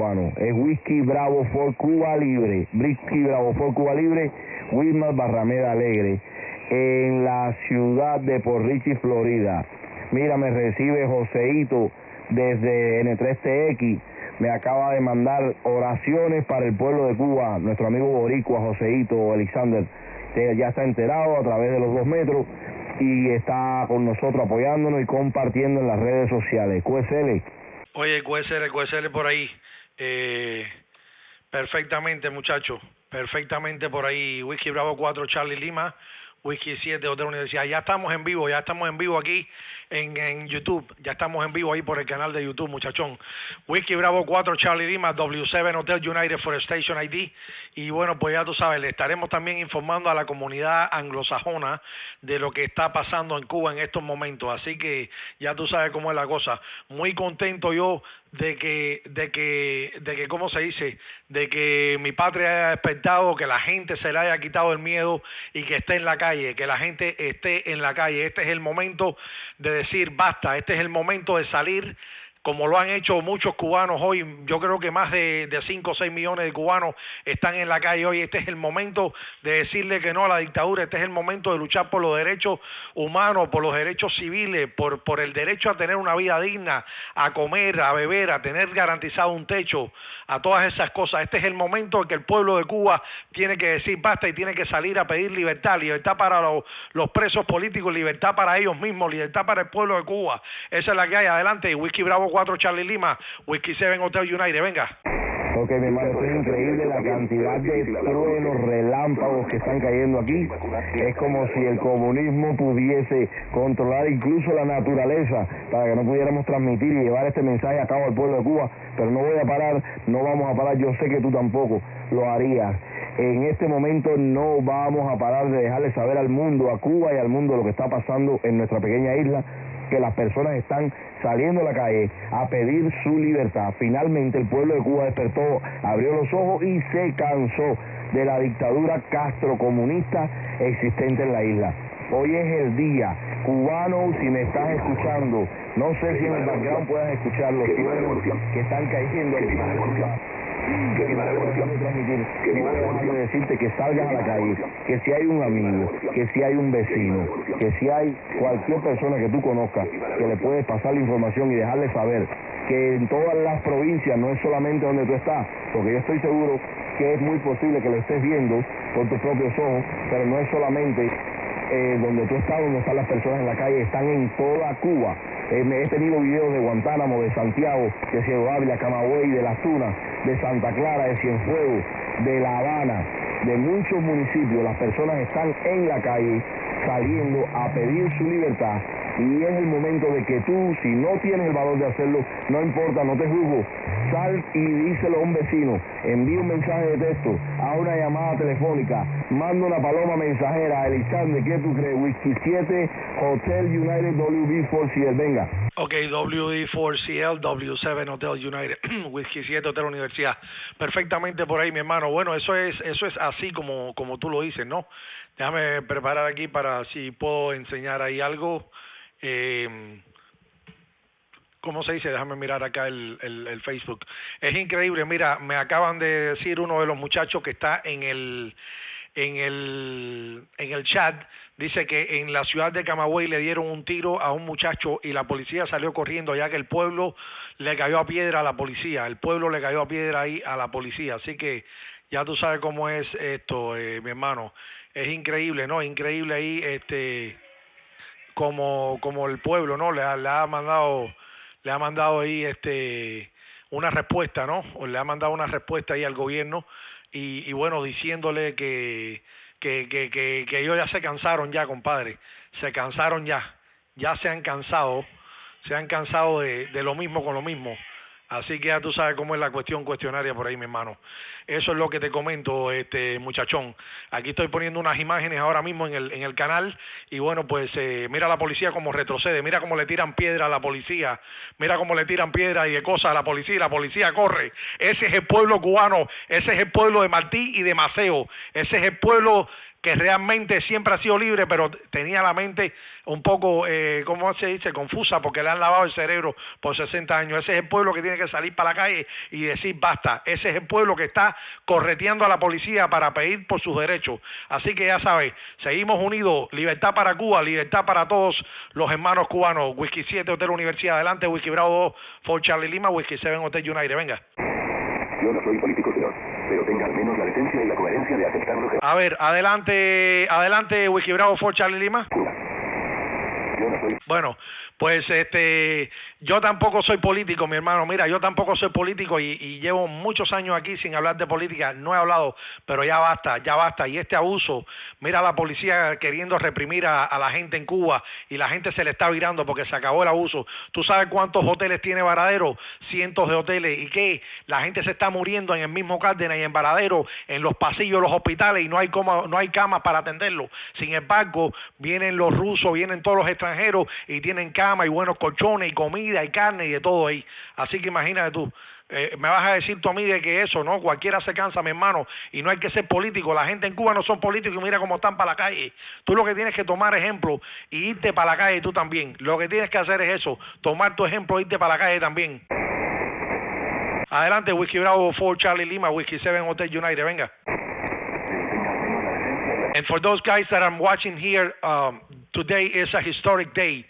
boricuano. Es Whisky Bravo for Cuba Libre. Whisky Bravo for Cuba Libre, Wilmar Barrameda Alegre, en la ciudad de Port Richey, Florida. Mira, me recibe Joseito desde N3TX. Me acaba de mandar oraciones para el pueblo de Cuba. Nuestro amigo boricua, Joseito Alexander, ya está enterado a través de los 2 metros y está con nosotros apoyándonos y compartiendo en las redes sociales. QSL. Oye, QSL por ahí. Perfectamente, muchachos. Perfectamente por ahí. Whisky Bravo 4, Charlie Lima. Whisky 7, Hotel Universidad. Ya estamos en vivo aquí en YouTube. Ya estamos en vivo ahí por el canal de YouTube, muchachón. Whisky Bravo 4, Charlie Lima, W7 Hotel United for Station ID. Y bueno, pues ya tú sabes, le estaremos también informando a la comunidad anglosajona de lo que está pasando en Cuba en estos momentos. Así que ya tú sabes cómo es la cosa. Muy contento yo de que ¿cómo se dice? De que mi patria haya despertado, que la gente se le haya quitado el miedo y que esté en la calle, que la gente esté en la calle. Este es el momento de decir basta, este es el momento de salir, como lo han hecho muchos cubanos hoy. Yo creo que más de 5 o 6 millones de cubanos están en la calle hoy. Este es el momento de decirle que no a la dictadura. Este es el momento de luchar por los derechos humanos, por los derechos civiles, por el derecho a tener una vida digna, a comer, a beber, a tener garantizado un techo, a todas esas cosas. Este es el momento en que el pueblo de Cuba tiene que decir basta y tiene que salir a pedir libertad, libertad para los presos políticos, libertad para ellos mismos, libertad para el pueblo de Cuba. Esa es la que hay. Adelante, Whisky Bravo 4, Charlie Lima, Whisky 7, Hotel United, venga. Ok, mi hermano, esto es increíble la cantidad de truenos, relámpagos que están cayendo aquí. Es como si el comunismo pudiese controlar incluso la naturaleza para que no pudiéramos transmitir y llevar este mensaje a cabo al pueblo de Cuba. Pero no voy a parar, no vamos a parar, yo sé que tú tampoco lo harías. En este momento no vamos a parar de dejarle saber al mundo, a Cuba y al mundo lo que está pasando en nuestra pequeña isla, que las personas están saliendo a la calle a pedir su libertad. Finalmente el pueblo de Cuba despertó, abrió los ojos y se cansó de la dictadura castrocomunista existente en la isla. Hoy es el día. Cubano, si me estás escuchando, no sé si en el background puedas escuchar los truenos que están cayendo. Que no voy a transmitir, no voy a dejar de decirte que salgas a la calle, que si hay un amigo, que si hay un vecino, que si hay cualquier persona que tú conozcas, que le puedes pasar la información y dejarle saber que en todas las provincias, no es solamente donde tú estás, porque yo estoy seguro que es muy posible que lo estés viendo por tus propios ojos, pero no es solamente donde tú estás, donde están las personas en la calle, están en toda Cuba. He tenido videos de Guantánamo, de Santiago, de Ciego Ávila, Camagüey, de Las Tunas, de Santa Clara, de Cienfuegos, de La Habana, de muchos municipios. Las personas están en la calle saliendo a pedir su libertad y es el momento de que tú, si no tienes el valor de hacerlo, no importa, no te juzgo, sal y díselo a un vecino, envía un mensaje de texto, haz una llamada telefónica, manda una paloma mensajera. Alexander, ¿qué tú crees? Whisky 7, Hotel United, WB4CL, venga. Ok, WD4CL, W7 Hotel United, Whisky 7 Hotel Universidad. Perfectamente por ahí, mi hermano. Bueno, eso es así como tú lo dices, ¿no? Déjame preparar aquí para si puedo enseñar ahí algo. ¿Cómo se dice? Déjame mirar acá el Facebook. Es increíble, mira, me acaban de decir uno de los muchachos que está en el chat, dice que en la ciudad de Camagüey le dieron un tiro a un muchacho y la policía salió corriendo, ya que el pueblo le cayó a piedra a la policía, el pueblo le cayó a piedra ahí a la policía, así que ya tú sabes cómo es esto, mi hermano. Es increíble, ¿no? Increíble ahí, como el pueblo, ¿no? Le ha mandado ahí, una respuesta, ¿no? O le ha mandado una respuesta ahí al gobierno y bueno, diciéndole que ellos ya se cansaron ya, compadre. Se cansaron ya se han cansado de lo mismo con lo mismo. Así que ya tú sabes cómo es la cuestionaria por ahí, mi hermano. Eso es lo que te comento, muchachón. Aquí estoy poniendo unas imágenes ahora mismo en el canal y bueno, pues mira la policía cómo retrocede, mira cómo le tiran piedra a la policía, mira cómo le tiran piedra y de cosas a la policía corre. Ese es el pueblo cubano, ese es el pueblo de Martí y de Maceo, ese es el pueblo que realmente siempre ha sido libre, pero tenía la mente un poco, ¿cómo se dice?, confusa, porque le han lavado el cerebro por 60 años. Ese es el pueblo que tiene que salir para la calle y decir basta. Ese es el pueblo que está correteando a la policía para pedir por sus derechos. Así que ya sabes, seguimos unidos, libertad para Cuba, libertad para todos los hermanos cubanos. Whisky 7, Hotel Universidad, adelante, Whisky Bravo 2, Fort Charlie Lima, Whisky 7, Hotel United, venga. Yo no soy político, señor, pero tenga al menos la decencia y la coherencia de aceptar lo que... A ver, adelante, Whisky Bravo, Fort Charlie Lima. Yo no soy... Bueno, pues yo tampoco soy político, mi hermano. Mira, yo tampoco soy político y llevo muchos años aquí sin hablar de política. No he hablado, pero ya basta, ya basta. Y este abuso, mira la policía queriendo reprimir a la gente en Cuba y la gente se le está virando porque se acabó el abuso. ¿Tú sabes cuántos hoteles tiene Varadero? Cientos de hoteles. ¿Y qué? La gente se está muriendo en el mismo Cárdenas y en Varadero, en los pasillos de los hospitales y no hay camas para atenderlo. Sin embargo, vienen los rusos, vienen todos los extranjeros y tienen cama y buenos colchones y comida y carne y de todo ahí. Así que imagínate tú, me vas a decir tú a mí de que eso, ¿no? Cualquiera se cansa, mi hermano, y no hay que ser político. La gente en Cuba no son políticos y mira cómo están para la calle. Tú lo que tienes que tomar ejemplo y irte para la calle tú también. Lo que tienes que hacer es eso, tomar tu ejemplo e irte para la calle también. Adelante, Whisky Bravo 4 Charlie Lima, Whisky 7 Hotel United, venga. And for those guys that I'm watching here, today is a historic day.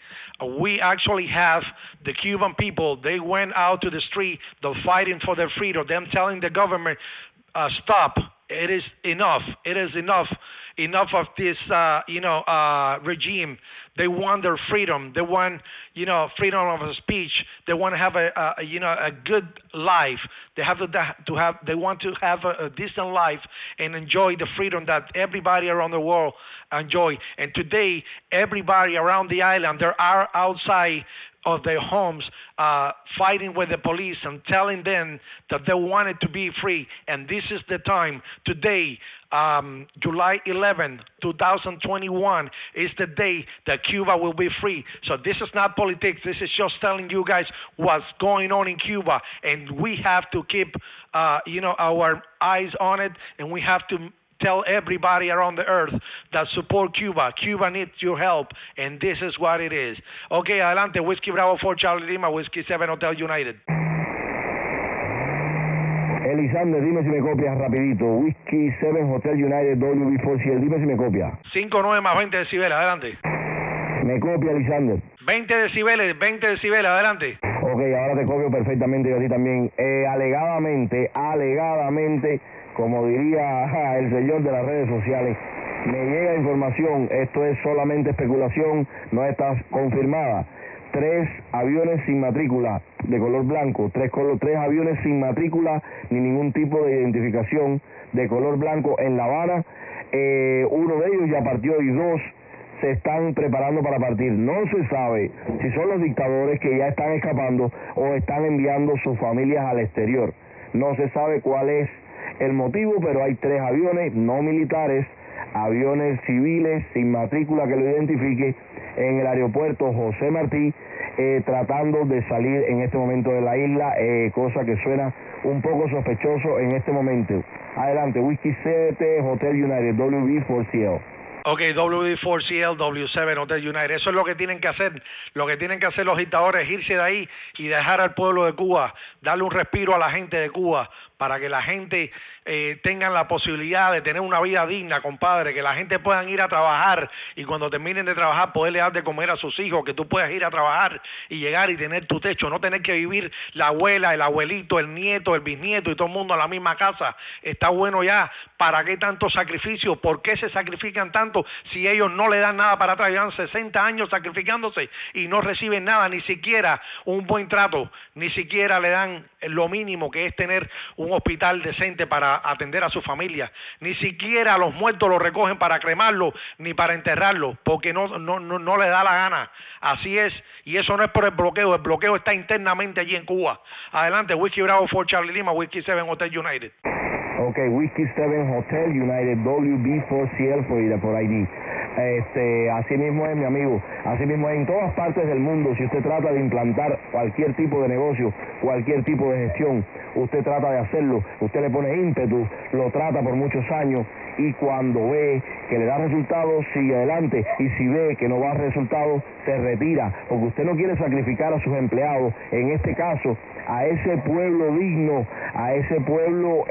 We actually have the Cuban people, they went out to the street, they're fighting for their freedom, them telling the government, stop, it is enough, enough of this, regime. They want their freedom. They want, freedom of speech. They want to have a good life. They want to have a decent life and enjoy the freedom that everybody around the world enjoy. And today, everybody around the island, they are outside of their homes fighting with the police and telling them that they wanted to be free. And this is the time. Today, July 11, 2021 is the day that Cuba will be free. So this is not politics. This is just telling you guys what's going on in Cuba. And we have to keep, our eyes on it. And we have to tell everybody around the earth that support Cuba. Cuba needs your help, and this is what it is. Okay, adelante, Whisky Bravo 4 Charlie Lima, Whisky 7 Hotel United. Elisander, dime si me copias rapidito. Whisky 7 Hotel United WB4CL, dime si me copia. 5.9 más 20 decibeles, adelante. Me copia, Elisander. 20 decibeles, adelante. Ok, ahora te copio perfectamente y a ti también. Alegadamente, como diría el señor de las redes sociales, me llega información, esto es solamente especulación, no está confirmada. 3 aviones sin matrícula de color blanco, 3 aviones sin matrícula ni ningún tipo de identificación de color blanco en La Habana. Uno de ellos ya partió y 2 se están preparando para partir. No se sabe si son los dictadores que ya están escapando o están enviando sus familias al exterior. No se sabe cuál es el motivo, pero hay 3 aviones no militares, aviones civiles sin matrícula que lo identifique en el aeropuerto José Martí, tratando de salir en este momento de la isla, cosa que suena un poco sospechoso en este momento. Adelante, Whisky 7 Hotel United WB4CL. Ok, WB4CL, W7 Hotel United. Eso es lo que tienen que hacer. Lo que tienen que hacer los dictadores es irse de ahí y dejar al pueblo de Cuba, darle un respiro a la gente de Cuba para que la gente tengan la posibilidad de tener una vida digna, compadre, que la gente puedan ir a trabajar y cuando terminen de trabajar poderle dar de comer a sus hijos, que tú puedas ir a trabajar y llegar y tener tu techo, no tener que vivir la abuela, el abuelito, el nieto, el bisnieto y todo el mundo en la misma casa. Está bueno ya. ¿Para qué tanto sacrificio? ¿Por qué se sacrifican tanto si ellos no le dan nada para atrás? Llevan 60 años sacrificándose y no reciben nada, ni siquiera un buen trato, ni siquiera le dan lo mínimo que es tener un hospital decente para atender a su familia, ni siquiera a los muertos los recogen para cremarlos ni para enterrarlos, porque no le da la gana. Así es, y eso no es por el bloqueo está internamente allí en Cuba. Adelante, Whisky Bravo 4 Charlie Lima, Whisky 7 Hotel United. Ok, Whisky 7 Hotel United WB4CL por ID. Así mismo es, mi amigo, así mismo es en todas partes del mundo. Si usted trata de implantar cualquier tipo de negocio, cualquier tipo de gestión, usted trata de hacerlo, usted le pone ímpetu, lo trata por muchos años y cuando ve que le da resultados, sigue adelante, y si ve que no va a resultados, se retira, porque usted no quiere sacrificar a sus empleados, en este caso a ese pueblo digno, a ese pueblo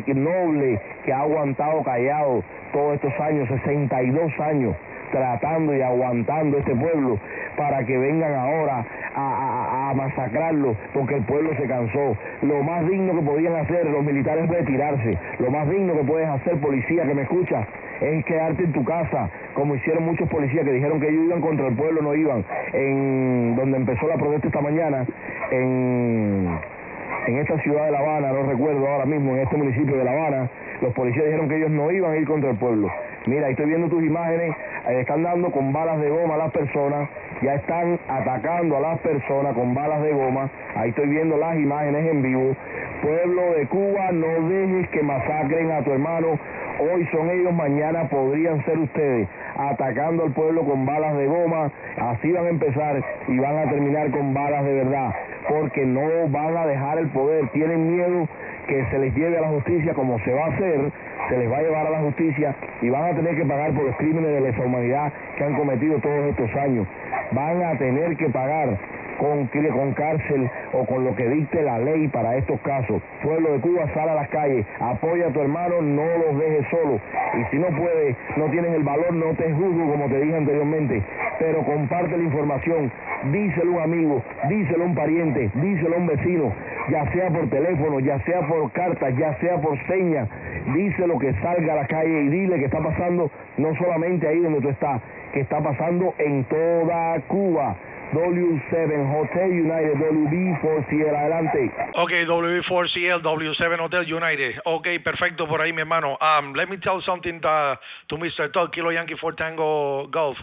noble que ha aguantado callado todos estos años, 62 años, tratando y aguantando este pueblo para que vengan ahora a masacrarlo, porque el pueblo se cansó. Lo más digno que podían hacer los militares es retirarse. Lo más digno que puedes hacer, policía que me escucha, es quedarte en tu casa, como hicieron muchos policías que dijeron que ellos iban contra el pueblo, no iban. En donde empezó la protesta esta mañana, en esta ciudad de La Habana, no recuerdo ahora mismo, en este municipio de La Habana, los policías dijeron que ellos no iban a ir contra el pueblo. Mira, ahí estoy viendo tus imágenes, están dando con balas de goma a las personas, ya están atacando a las personas con balas de goma, ahí estoy viendo las imágenes en vivo. Pueblo de Cuba, no dejes que masacren a tu hermano, hoy son ellos, mañana podrían ser ustedes, atacando al pueblo con balas de goma. Así van a empezar y van a terminar con balas de verdad, porque no van a dejar el poder, tienen miedo que se les lleve a la justicia, como se va a hacer, se les va a llevar a la justicia y van a tener que pagar por los crímenes de lesa humanidad que han cometido todos estos años. Van a tener que pagar con cárcel o con lo que dicte la ley para estos casos. Pueblo de Cuba, sale a las calles, apoya a tu hermano, no los dejes solos, y si no puedes, no tienes el valor, no te juzgo como te dije anteriormente, pero comparte la información, díselo a un amigo, díselo a un pariente, díselo a un vecino, ya sea por teléfono, ya sea por cartas, ya sea por señas, díselo, que salga a la calle y dile que está pasando no solamente ahí donde tú estás, que está pasando en toda Cuba. W7 Hotel United, WB4CL, adelante. Ok, WB4CL, W7 Hotel United. Ok, perfecto por ahí, mi hermano. Let me tell something to Mr. Todd, Kilo Yankee 4 Tango Golf.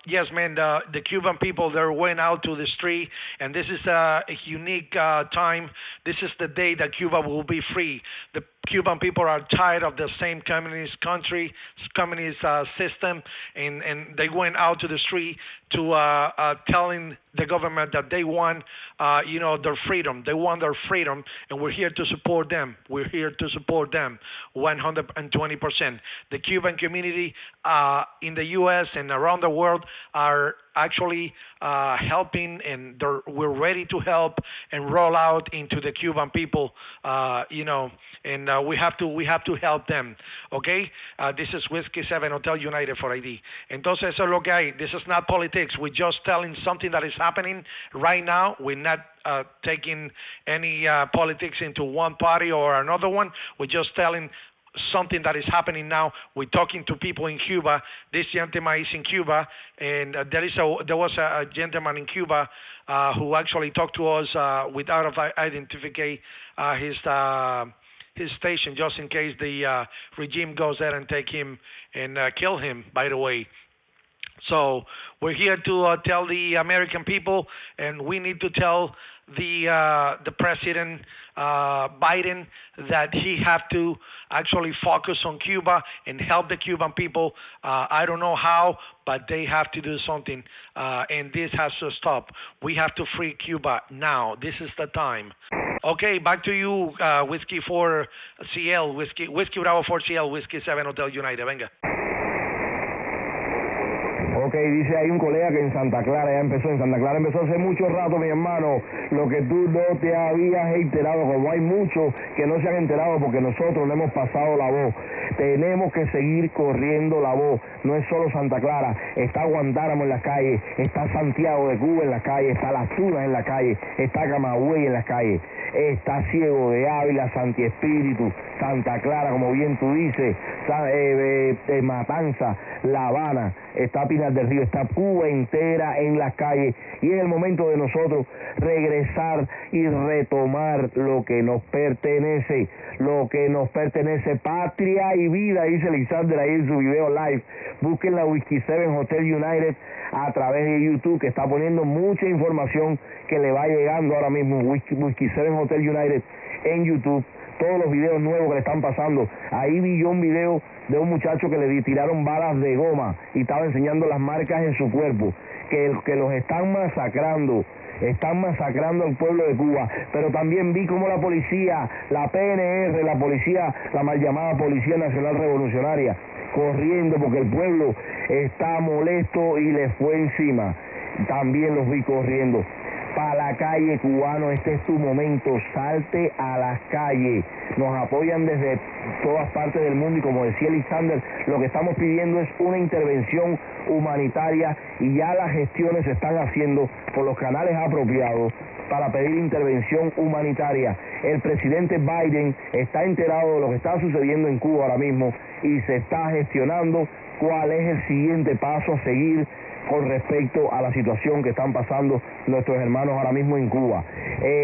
Yes, man, the Cuban people, they went out to the street, and this is a unique time. This is the day that Cuba will be free. The Cuban people are tired of the same communist country, communist system, and they went out to the street to telling the government that they want, their freedom. They want their freedom, and we're here to support them. We're here to support them 120%. The Cuban community in the U.S. and around the world are actually helping, and we're ready to help and roll out into the Cuban people, and we have to help them, okay? This is Whiskey 7 Hotel United for ID. Entonces eso es lo que hay. This is not politics. We're just telling something that is happening right now. We're not taking any politics into one party or another one. We're just telling something that is happening now. We're talking to people in Cuba. This gentleman is in Cuba, and there was a gentleman in Cuba who actually talked to us without identifying his station, just in case the regime goes there and take him and kill him, by the way. So we're here to tell the American people, and we need to tell the President Biden that he have to actually focus on Cuba and help the Cuban people. I don't know how, but they have to do something, and this has to stop. We have to free Cuba now. This is the time. Okay, back to you, Whiskey 4CL, Whiskey Bravo 4CL, Whiskey 7 Hotel United. Venga. Ok, dice hay un colega que en Santa Clara empezó hace mucho rato, mi hermano, lo que tú no te habías enterado, como hay muchos que no se han enterado porque nosotros no hemos pasado la voz. Tenemos que seguir corriendo la voz, no es solo Santa Clara, está Guantánamo en la calle, está Santiago de Cuba en la calle, está Las Tunas en la calle, está Camagüey en la calle, está Ciego de Ávila, Santi Espíritu, Santa Clara, como bien tú dices, Matanza, La Habana, está Pinar del Río, está Cuba entera en las calles, y es el momento de nosotros regresar y retomar lo que nos pertenece, patria y vida, dice Alexander ahí en su video live. Busquen la Whiskey 7 Hotel United a través de YouTube, que está poniendo mucha información que le va llegando ahora mismo. Whiskey 7 Hotel United en YouTube, todos los videos nuevos que le están pasando. Ahí vi yo un video de un muchacho que le tiraron balas de goma y estaba enseñando las marcas en su cuerpo, que los están masacrando al pueblo de Cuba. Pero también vi como la policía, la PNR, la policía, la mal llamada Policía Nacional Revolucionaria, corriendo porque el pueblo está molesto y les fue encima. También los vi corriendo. Para la calle, cubano, este es tu momento, salte a las calles. Nos apoyan desde todas partes del mundo y como decía Alexander, lo que estamos pidiendo es una intervención humanitaria y ya las gestiones se están haciendo por los canales apropiados para pedir intervención humanitaria. El presidente Biden está enterado de lo que está sucediendo en Cuba ahora mismo y se está gestionando cuál es el siguiente paso a seguir con respecto a la situación que están pasando nuestros hermanos ahora mismo en Cuba.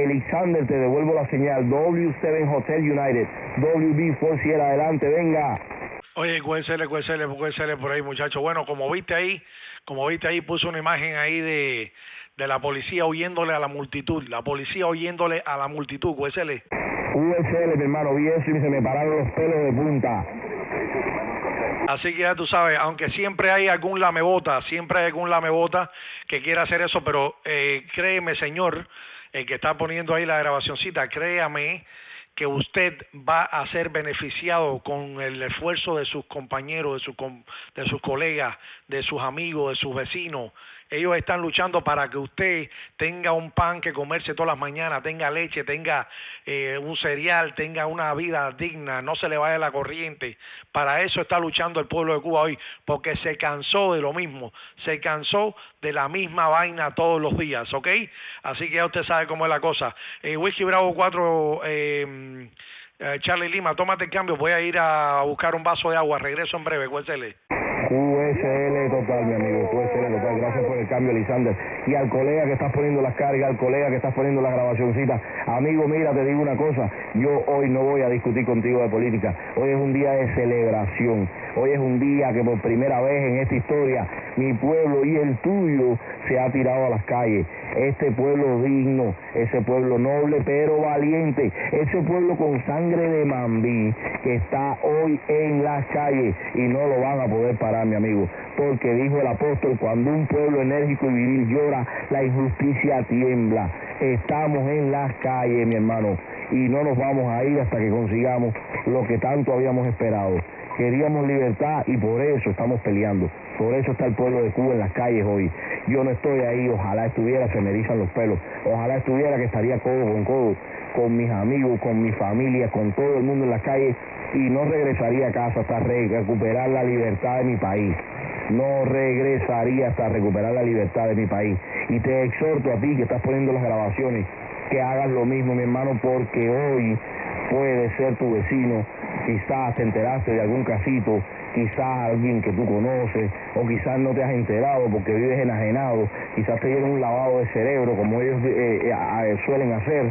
Alexander, te devuelvo la señal. W7 Hotel United, WB4CL, adelante, venga. Oye, cuénsele por ahí, muchacho. Bueno, como viste ahí, puso una imagen ahí de la policía huyéndole a la multitud, cuénsele. USL, mi hermano, vi eso y se me pararon los pelos de punta. Así que ya tú sabes, aunque siempre hay algún lamebota que quiera hacer eso, pero créeme, señor, el que está poniendo ahí la grabacioncita, créame que usted va a ser beneficiado con el esfuerzo de sus compañeros, de sus colegas, de sus amigos, de sus vecinos. Ellos están luchando para que usted tenga un pan que comerse todas las mañanas, tenga leche, tenga un cereal, tenga una vida digna, no se le vaya la corriente. Para eso está luchando el pueblo de Cuba hoy, porque se cansó de lo mismo, se cansó de la misma vaina todos los días, ¿ok? Así que ya usted sabe cómo es la cosa. Whisky Bravo 4, Charlie Lima, tómate el cambio, voy a ir a buscar un vaso de agua, regreso en breve, cuéntele. QSL total, mi amigo, QSL total, gracias por el cambio, Alexander. Y al colega que estás poniendo las cargas, al colega que estás poniendo las grabacioncitas, amigo, mira, te digo una cosa, yo hoy no voy a discutir contigo de política, hoy es un día de celebración, hoy es un día que por primera vez en esta historia, mi pueblo y el tuyo se ha tirado a las calles, este pueblo digno, ese pueblo noble pero valiente, ese pueblo con sangre de mambí que está hoy en las calles y no lo van a poder parar, mi amigo, porque dijo el apóstol, cuando un pueblo enérgico y viril llora, la injusticia tiembla. Estamos en las calles, mi hermano, y no nos vamos a ir hasta que consigamos lo que tanto habíamos esperado. Queríamos libertad y por eso estamos peleando. Por eso está el pueblo de Cuba en las calles hoy. Yo no estoy ahí, ojalá estuviera, se me erizan los pelos. Ojalá estuviera, que estaría codo con mis amigos, con mi familia, con todo el mundo en las calles y no regresaría a casa hasta recuperar la libertad de mi país. No regresaría hasta recuperar la libertad de mi país. Y te exhorto a ti que estás poniendo las grabaciones que hagas lo mismo, mi hermano, porque hoy puede ser tu vecino, quizás te enteraste de algún casito, quizás alguien que tú conoces, o quizás no te has enterado porque vives enajenado, quizás te dieron un lavado de cerebro como ellos suelen hacer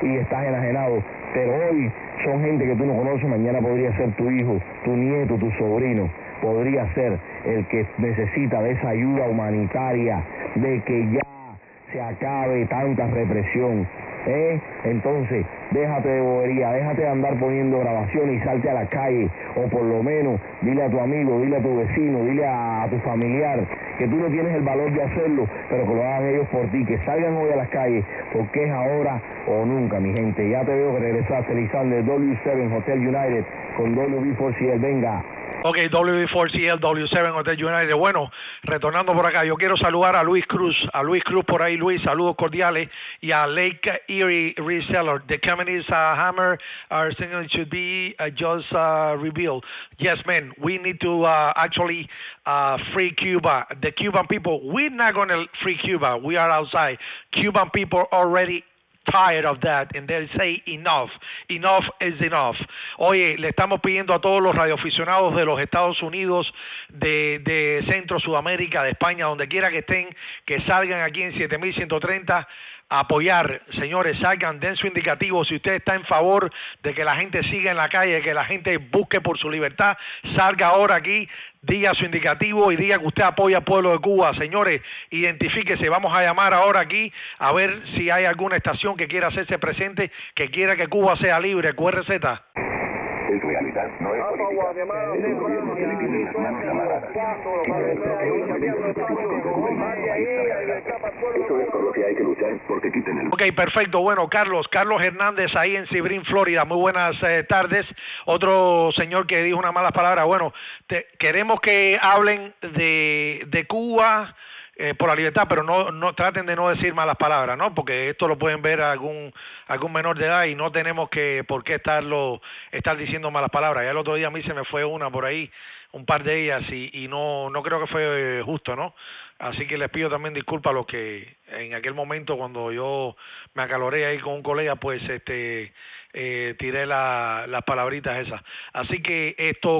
y estás enajenado, pero hoy son gente que tú no conoces, mañana podría ser tu hijo, tu nieto, tu sobrino, podría ser el que necesita de esa ayuda humanitaria, de que ya se acabe tanta represión. Entonces, déjate de bobería, déjate de andar poniendo grabaciones y salte a la calle, o por lo menos dile a tu amigo, dile a tu vecino, dile a tu familiar que tú no tienes el valor de hacerlo, pero que lo hagan ellos por ti, que salgan hoy a las calles, porque es ahora o nunca, mi gente. Ya te veo que regresaste, Alexander, W7 Hotel United con WB4CL, venga. Ok, WB4CL, W7 Hotel United. Bueno, retornando por acá, yo quiero saludar a Luis Cruz por ahí, Luis, saludos cordiales, y a Lake Erie Reseller. The company's hammer are saying it should be just revealed. Yes, man, we need to actually free Cuba. The Cuban people, we're not going to free Cuba. We are outside. Cuban people already tired of that, and they say enough is enough. Oye, le estamos pidiendo a todos los radioaficionados de los Estados Unidos, de Centro, Sudamérica, de España, donde quiera que estén, que salgan aquí en 7130 apoyar, señores, salgan, den su indicativo. Si usted está en favor de que la gente siga en la calle, que la gente busque por su libertad, salga ahora aquí, diga su indicativo y diga que usted apoya al pueblo de Cuba. Señores, identifíquese. Vamos a llamar ahora aquí a ver si hay alguna estación que quiera hacerse presente, que quiera que Cuba sea libre. QRZ. Es realidad, no es política. Es un gobierno que le tiene las manos amarradas. Eso es por lo que hay que luchar, porque quiten el... Ok, perfecto. Bueno, Carlos Hernández ahí en Sebring, Florida. Muy buenas tardes. Otro señor que dijo unas malas palabras. Bueno, queremos que hablen de Cuba, por la libertad, pero no traten de no decir malas palabras, ¿no? Porque esto lo pueden ver algún menor de edad y no tenemos por qué estar diciendo malas palabras. Ya el otro día a mí se me fue una por ahí, un par de ellas, y no creo que fue justo, ¿no? Así que les pido también disculpas a los que en aquel momento, cuando yo me acaloré ahí con un colega, pues tiré las palabritas esas. Así que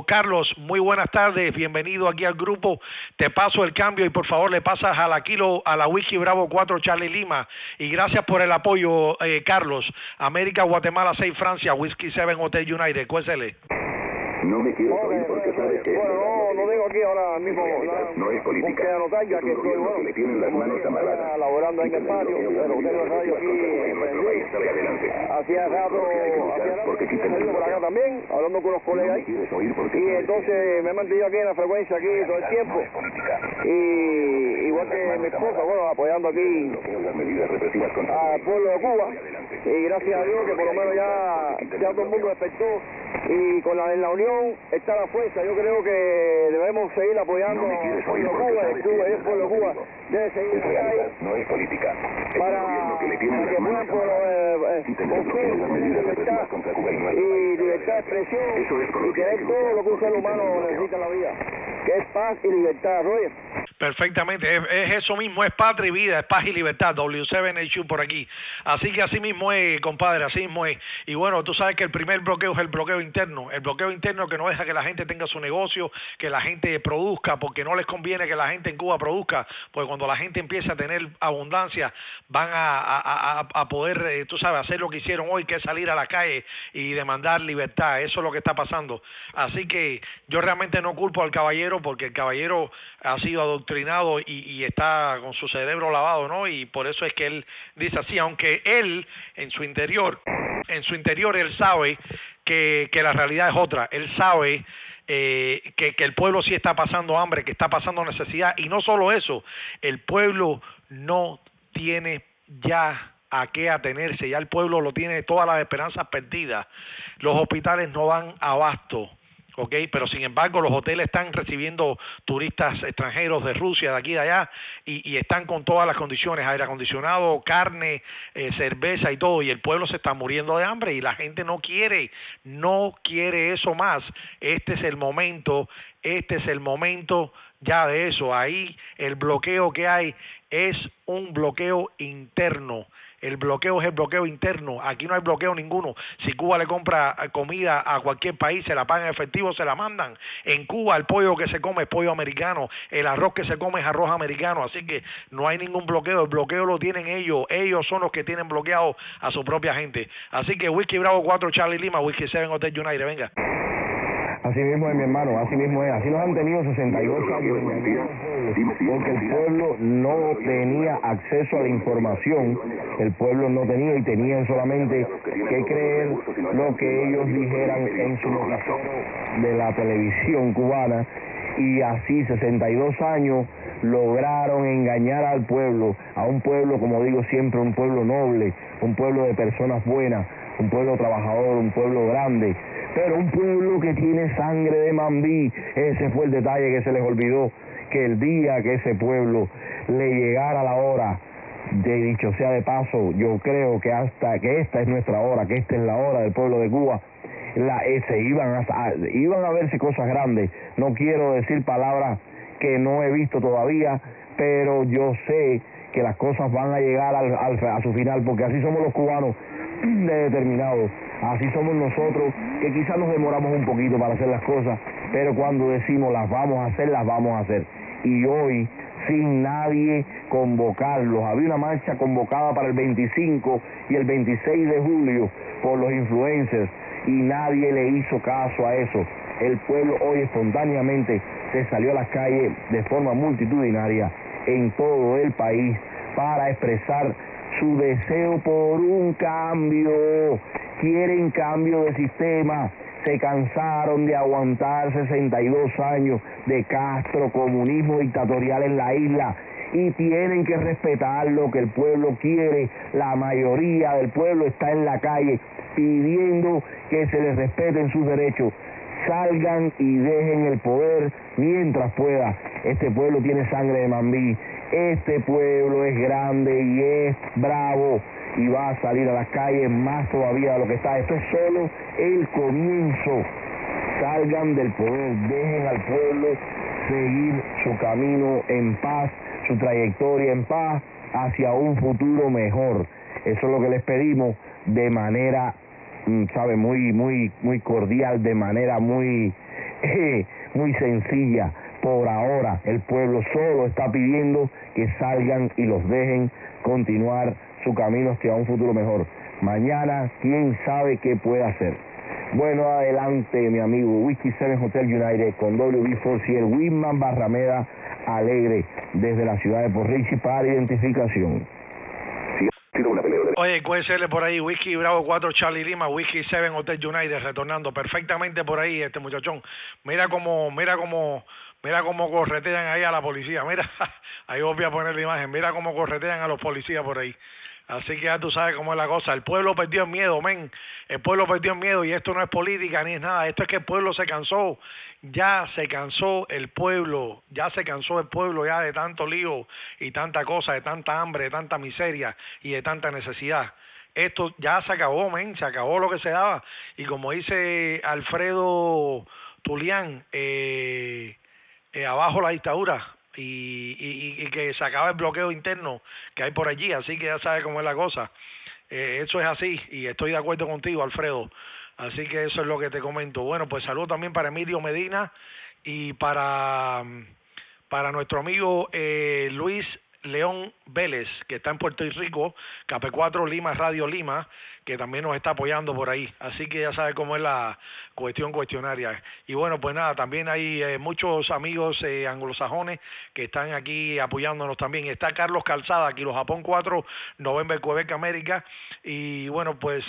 Carlos, muy buenas tardes, bienvenido aquí al grupo. Te paso el cambio y por favor le pasas a la Whisky Bravo 4 Charlie Lima, y gracias por el apoyo, Carlos. América, Guatemala 6 Francia, Whisky 7 Hotel United, QSL. No me quieres oír porque sabes que... Bueno, no digo aquí ahora mismo... No es política. Que anotar ya que estoy, bueno, le tienen las manos amarradas. Laborando en el patio, pero tengo el radio aquí hacía rato, porque quiten por acá también, hablando con los colegas ahí. Y entonces me he mantenido aquí en la frecuencia aquí todo el tiempo. Y igual que mi esposa, bueno, apoyando aquí al pueblo de Cuba. Y gracias a Dios que por lo menos ya todo el mundo despertó. Y en la unión está la fuerza. Yo creo que debemos seguir apoyando al pueblo de Cuba, el pueblo de Cuba debe seguir en la calle. No es política. Para que puedan libertad y libertad de expresión y tener todo lo que un ser humano necesita en la vida, que es paz y libertad, Roger. Perfectamente, es eso mismo, es patria y vida, es paz y libertad, W7HU por aquí. Así que así mismo es, compadre, así mismo es. Y bueno, tú sabes que el primer bloqueo es el bloqueo interno que no deja que la gente tenga su negocio, que la gente produzca, porque no les conviene que la gente en Cuba produzca, porque cuando la gente empieza a tener abundancia, van a poder, tú sabes, hacer lo que hicieron hoy, que es salir a la calle y demandar libertad. Eso es lo que está pasando. Así que yo realmente no culpo al caballero, porque el caballero ha sido adoctrinado y está con su cerebro lavado, ¿no? Y por eso es que él dice así, aunque él en su interior él sabe que la realidad es otra. Él sabe que el pueblo sí está pasando hambre, que está pasando necesidad, y no solo eso, el pueblo no tiene ya a qué atenerse, ya el pueblo lo tiene todas las esperanzas perdidas. Los hospitales no dan abasto. ¿Ok? Pero sin embargo los hoteles están recibiendo turistas extranjeros de Rusia, de aquí y de allá, y están con todas las condiciones, aire acondicionado, carne, cerveza y todo, y el pueblo se está muriendo de hambre y la gente no quiere eso más. Este es el momento ya de eso. Ahí el bloqueo que hay es un bloqueo interno. El bloqueo es el bloqueo interno. Aquí no hay bloqueo ninguno. Si Cuba le compra comida a cualquier país, se la pagan en efectivo, se la mandan. En Cuba el pollo que se come es pollo americano, el arroz que se come es arroz americano. Así que no hay ningún bloqueo. El bloqueo lo tienen ellos. Ellos son los que tienen bloqueado a su propia gente. Así que Whisky Bravo 4 Charlie Lima, Whisky 7 Hotel United, venga. Así mismo es, mi hermano, así mismo es. Así nos han tenido 62 años, porque el pueblo no tenía acceso a la información, el pueblo no tenía y tenían solamente que creer lo que ellos dijeran en su noticiero de la televisión cubana, y así 62 años lograron engañar al pueblo, a un pueblo, como digo siempre, un pueblo noble, un pueblo de personas buenas, un pueblo trabajador, un pueblo grande, pero un pueblo que tiene sangre de mambí. Ese fue el detalle que se les olvidó, que el día que ese pueblo le llegara la hora, de dicho sea de paso, yo creo que hasta que esta es nuestra hora, que esta es la hora del pueblo de Cuba, iban a verse cosas grandes. No quiero decir palabras que no he visto todavía, pero yo sé que las cosas van a llegar a su final, porque así somos los cubanos, de determinados. Así somos nosotros, que quizás nos demoramos un poquito para hacer las cosas, pero cuando decimos las vamos a hacer, las vamos a hacer. Y hoy sin nadie convocarlos. Había una marcha convocada para el 25 y el 26 de julio por los influencers y nadie le hizo caso a eso. El pueblo hoy espontáneamente se salió a las calles de forma multitudinaria en todo el país para expresar su deseo por un cambio. Quieren cambio de sistema. Se cansaron de aguantar 62 años de Castro, comunismo dictatorial en la isla, y tienen que respetar lo que el pueblo quiere. La mayoría del pueblo está en la calle pidiendo que se les respeten sus derechos. Salgan y dejen el poder mientras pueda. Este pueblo tiene sangre de mambí, este pueblo es grande y es bravo y va a salir a las calles más todavía de lo que está. Esto es solo el comienzo. Salgan del poder, dejen al pueblo seguir su camino en paz, su trayectoria en paz hacia un futuro mejor. Eso es lo que les pedimos de manera muy cordial, de manera muy sencilla. Por ahora el pueblo solo está pidiendo que salgan y los dejen continuar su camino hacia un futuro mejor. Mañana quién sabe qué puede hacer. Bueno, adelante mi amigo Whiskey 7 Hotel United con WB4C, el Whitman Barrameda Alegre desde la ciudad de Port Richey para identificación. Oye, QSL por ahí, Whiskey Bravo 4 Charlie Lima, Whiskey 7 Hotel United retornando perfectamente por ahí este muchachón. Mira cómo corretean ahí a la policía. Mira, ahí voy a poner la imagen. Mira cómo corretean a los policías por ahí. Así que ya tú sabes cómo es la cosa. El pueblo perdió el miedo, men. El pueblo perdió el miedo y esto no es política ni es nada. Esto es que el pueblo se cansó. Ya se cansó el pueblo. Ya se cansó el pueblo ya de tanto lío y tanta cosa, de tanta hambre, de tanta miseria y de tanta necesidad. Esto ya se acabó, men. Se acabó lo que se daba. Y como dice Alfredo Tulián, abajo la dictadura. Y que se acaba el bloqueo interno que hay por allí, así que ya sabes cómo es la cosa. Eso es así y estoy de acuerdo contigo, Alfredo, así que eso es lo que te comento. Bueno, pues saludo también para Emilio Medina y para nuestro amigo Luis León Vélez, que está en Puerto Rico, KP4 Lima Radio Lima, que también nos está apoyando por ahí, así que ya sabes cómo es la cuestionaria. Y bueno, pues nada, también hay muchos amigos anglosajones que están aquí apoyándonos también. Está Carlos Calzada, Kilo Japón 4, November Quebec América, y bueno, pues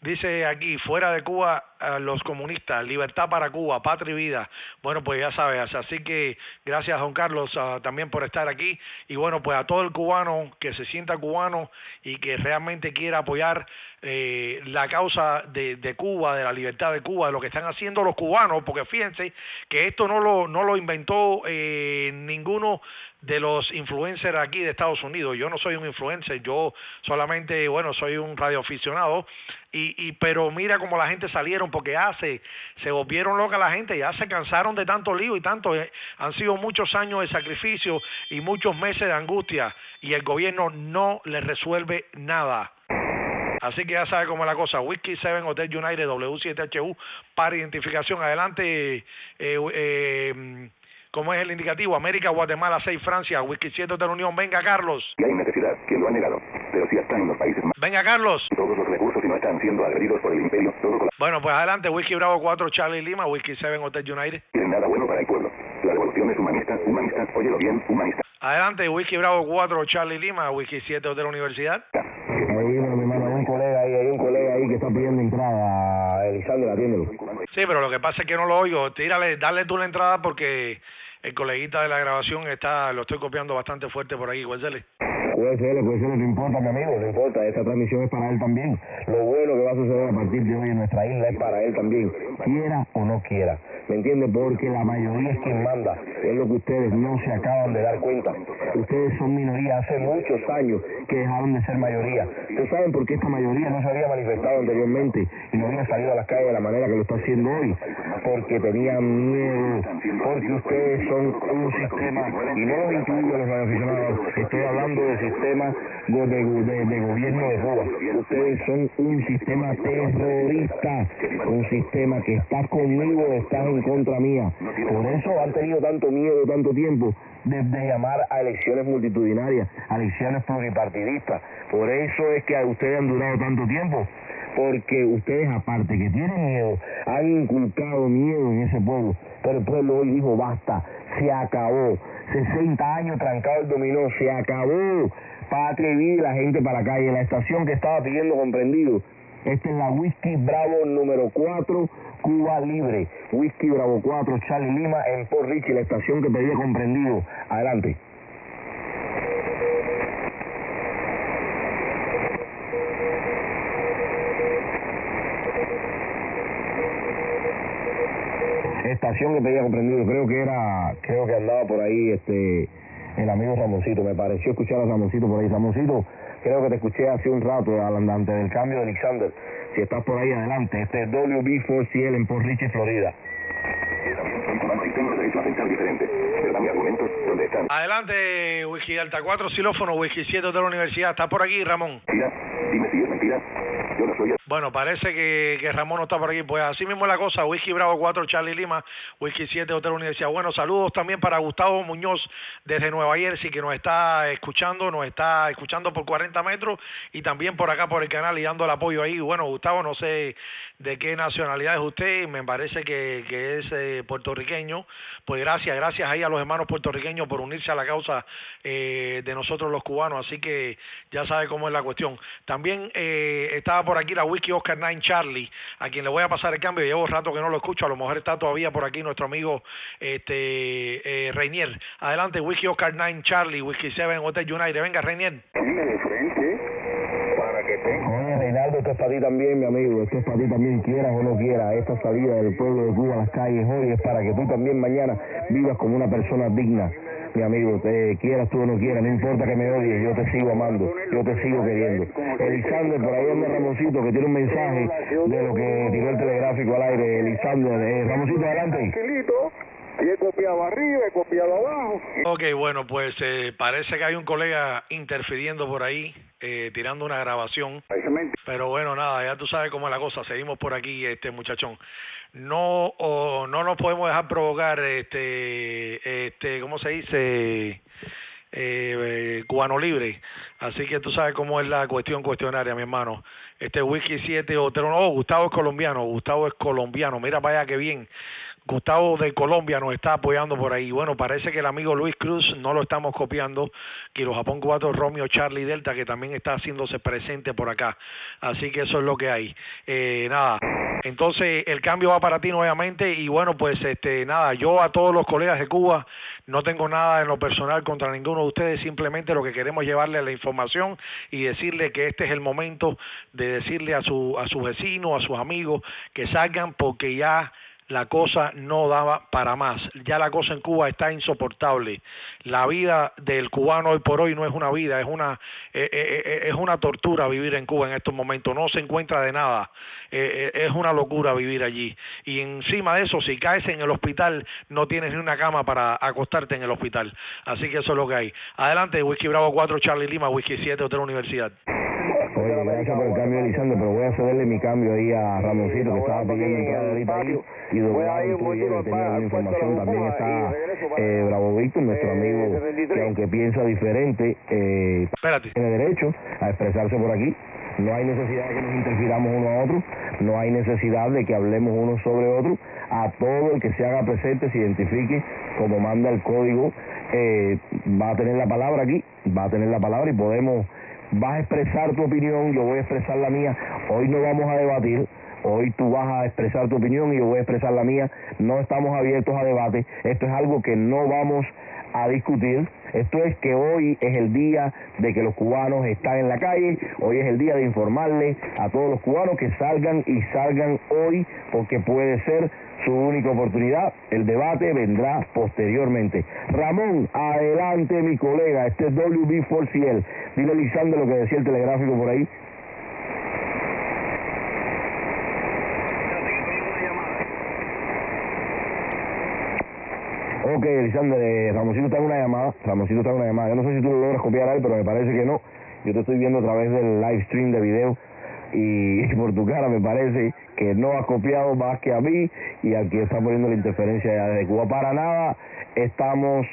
dice aquí, fuera de Cuba los comunistas, libertad para Cuba, patria y vida. Bueno, pues ya sabes, así que gracias don Carlos también por estar aquí, y bueno, pues a todo el cubano que se sienta cubano y que realmente quiera apoyar la causa de Cuba, de la libertad de Cuba, de lo que están haciendo los cubanos, porque fíjense que esto no lo inventó ninguno de los influencers aquí de Estados Unidos. Yo no soy un influencer, yo solamente, bueno, soy un radioaficionado, pero mira cómo la gente salieron, porque se volvieron loca la gente, ya se cansaron de tanto lío y tanto, han sido muchos años de sacrificio y muchos meses de angustia, y el gobierno no les resuelve nada. Así que ya sabe cómo es la cosa. Whiskey 7 Hotel United, W7HU, para identificación. Adelante, ¿cómo es el indicativo? América, Guatemala 6, Francia, Whiskey 7 de la Unión. Venga, Carlos. Y hay necesidad, que lo ha negado. Pero si están en los países más... Venga, Carlos. Todos los recursos y no están siendo agredidos por el imperio. Bueno, pues adelante, Whiskey Bravo 4, Charlie Lima, Whiskey 7 Hotel United. Quieren nada bueno para el pueblo. La revolución es humanista, óyelo bien, humanista. Adelante, Whiskey Bravo 4, Charlie Lima, Whiskey 7 Hotel Universidad. Ahí, mi hermano, hay un colega ahí que está pidiendo entrada. Elisandro, atiéndelo. Sí, pero lo que pasa es que no lo oigo. Dale tú la entrada porque el coleguita de la grabación lo estoy copiando bastante fuerte por ahí, Guarzele. Puede ser, no importa, mi amigo, no importa, esta transmisión es para él también. Lo bueno que va a suceder a partir de hoy en nuestra isla es para él también, quiera o no quiera. ¿Me entiende? Porque la mayoría es quien manda, es lo que ustedes no se acaban de dar cuenta. Ustedes son minoría, hace muchos años que dejaron de ser mayoría. ¿Ustedes saben por qué esta mayoría no se había manifestado anteriormente y no había salido a las calles de la manera que lo está haciendo hoy? Porque tenían miedo, porque ustedes son un sistema, y no los incluyo a los radioaficionados, estoy hablando del sistema de gobierno de Cuba. Ustedes son un sistema terrorista, un sistema que está conmigo, estás en en contra mía. Por eso han tenido tanto miedo, tanto tiempo, de llamar a elecciones multitudinarias, a elecciones pluripartidistas. Por eso es que ustedes han durado tanto tiempo. Porque ustedes, aparte que tienen miedo, han inculcado miedo en ese pueblo. Pero el pueblo hoy dijo, basta, se acabó. 60 años trancado el dominó, se acabó. Patria y vida, la gente para la calle. La estación que estaba pidiendo comprendido. Esta es la Whisky Bravo número 4, Cuba Libre. Whisky Bravo 4, Charlie Lima, en Port Richey, la estación que pedía comprendido. Adelante. Estación que pedía comprendido, creo que andaba por ahí el amigo Ramoncito, me pareció escuchar a Ramoncito por ahí. Ramoncito, creo que te escuché hace un rato, antes del cambio de Alexander. Si estás por ahí, adelante. Este es WB4CL en Port Richey, Florida. Tengo derecho a pensar diferente, pero dame argumentos donde están. Adelante, Whisky Delta 4, xilófono, Whisky 7 de la universidad. ¿Está por aquí, Ramón? Mira, dime si es mentira. Yo no soy... Bueno, parece que Ramón no está por aquí. Pues así mismo es la cosa. Whisky Bravo 4, Charlie Lima, Whisky 7, Hotel Universidad. Bueno, saludos también para Gustavo Muñoz desde Nueva Jersey, que nos está escuchando por 40 metros y también por acá por el canal y dando el apoyo ahí. Bueno, Gustavo, no sé de qué nacionalidad es usted, me parece que es puertorriqueño. Pues gracias ahí a los hermanos puertorriqueños por unirse a la causa de nosotros los cubanos. Así que ya sabe cómo es la cuestión. También estaba por aquí la Whisky Oscar 9 Charlie, a quien le voy a pasar el cambio. Llevo rato que no lo escucho, a lo mejor está todavía por aquí nuestro amigo Reinier. Adelante, Whisky Oscar 9 Charlie, Whisky 7 Hotel United. Venga, Reinier. Dime de frente para que tenga... Oye, Reinaldo, esto es para ti también, mi amigo. Esto es para ti también, quieras o no quieras. Esta salida del pueblo de Cuba a las calles hoy es para que tú también mañana vivas como una persona digna. Mi amigo, quieras tú o no quieras, no importa que me odies, yo te sigo amando, yo te sigo queriendo. Elisander, por ahí anda Ramoncito, que tiene un mensaje de lo que tiró el telegráfico al aire. Elisander, Ramoncito, adelante. Y he copiado arriba, he copiado abajo. Ok, bueno, pues parece que hay un colega interfiriendo por ahí, tirando una grabación. Pero bueno, nada, ya tú sabes cómo es la cosa. Seguimos por aquí, muchachón. No nos podemos dejar provocar, ¿cómo se dice? Cubano libre. Así que tú sabes cómo es la cuestionaria, mi hermano. Whisky 7 Hotel. Gustavo es colombiano. Mira para allá qué bien. Gustavo de Colombia nos está apoyando por ahí. Bueno, parece que el amigo Luis Cruz no lo estamos copiando. Kilo Japón 4, Romeo Charlie Delta, que también está haciéndose presente por acá. Así que eso es lo que hay. Nada, entonces el cambio va para ti nuevamente. Y bueno, pues nada, yo a todos los colegas de Cuba no tengo nada en lo personal contra ninguno de ustedes. Simplemente lo que queremos es llevarle la información y decirle que este es el momento de decirle a su vecino, a sus amigos, que salgan, porque ya la cosa no daba para más. Ya la cosa en Cuba está insoportable. La vida del cubano hoy por hoy no es una vida, es una tortura vivir en Cuba en estos momentos. No se encuentra de nada. Es una locura vivir allí. Y encima de eso, si caes en el hospital, no tienes ni una cama para acostarte en el hospital. Así que eso es lo que hay. Adelante, Whisky Bravo 4, Charlie Lima, Whisky 7, Hotel Universidad. Oye, gracias por el cambio, Elisander, pero voy a cederle mi cambio ahí a Ramoncito, que estaba pidiendo entrar ahorita ahí, y de ahí tenía una información. También está Bravo Víctor, nuestro amigo, que aunque piensa diferente, tiene derecho a expresarse por aquí. No hay necesidad de que nos interfiramos uno a otro, no hay necesidad de que hablemos uno sobre otro. A todo el que se haga presente, se identifique como manda el código, va a tener la palabra aquí, y podemos... Vas a expresar tu opinión, yo voy a expresar la mía. Hoy no vamos a debatir, hoy tú vas a expresar tu opinión y yo voy a expresar la mía. No estamos abiertos a debate, esto es algo que no vamos a discutir. Esto es que hoy es el día de que los cubanos están en la calle, hoy es el día de informarle a todos los cubanos que salgan hoy, porque puede ser su única oportunidad. El debate vendrá posteriormente. Ramón, adelante mi colega, este es WB4CL. Dile a Lisandro lo que decía el telegráfico por ahí. Ok, Elisander, Ramoncito está en una llamada. Yo no sé si tú lo logras copiar a él, pero me parece que no. Yo te estoy viendo a través del live stream de video. y por tu cara me parece que no has copiado más que a mí y al que está poniendo la interferencia de Cuba. Para nada estamos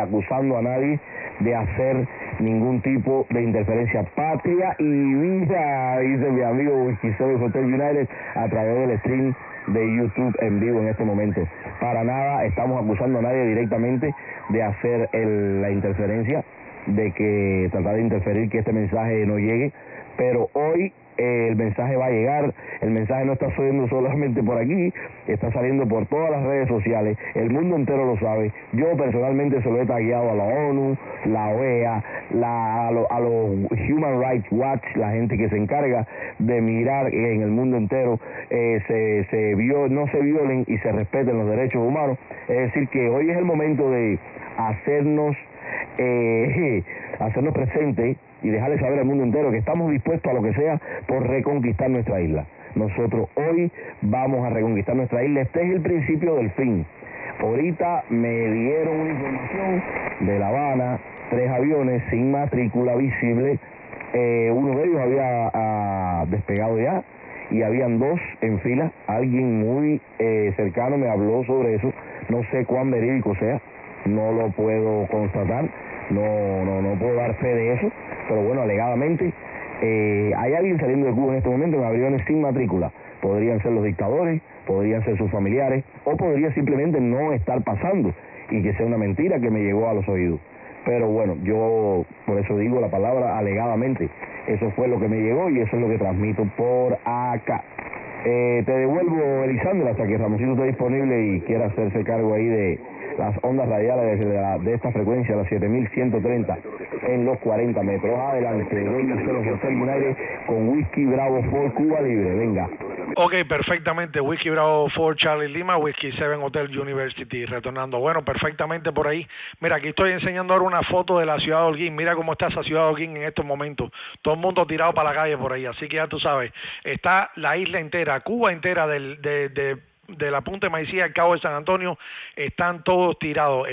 acusando a nadie de hacer ningún tipo de interferencia. Patria y vida, dice mi amigo Whisky 7 Hotel United a través del stream de YouTube en vivo en este momento. Para nada estamos acusando a nadie directamente de hacer la interferencia, de que tratar de interferir que este mensaje no llegue, pero hoy el mensaje va a llegar. El mensaje no está saliendo solamente por aquí, está saliendo por todas las redes sociales, el mundo entero lo sabe. Yo personalmente se lo he tagueado a la ONU, la OEA, a los Human Rights Watch, la gente que se encarga de mirar en el mundo entero no se violen y se respeten los derechos humanos. Es decir, que hoy es el momento de hacernos presentes y dejarle saber al mundo entero que estamos dispuestos a lo que sea por reconquistar nuestra isla. Nosotros hoy vamos a reconquistar nuestra isla. Este es el principio del fin. Ahorita me dieron una información de La Habana, 3 aviones sin matrícula visible, uno de ellos había despegado ya y habían 2 en fila. Alguien muy cercano me habló sobre eso, no sé cuán verídico sea, no lo puedo constatar, no puedo dar fe de eso, pero bueno, alegadamente hay alguien saliendo de Cuba en este momento en aviones sin matrícula. Podrían ser los dictadores, podrían ser sus familiares, o podría simplemente no estar pasando y que sea una mentira que me llegó a los oídos. Pero bueno, yo por eso digo la palabra alegadamente. Eso fue lo que me llegó y eso es lo que transmito por acá. Te devuelvo, Elisander, hasta que Ramoncito esté disponible y quiera hacerse cargo ahí de las ondas radiales de esta frecuencia, las 7130 en los 40 metros. Adelante, Hotel United con Whisky Bravo 4 Cuba Libre, venga. Ok, perfectamente. Whisky Bravo 4 Charlie Lima, Whisky 7 Hotel University, retornando. Bueno, perfectamente por ahí. Mira, aquí estoy enseñando ahora una foto de la ciudad de Holguín. Mira cómo está esa ciudad de Holguín en estos momentos. Todo el mundo tirado para la calle por ahí. Así que ya tú sabes, está la isla entera, Cuba entera de la Punta de Maicía al Cabo de San Antonio, están todos tirados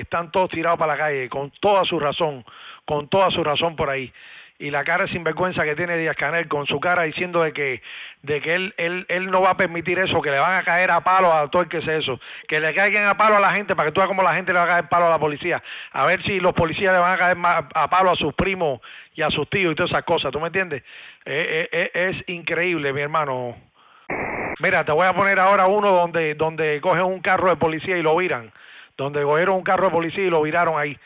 para la calle, con toda su razón por ahí. Y la cara de sinvergüenza que tiene Díaz-Canel, con su cara diciendo de que él no va a permitir eso, que le van a caer a palo a todo el que sea eso, que le caigan a palo a la gente, para que tú veas cómo la gente le va a caer palo a la policía, a ver si los policías le van a caer a palo a sus primos y a sus tíos y todas esas cosas, ¿tú me entiendes? Es increíble, mi hermano. Mira, te voy a poner ahora uno donde cogen un carro de policía y lo viran. Donde cogieron un carro de policía y lo viraron ahí.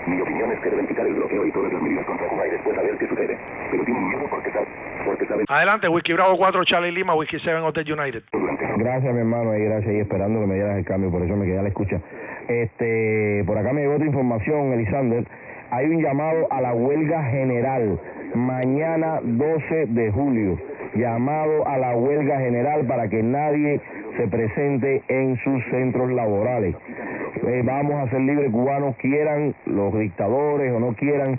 Mi opinión es que deben quitar el bloqueo y todas las medidas contra Cuba y después a ver qué sucede. Pero tienen miedo porque saben... Adelante, Whisky Bravo 4 Charlie Lima, Whisky 7 Hotel United. Gracias, mi hermano, y gracias, y esperando que me dieras el cambio, por eso me quedé a la escucha. Por acá me llegó otra información, Elisander. Hay un llamado a la huelga general mañana 12 de julio. Llamado a la huelga general para que nadie se presente en sus centros laborales. Vamos a ser libres, cubanos, quieran los dictadores o no quieran,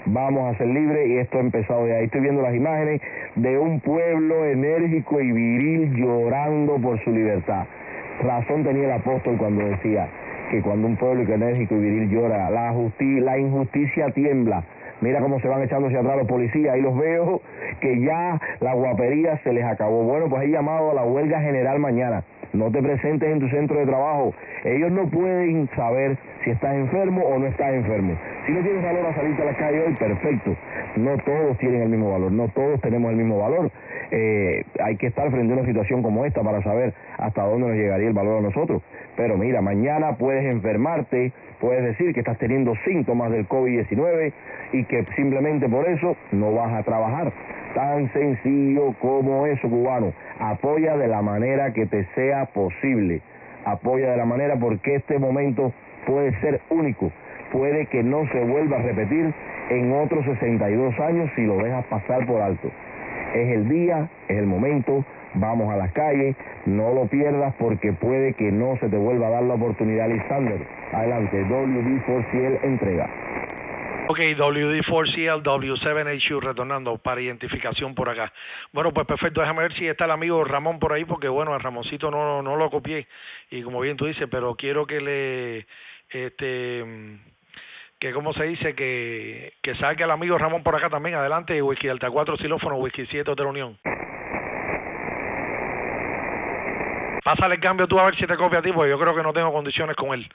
vamos a ser libres, y esto ha empezado ya. Ahí estoy viendo las imágenes de un pueblo enérgico y viril llorando por su libertad. Razón tenía el apóstol cuando decía que cuando un pueblo enérgico y viril llora, la injusticia tiembla. Mira cómo se van echando hacia atrás los policías, ahí los veo, que ya la guapería se les acabó. Bueno, pues he llamado a la huelga general mañana. No te presentes en tu centro de trabajo. Ellos no pueden saber si estás enfermo o no estás enfermo. Si no tienes valor a salirte a la calle hoy, perfecto. No todos tienen el mismo valor, no todos tenemos el mismo valor. Hay que estar frente a una situación como esta para saber hasta dónde nos llegaría el valor a nosotros. Pero mira, mañana puedes enfermarte, puedes decir que estás teniendo síntomas del COVID-19 y que simplemente por eso no vas a trabajar. Tan sencillo como eso, cubano. Apoya de la manera que te sea posible. Apoya de la manera, porque este momento puede ser único. Puede que no se vuelva a repetir en otros 62 años si lo dejas pasar por alto. Es el día, es el momento, vamos a las calles, no lo pierdas porque puede que no se te vuelva a dar la oportunidad. Alexander, adelante, WD4CL entrega. Ok, WD4CL, W7HU retornando para identificación por acá. Bueno, pues perfecto, déjame ver si está el amigo Ramón por ahí, porque bueno, a Ramoncito no lo copié, y como bien tú dices, pero quiero que como se dice, que salga el amigo Ramón por acá también. Adelante, Whisky Delta 4 xilófono, Whisky 7 Hotel Unión. Pásale el cambio tú a ver si te copia a ti, porque yo creo que no tengo condiciones con él.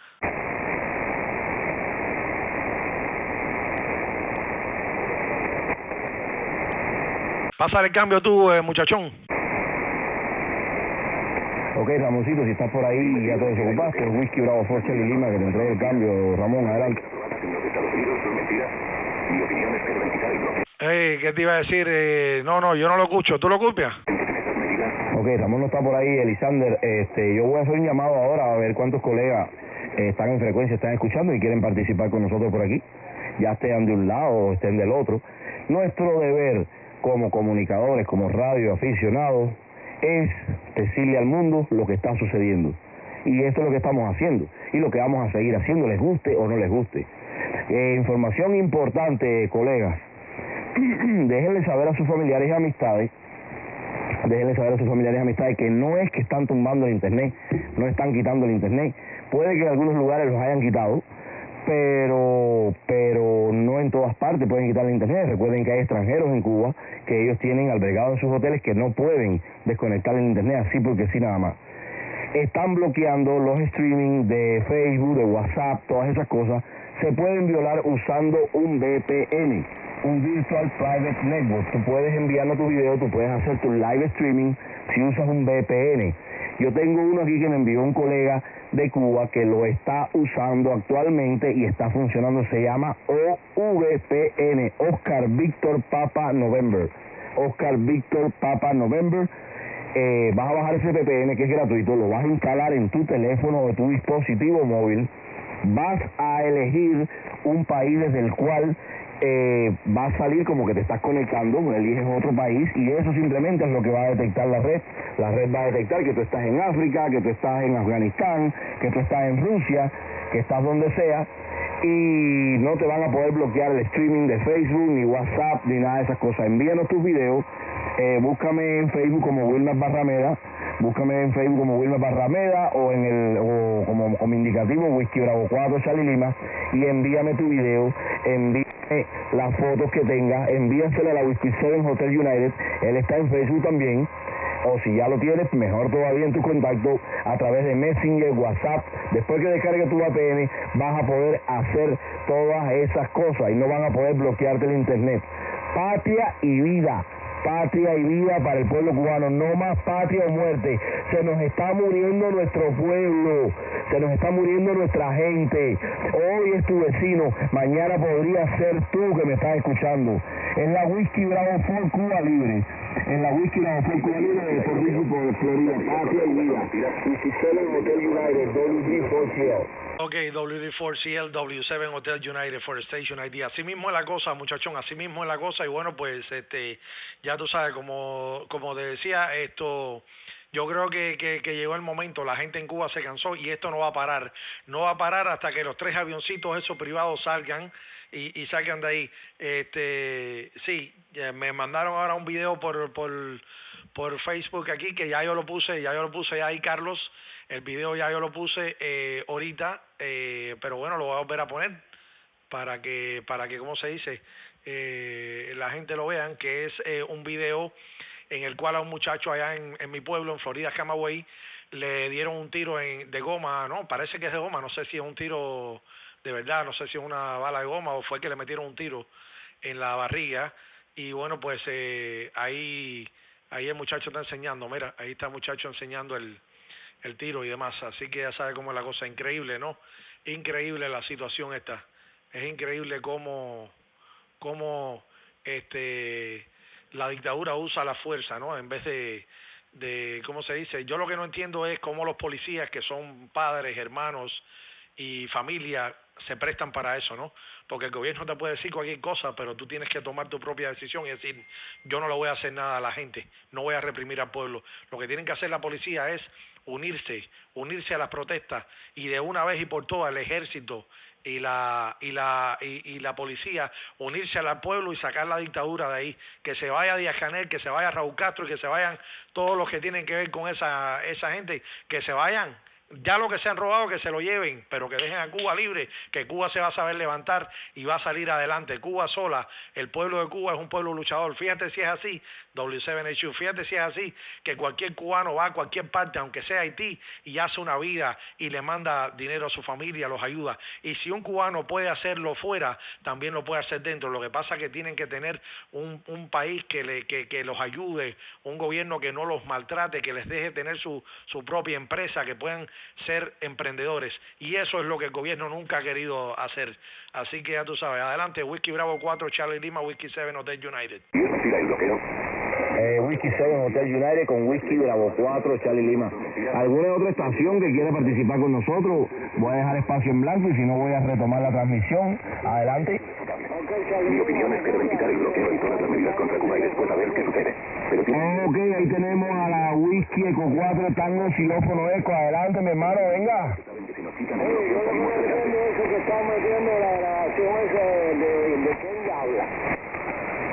Pásale el cambio tú, muchachón. Ok, Ramoncito, si estás por ahí ya te desocupaste. Whisky Bravo 4 Charlie Lima, que te entregue el cambio. Ramón, adelante. ¿Qué te iba a decir? No, yo no lo escucho. ¿Tú lo copias? Ok, Ramón no está por ahí. Elisander, yo voy a hacer un llamado ahora a ver cuántos colegas están en frecuencia, están escuchando y quieren participar con nosotros por aquí. Ya estén de un lado o estén del otro. Nuestro deber como comunicadores, como radio aficionados, es decirle al mundo lo que está sucediendo. Y esto es lo que estamos haciendo y lo que vamos a seguir haciendo, les guste o no les guste. Información importante, colegas. Déjenle saber a sus familiares y amistades, que no es que están tumbando el internet, no están quitando el internet. Puede que en algunos lugares los hayan quitado, pero no en todas partes pueden quitar el internet. Recuerden que hay extranjeros en Cuba que ellos tienen albergados en sus hoteles que no pueden desconectar el internet así porque sí nada más. Están bloqueando los streaming de Facebook, de WhatsApp, todas esas cosas. Se pueden violar usando un VPN, un Virtual Private Network. Tú puedes enviarnos tu video, tú puedes hacer tu live streaming si usas un VPN. Yo tengo uno aquí que me envió un colega de Cuba que lo está usando actualmente y está funcionando. Se llama OVPN, Oscar Victor Papa November. Oscar Victor Papa November. Vas a bajar ese VPN que es gratuito, lo vas a instalar en tu teléfono o tu dispositivo móvil. Vas a elegir un país desde el cual va a salir como que te estás conectando, eliges otro país y eso simplemente es lo que va a detectar la red. La red va a detectar que tú estás en África, que tú estás en Afganistán, que tú estás en Rusia, que estás donde sea, y no te van a poder bloquear el streaming de Facebook, ni WhatsApp, ni nada de esas cosas. Envíanos tus videos, búscame en Facebook como Wilmer Barrameda, o como indicativo Whisky Bravo 4 Charlie Lima, y envíame tu video, envíame las fotos que tengas, envíasela a la Whisky 7 Hotel United, él está en Facebook también, o si ya lo tienes, mejor todavía en tu contacto a través de Messenger, WhatsApp. Después que descargues tu VPN vas a poder hacer todas esas cosas y no van a poder bloquearte el internet. Patria y vida para el pueblo cubano, no más patria o muerte. Se nos está muriendo nuestro pueblo, se nos está muriendo nuestra gente. Hoy es tu vecino, mañana podría ser tú que me estás escuchando. Es la Whisky Bravo 4 Cuba Libre, en la Whisky Bravo 4 Cuba Libre de Puerto Rico por Florida, patria y vida. Whisky 7 Hotel United, WD4CL. Ok, WD4CL, W7 Hotel United for Station ID. Así mismo es la cosa, muchachón, así mismo es la cosa. Y bueno, pues ya tú sabes, como te decía, esto, yo creo que llegó el momento, la gente en Cuba se cansó y esto no va a parar. No va a parar hasta que los 3 avioncitos esos privados salgan y salgan de ahí. Sí, me mandaron ahora un video por Facebook aquí, que ya yo lo puse ahí, Carlos. El video ya yo lo puse ahorita, pero bueno, lo voy a volver a poner para que ¿cómo se dice? La gente lo vean, que es un video en el cual a un muchacho allá en mi pueblo, en Florida, Camagüey, le dieron un tiro de goma, no, parece que es de goma, no sé si es un tiro de verdad, no sé si es una bala de goma o fue que le metieron un tiro en la barriga y bueno, pues ahí el muchacho está enseñando, mira, ahí está el muchacho enseñando el tiro y demás, así que ya sabe cómo es la cosa, increíble, ¿no? Increíble la situación esta, es increíble cómo la dictadura usa la fuerza, ¿no? En vez de ¿cómo se dice? Yo lo que no entiendo es cómo los policías, que son padres, hermanos y familia, se prestan para eso, ¿no? Porque el gobierno te puede decir cualquier cosa, pero tú tienes que tomar tu propia decisión y decir, yo no le voy a hacer nada a la gente, no voy a reprimir al pueblo. Lo que tienen que hacer la policía es unirse a las protestas y de una vez y por todas el ejército y la policía unirse al pueblo y sacar la dictadura de ahí, que se vaya Díaz-Canel, que se vaya Raúl Castro y que se vayan todos los que tienen que ver con esa gente, que se vayan ya lo que se han robado que se lo lleven, pero que dejen a Cuba libre, que Cuba se va a saber levantar y va a salir adelante. Cuba sola, el pueblo de Cuba es un pueblo luchador. Fíjate si es así, W7HU, fíjate si es así, que cualquier cubano va a cualquier parte, aunque sea Haití, y hace una vida y le manda dinero a su familia, los ayuda. Y si un cubano puede hacerlo fuera, también lo puede hacer dentro. Lo que pasa es que tienen que tener un país que los ayude, un gobierno que no los maltrate, que les deje tener su propia empresa, que puedan ser emprendedores, y eso es lo que el gobierno nunca ha querido hacer. Así que ya tú sabes, adelante, Whiskey Bravo 4, Charlie Lima, Whiskey 7, Hotel United. ¿Y retira el bloqueo? Whiskey 7, Hotel United con Whiskey Bravo 4, Charlie Lima. ¿Alguna otra estación que quiera participar con nosotros? Voy a dejar espacio en blanco y si no voy a retomar la transmisión. Adelante. Mi opinión es que deben quitar el bloqueo y todas las medidas contra Cuba y después a ver qué sucede. Pero Ok, ahí tenemos a la Whiskey Eco 4, Tango, Xilófono Eco. Adelante, mi hermano, venga. saben que si nos quitan el bloqueo salimos adelante. Eso que está metiendo la grabación esa de quién habla.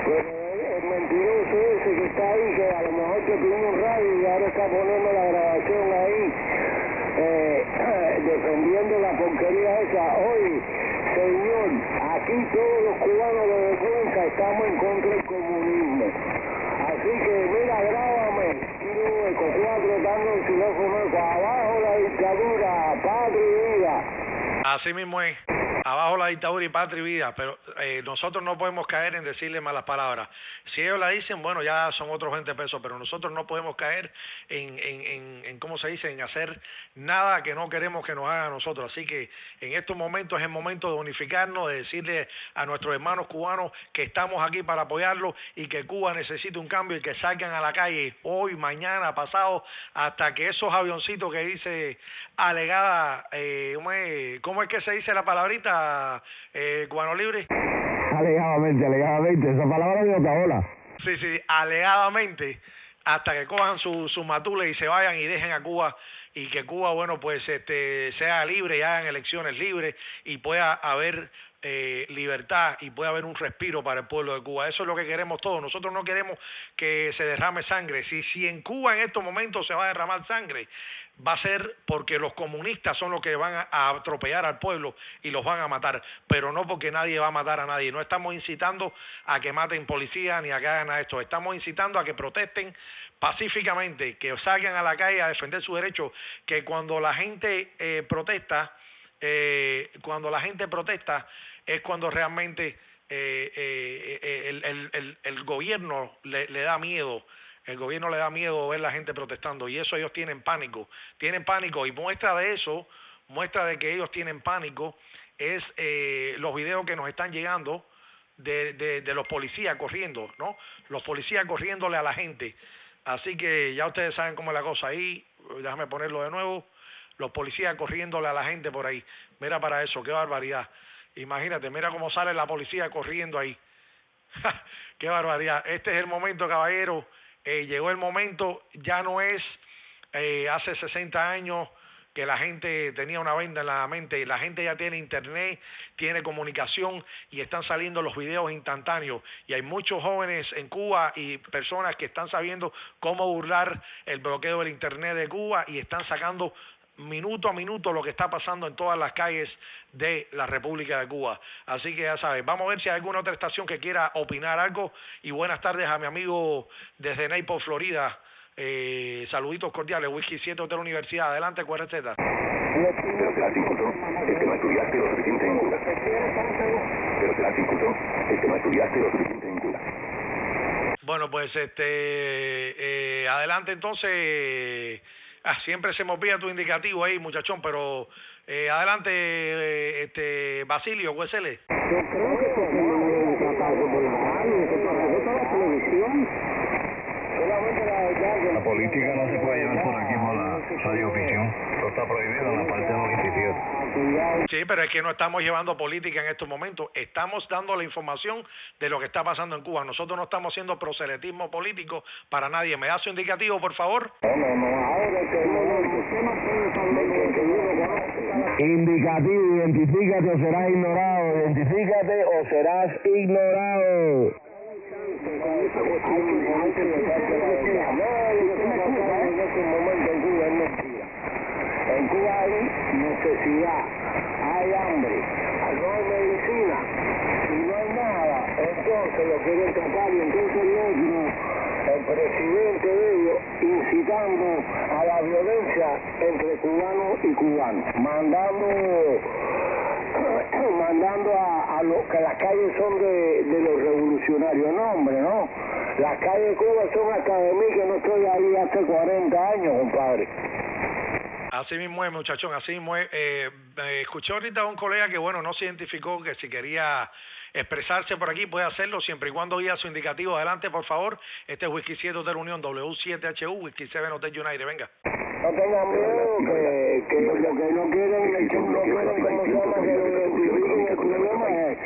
Pues el mentiroso ese que está ahí, que a lo mejor te tuvo un radio y ahora está poniendo la grabación ahí, defendiendo la porquería esa. Oye, señor, aquí todos los cubanos de defensa estamos en contra del comunismo. Así que mira, grábame, Kilo Eco 4 dando el teléfono Eco, abajo la dictadura, patria y vida. Así mismo es, abajo la dictadura y patria y vida, pero nosotros no podemos caer en decirle malas palabras. Si ellos la dicen, bueno, ya son otros 20 pesos, pero nosotros no podemos caer en ¿cómo se dice?, en hacer nada que no queremos que nos hagan a nosotros. Así que en estos momentos es el momento de unificarnos, de decirle a nuestros hermanos cubanos que estamos aquí para apoyarlos y que Cuba necesita un cambio y que salgan a la calle hoy, mañana, pasado, hasta que esos avioncitos que dice alegada, ¿cómo es que se dice la palabrita, Cubano Libre? Alegadamente, esa palabra de Otaola. Sí, alegadamente, hasta que cojan su matule y se vayan y dejen a Cuba, y que Cuba, bueno, pues sea libre y hagan elecciones libres y pueda haber libertad y pueda haber un respiro para el pueblo de Cuba. Eso es lo que queremos todos. Nosotros no queremos que se derrame sangre. Si en Cuba en estos momentos se va a derramar sangre, va a ser porque los comunistas son los que van a atropellar al pueblo y los van a matar, pero no porque nadie va a matar a nadie. No estamos incitando a que maten policías ni a que hagan esto. Estamos incitando a que protesten pacíficamente, que salgan a la calle a defender sus derechos, que cuando la gente protesta, es cuando realmente el gobierno le da miedo. El gobierno le da miedo ver la gente protestando, y eso ellos tienen pánico, y muestra de que ellos tienen pánico es los videos que nos están llegando de los policías corriendo, ¿no? Los policías corriéndole a la gente. Así que ya ustedes saben cómo es la cosa ahí. Déjame ponerlo de nuevo. Los policías corriéndole a la gente por ahí. Mira para eso, qué barbaridad. Imagínate, mira cómo sale la policía corriendo ahí. Qué barbaridad. Este es el momento, caballero. Llegó el momento. Ya no es hace 60 años que la gente tenía una venda en la mente. La gente ya tiene internet, tiene comunicación y están saliendo los videos instantáneos. Y hay muchos jóvenes en Cuba y personas que están sabiendo cómo burlar el bloqueo del internet de Cuba y están sacando minuto a minuto lo que está pasando en todas las calles de la República de Cuba. Así que ya sabes, vamos a ver si hay alguna otra estación que quiera opinar algo. Y buenas tardes a mi amigo desde Naples, Florida. Saluditos cordiales, Whiskey 7 Hotel Universidad. Adelante, QRZ. Pero será sin culto, es que no estudiaste lo suficiente en Cuba. Pero será sin culto, es que no estudiaste lo suficiente en Cuba. Bueno, pues adelante entonces. Siempre se me olvida tu indicativo ahí, muchachón, pero adelante, Basilio, USL. Yo creo que porque no deben tratarse por la radio, que para eso la televisión. Solamente la verdad que La política no se puede llevar por aquí por la radiovisión. Eso está prohibido en la parte 97. Sí, pero es que no estamos llevando política en estos momentos. Estamos dando la información de lo que está pasando en Cuba. Nosotros no estamos haciendo proselitismo político para nadie. ¿Me da su indicativo, por favor? Indicativo, identifícate o serás ignorado. Identifícate o serás ignorado. En en Cuba hay necesidad, hay hambre, no hay medicina, y no hay nada, entonces lo quieren tapar y entonces el otro, el presidente de ellos, incitando a la violencia entre cubanos y cubanos, mandando a los que las calles son de los revolucionarios. No, hombre, no. Las calles de Cuba son hasta de mí, que no estoy ahí hace 40 años, compadre. Así mismo es, muchachón, así mismo es. Escuché ahorita a un colega que, bueno, no se identificó, que si quería expresarse por aquí puede hacerlo siempre y cuando guía su indicativo. Adelante, por favor. Este es Whisky 7 Hotel Unión, W7HU, Whisky 7 Hotel United. Venga. No tengan miedo, que lo que no quieren, ¿cómo se llama? Que lo identifiquen. El problema es,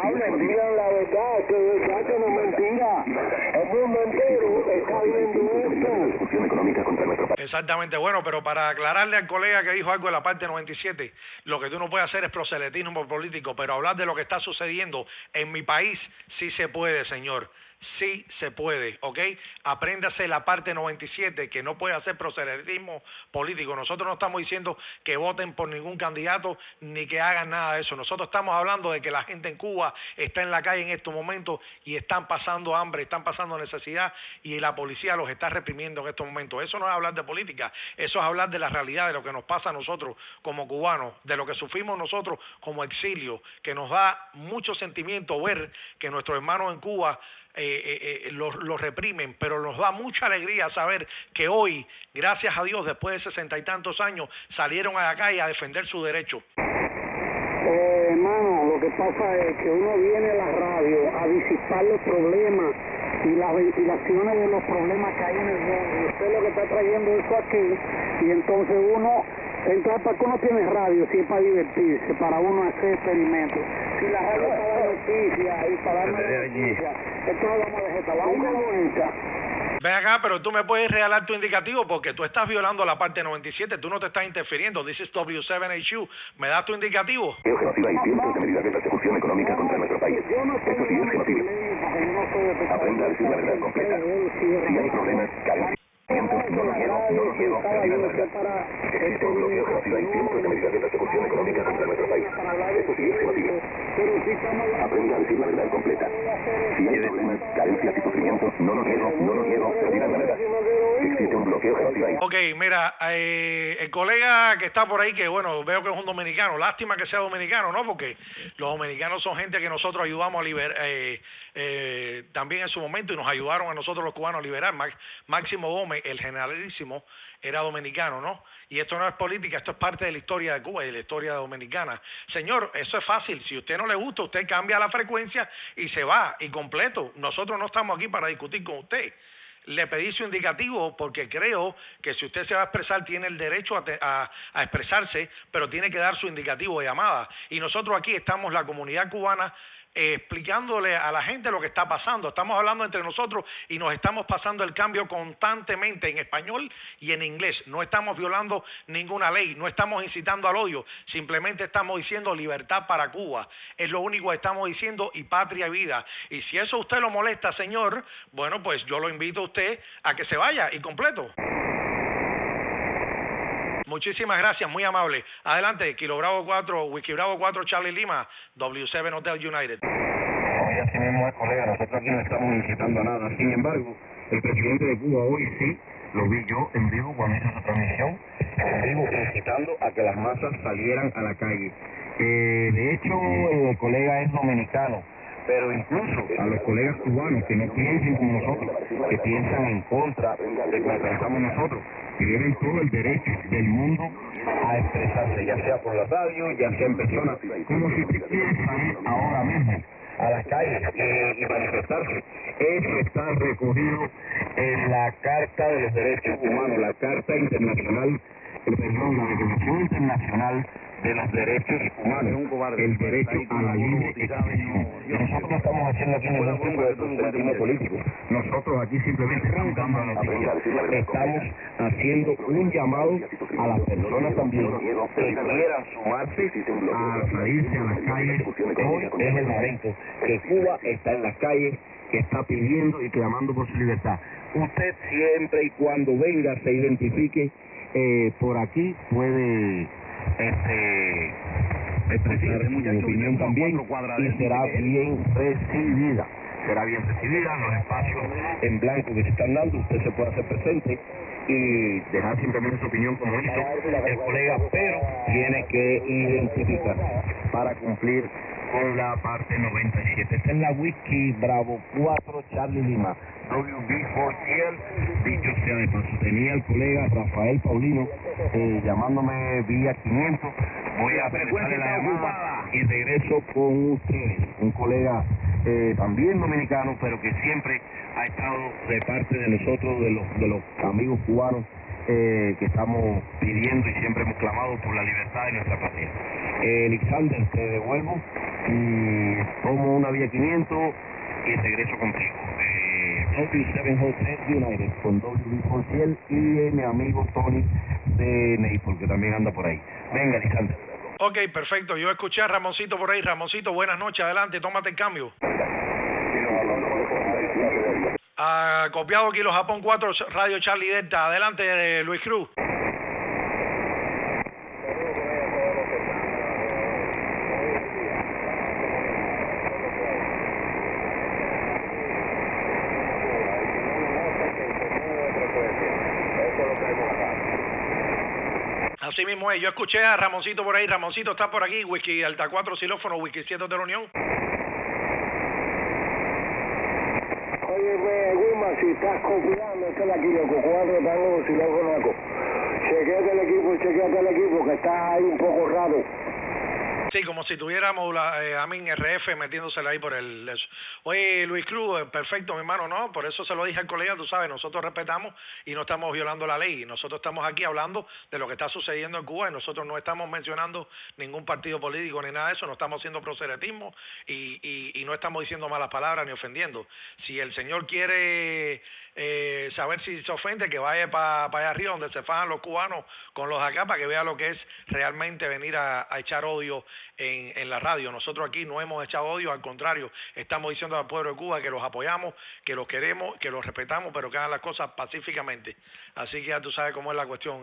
hablen, digan la verdad, que no es mentira. El mundo entero está viendo esto. Exactamente, bueno, pero para aclararle al colega que dijo algo de la parte 97, lo que tú no puedes hacer es proselitismo político, pero hablar de lo que está sucediendo en mi país sí se puede, señor. Sí se puede, ¿ok? Apréndase la parte 97, que no puede hacer proselitismo político. Nosotros no estamos diciendo que voten por ningún candidato ni que hagan nada de eso. Nosotros estamos hablando de que la gente en Cuba está en la calle en estos momentos y están pasando hambre, están pasando necesidad y la policía los está reprimiendo en estos momentos. Eso no es hablar de política, eso es hablar de la realidad, de lo que nos pasa a nosotros como cubanos, de lo que sufrimos nosotros como exilio, que nos da mucho sentimiento ver que nuestros hermanos en Cuba los reprimen, pero nos da mucha alegría saber que hoy, gracias a Dios, después de 60 y tantos años, salieron a la calle a defender su derecho. Hermano, lo que pasa es que uno viene a la radio a disipar los problemas y las ventilaciones de los problemas que hay en el mundo. Usted es lo que está trayendo eso aquí, y entonces ¿para qué uno tiene radio? Si es para divertirse, para uno hacer experimentos. Si la radio es para dar noticias y para darme noticias, entonces vamos a dejar esta vuelta. Ven acá, pero tú me puedes regalar tu indicativo porque tú estás violando la parte 97, tú no te estás interfiriendo. This is W7HU. ¿Me das tu indicativo? Genocida y cientos de medidas de persecución económica contra nuestro país. Eso sí es genocidio. Aprenda a decir la verdad completa. Si hay problemas, carencias, no lo niego, existe un bloqueo genocida y cientos de medidas de persecución económica contra nuestro país. Eso sí es genocidio. Aprenda a decir la verdad completa. Si hay problemas, carencias y sufrimiento, no lo niego, pero digan la verdad. Existe un bloqueo genocida y... Ok, mira, el colega que está por ahí, que bueno, veo que es un dominicano, lástima que sea dominicano, ¿no? Porque los dominicanos son gente que nosotros ayudamos a liberar, también en su momento, y nos ayudaron a nosotros los cubanos a liberar. Máximo Gómez, el generalísimo, era dominicano, ¿no? Y esto no es política, esto es parte de la historia de Cuba y de la historia dominicana. Señor, eso es fácil. Si a usted no le gusta, usted cambia la frecuencia y se va, y completo. Nosotros no estamos aquí para discutir con usted. Le pedí su indicativo porque creo que si usted se va a expresar tiene el derecho a expresarse, pero tiene que dar su indicativo de llamada. Y nosotros aquí estamos, la comunidad cubana, explicándole a la gente lo que está pasando. Estamos hablando entre nosotros y nos estamos pasando el cambio constantemente en español y en inglés. No estamos violando ninguna ley, no estamos incitando al odio, simplemente estamos diciendo libertad para Cuba. Es lo único que estamos diciendo, y patria y vida. Y si eso a usted lo molesta, señor, bueno, pues yo lo invito a usted a que se vaya y completo. Muchísimas gracias, muy amable. Adelante, Kilo Bravo 4, Whisky Bravo 4, Charlie Lima, W7 Hotel United. Oye, así mismo es, colega, nosotros aquí no estamos incitando a nada. Sin embargo, el presidente de Cuba hoy sí, lo vi yo en vivo cuando hizo su transmisión, en vivo incitando a que las masas salieran a la calle. De hecho, el colega es dominicano, pero incluso a los colegas cubanos que no piensen como nosotros, que piensan en contra de lo que pensamos nosotros, tienen todo el derecho del mundo a expresarse, ya sea por la radio, ya sea en persona, como si usted quiere salir ahora mismo a las calles y manifestarse. Eso está recogido en la Carta de los Derechos Humanos, la Carta Internacional, la Declaración Internacional de los Derechos Humanos, el derecho a la libre expresión. Nosotros no estamos haciendo aquí ningún tipo de proselitismo político. Nosotros aquí simplemente estamos dando la noticia. Estamos haciendo un llamado a las personas también que quieran sumarse a salirse a las calles. Hoy es el momento que Cuba está en las calles, que está pidiendo y clamando por su libertad. Usted siempre y cuando venga se identifique por aquí puede expresar su opinión también y será bien recibida. Será bien recibida en los espacios en blanco que se están dando. Usted se puede hacer presente y dejar simplemente su opinión como hizo el colega, pero tiene que identificar para cumplir con la parte 97. Esta es la Whisky Bravo 4 Charlie Lima WB4CL. Dicho sea de paso, tenía el colega Rafael Paulino llamándome vía 500. Voy a presentarle la llamada y regreso con ustedes. Un colega también dominicano, pero que siempre ha estado de parte de nosotros, de los amigos cubanos que estamos pidiendo y siempre hemos clamado por la libertad de nuestra patria. Alexander, te devuelvo y tomo una vía 500 y regreso contigo. W7 Hotel United con WB4CL y mi amigo Tony de Naples, que también anda por ahí. Venga, Alexander. Ok, perfecto. Yo escuché a Ramoncito por ahí. Ramoncito, buenas noches. Adelante, tómate el cambio. Copiado Kilo Japón 4, Radio Charlie Delta. Adelante, Luis Cruz. Así mismo es. Yo escuché a Ramoncito por ahí. Ramoncito está por aquí. Whisky Alta 4 xilófono, Whisky 7 de la Unión. Oye, Wilma, si estás copiando, esta es la Kilo 4 tango xilófono. Chequéate el equipo, que está ahí un poco raro. Sí, como si tuviéramos RF metiéndosela ahí por el... Eso. Oye, Luis Cruz, perfecto, mi hermano, ¿no? Por eso se lo dije al colega, tú sabes, nosotros respetamos y no estamos violando la ley. Nosotros estamos aquí hablando de lo que está sucediendo en Cuba y nosotros no estamos mencionando ningún partido político ni nada de eso, no estamos haciendo proselitismo y no estamos diciendo malas palabras ni ofendiendo. Si el señor quiere saber si se ofende, que vaya para allá arriba donde se fajan los cubanos con los acá para que vea lo que es realmente venir a echar odio en la radio. Nosotros aquí no hemos echado odio, al contrario, estamos diciendo al pueblo de Cuba que los apoyamos, que los queremos, que los respetamos, pero que hagan las cosas pacíficamente. Así que ya tú sabes cómo es la cuestión.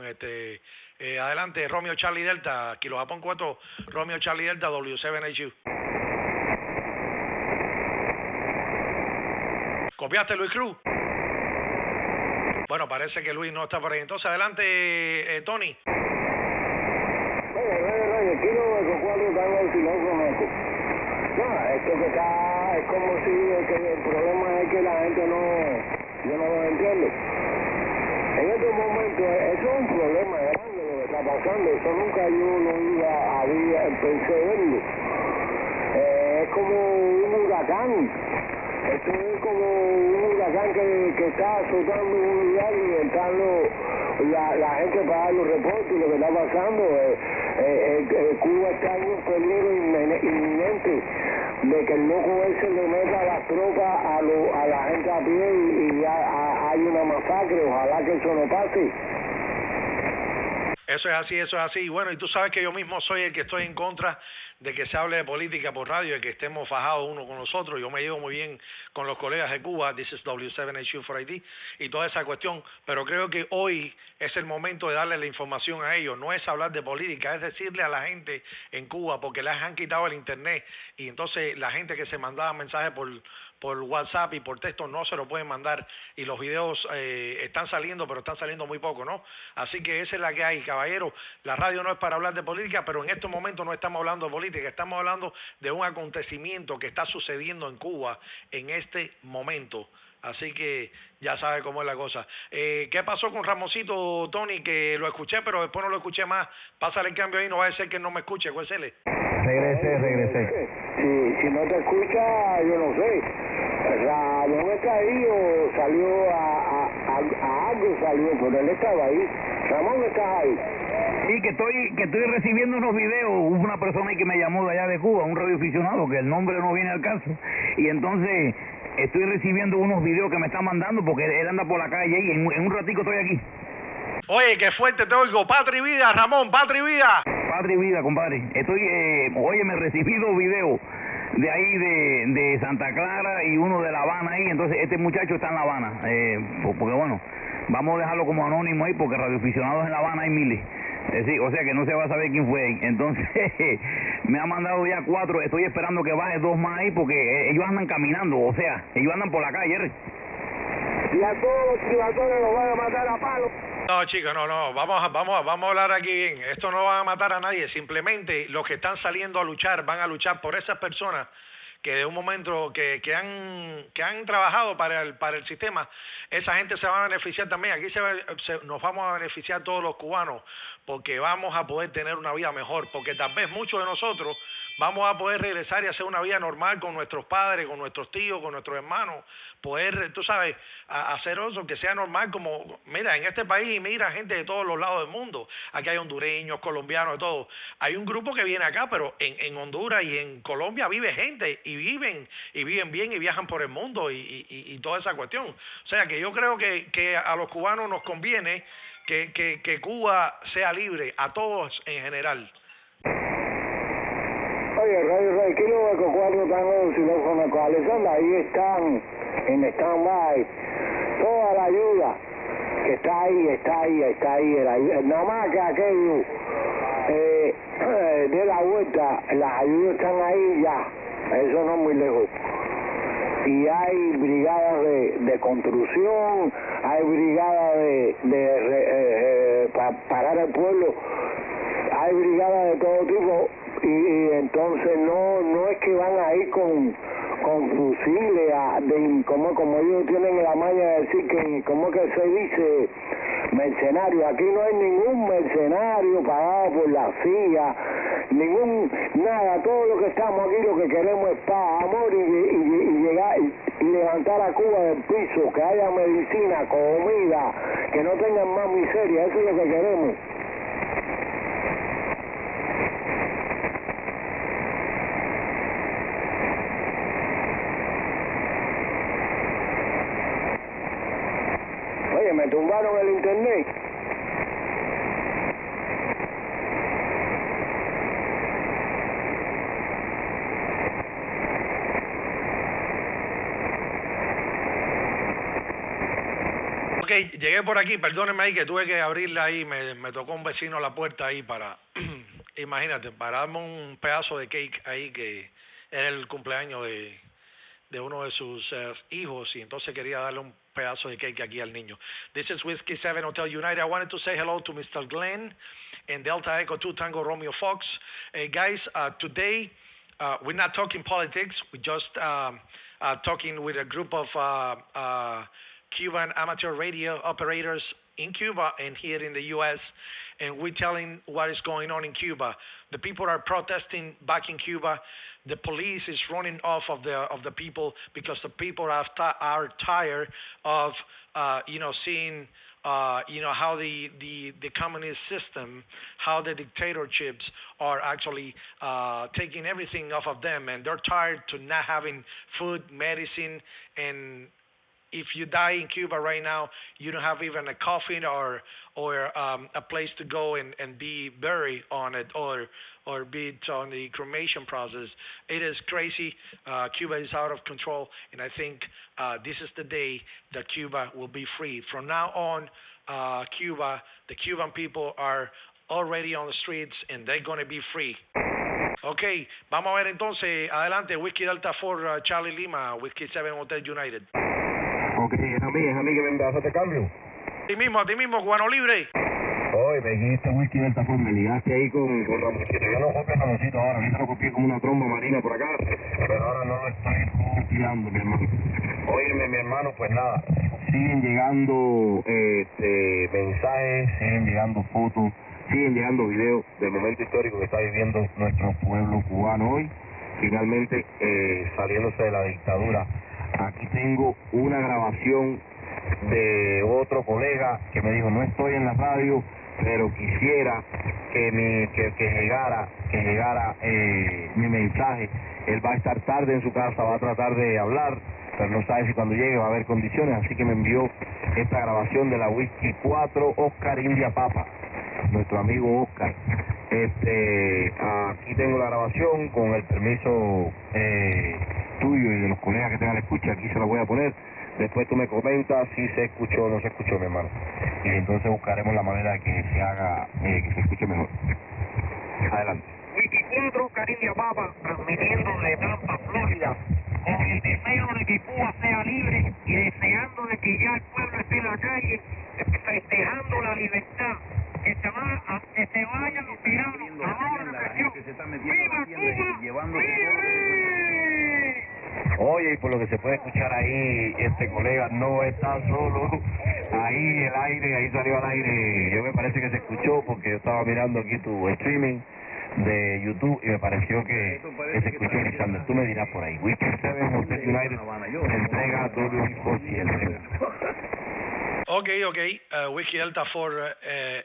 Adelante, Romeo Charlie Delta, Kilo Japón 4, Romeo Charlie Delta, W7HU. ¿Copiaste, Luis Cruz? Bueno, parece que Luis no está por ahí. Entonces, adelante, Tony. Oye, Kilo 4 tango xilófono. No, esto que está, es como si el problema es que la gente yo no lo entiendo. En estos momentos, eso es un problema grande lo que está pasando. Eso nunca yo lo pensé verlo. Es como un huracán. Esto es como un huracán que está azotando un lugar y entrando la gente para dar los reportes y lo que está pasando. Cuba está en un peligro inminente de que el loco ese le meta las tropas a la gente a pie y hay una masacre. Ojalá que eso no pase. Eso es así, eso es así. Y bueno, y tú sabes que yo mismo soy el que estoy en contra de que se hable de política por radio y que estemos fajados uno con los otros. Yo me llevo muy bien con los colegas de Cuba, this is W7HU for ID, y toda esa cuestión, pero creo que hoy es el momento de darle la información a ellos. No es hablar de política, es decirle a la gente en Cuba, porque les han quitado el internet, y entonces la gente que se mandaba mensajes por WhatsApp y por texto no se lo pueden mandar, y los videos están saliendo, pero están saliendo muy poco, ¿no? Así que esa es la que hay, caballero. La radio no es para hablar de política, pero en estos momentos no estamos hablando de política, estamos hablando de un acontecimiento que está sucediendo en Cuba en este momento. Así que ya sabe cómo es la cosa. ¿Qué pasó con Ramoncito, Tony? Que lo escuché, pero después no lo escuché más. Pásale el cambio ahí, no va a ser que no me escuche. Cuéntele. Regresé. Si no te escucha, yo no sé. Ramón está ahí o salió a algo, salió, pero él estaba ahí. Ramón, ¿estás ahí? Sí, que estoy recibiendo unos videos. Hubo una persona ahí que me llamó de allá de Cuba, un radioaficionado, que el nombre no viene al caso. Y entonces estoy recibiendo unos videos que me está mandando porque él anda por la calle y en un ratico estoy aquí. Oye, qué fuerte te oigo. Patria y vida, Ramón, patria y vida. Patria y vida, compadre. Oye, me recibí 2 videos de ahí de Santa Clara y uno de La Habana ahí. Entonces este muchacho está en La Habana, porque bueno, Vamos a dejarlo como anónimo ahí porque radioaficionados en La Habana hay miles. Sí, o sea que no se va a saber quién fue. Entonces, me ha mandado ya 4, estoy esperando que baje 2 más ahí porque ellos andan caminando, o sea, ellos andan por la calle, Jerry. Y a todos los chivacones los van a matar a palo. No, chicos, no, vamos a hablar aquí bien. Esto no va a matar a nadie, simplemente los que están saliendo a luchar van a luchar por esas personas que de un momento que han trabajado para el sistema. Esa gente se va a beneficiar también. Aquí nos vamos a beneficiar todos los cubanos porque vamos a poder tener una vida mejor, porque tal vez muchos de nosotros vamos a poder regresar y hacer una vida normal con nuestros padres, con nuestros tíos, con nuestros hermanos, poder, tú sabes, hacer eso que sea normal. Como, mira, en este país mira gente de todos los lados del mundo. Aquí hay hondureños, colombianos, de todo. Hay un grupo que viene acá, pero en Honduras y en Colombia vive gente y viven bien y viajan por el mundo y toda esa cuestión. O sea que yo creo que a los cubanos nos conviene que Cuba sea libre, a todos en general. Oye, Radio Rey, kilómetro 4 están los teléfonos coalición, ahí están en stand-by. Toda la ayuda que está ahí. Nada más que aquello de la vuelta, las ayudas están ahí ya, eso no es muy lejos. Y hay brigadas de construcción, hay brigadas para parar el pueblo, hay brigadas de todo tipo. Y entonces no es que van a ir con fusiles como ellos tienen la maña de decir que como que se dice mercenario. Aquí no hay ningún mercenario pagado por la CIA, nada. Todo lo que estamos aquí lo que queremos es paz, amor y llegar y levantar a Cuba del piso, que haya medicina, comida, que no tengan más miseria. Eso es lo que queremos. Oye, me tumbaron el internet. Ok, llegué por aquí, perdónenme ahí que tuve que abrirla ahí, me tocó un vecino a la puerta ahí para, imagínate, para darme un pedazo de cake ahí que era el cumpleaños de uno de sus hijos y entonces quería darle un pedazo de cake aquí al niño. This is Whiskey 7 Hotel United. I wanted to say hello to Mr. Glenn and Delta Echo 2 Tango Romeo Fox. Guys, today we're not talking politics. We're just talking with a group of Cuban amateur radio operators in Cuba and here in the U.S., and we're telling what is going on in Cuba. The people are protesting back in Cuba. The police is running off of the people because the people are tired of seeing how the communist system, how the dictatorships are actually taking everything off of them, and they're tired to not having food, medicine, and if you die in Cuba right now, you don't have even a coffin or a place to go and be buried on it or be on the cremation process. It is crazy. Cuba is out of control, and I think this is the day that Cuba will be free. From now on, Cuba, the Cuban people are already on the streets, and they're going to be free. Okay, vamos a ver entonces, adelante, Whiskey Delta 4, Charlie Lima, Whiskey 7 Hotel United. Ok, es a mí que me hace este cambio. A ti mismo, Cubano Libre. Oye, me dijiste Whiskey Delta 4, me ligaste ahí con Ramoncito. Yo no copio a Ramoncito ahora lo copié como una tromba marina por acá, pero ahora no lo estoy copiando, mi hermano. Óyeme, mi hermano, pues nada, siguen llegando mensajes, siguen llegando fotos, siguen llegando videos del momento histórico que está viviendo nuestro pueblo cubano hoy, finalmente saliéndose de la dictadura. Aquí tengo una grabación de otro colega que me dijo, no estoy en la radio, pero quisiera que llegara mi mensaje. Él va a estar tarde en su casa, va a tratar de hablar, pero no sabe si cuando llegue va a haber condiciones, así que me envió esta grabación de la Whiskey 4 Oscar India Papa, nuestro amigo Oscar. Aquí tengo la grabación con el permiso tuyo y de los colegas que tengan la escucha, aquí se la voy a poner. Después tú me comentas si se escuchó o no se escuchó, mi hermano. Y entonces buscaremos la manera de que se haga, que se escuche mejor. Adelante. Wiki 4, Caridia Papa, transmitiendo de Tampa, Florida, con el deseo de que Cuba sea libre y deseando de que ya el pueblo esté en la calle, festejando la libertad, que se vayan los tiranos, ahora la represión. ¡Viva Cuba! ¡Libre! Oye, y por lo que se puede escuchar ahí, este colega no está solo. Ahí el aire, ahí salió al aire. Yo me parece que se escuchó porque yo estaba mirando aquí tu streaming de YouTube y me pareció que se escuchó, Alexander. Tú me dirás por ahí. Wiki 7 Hotel United entrega W4CL. Ok. Whiskey Delta 4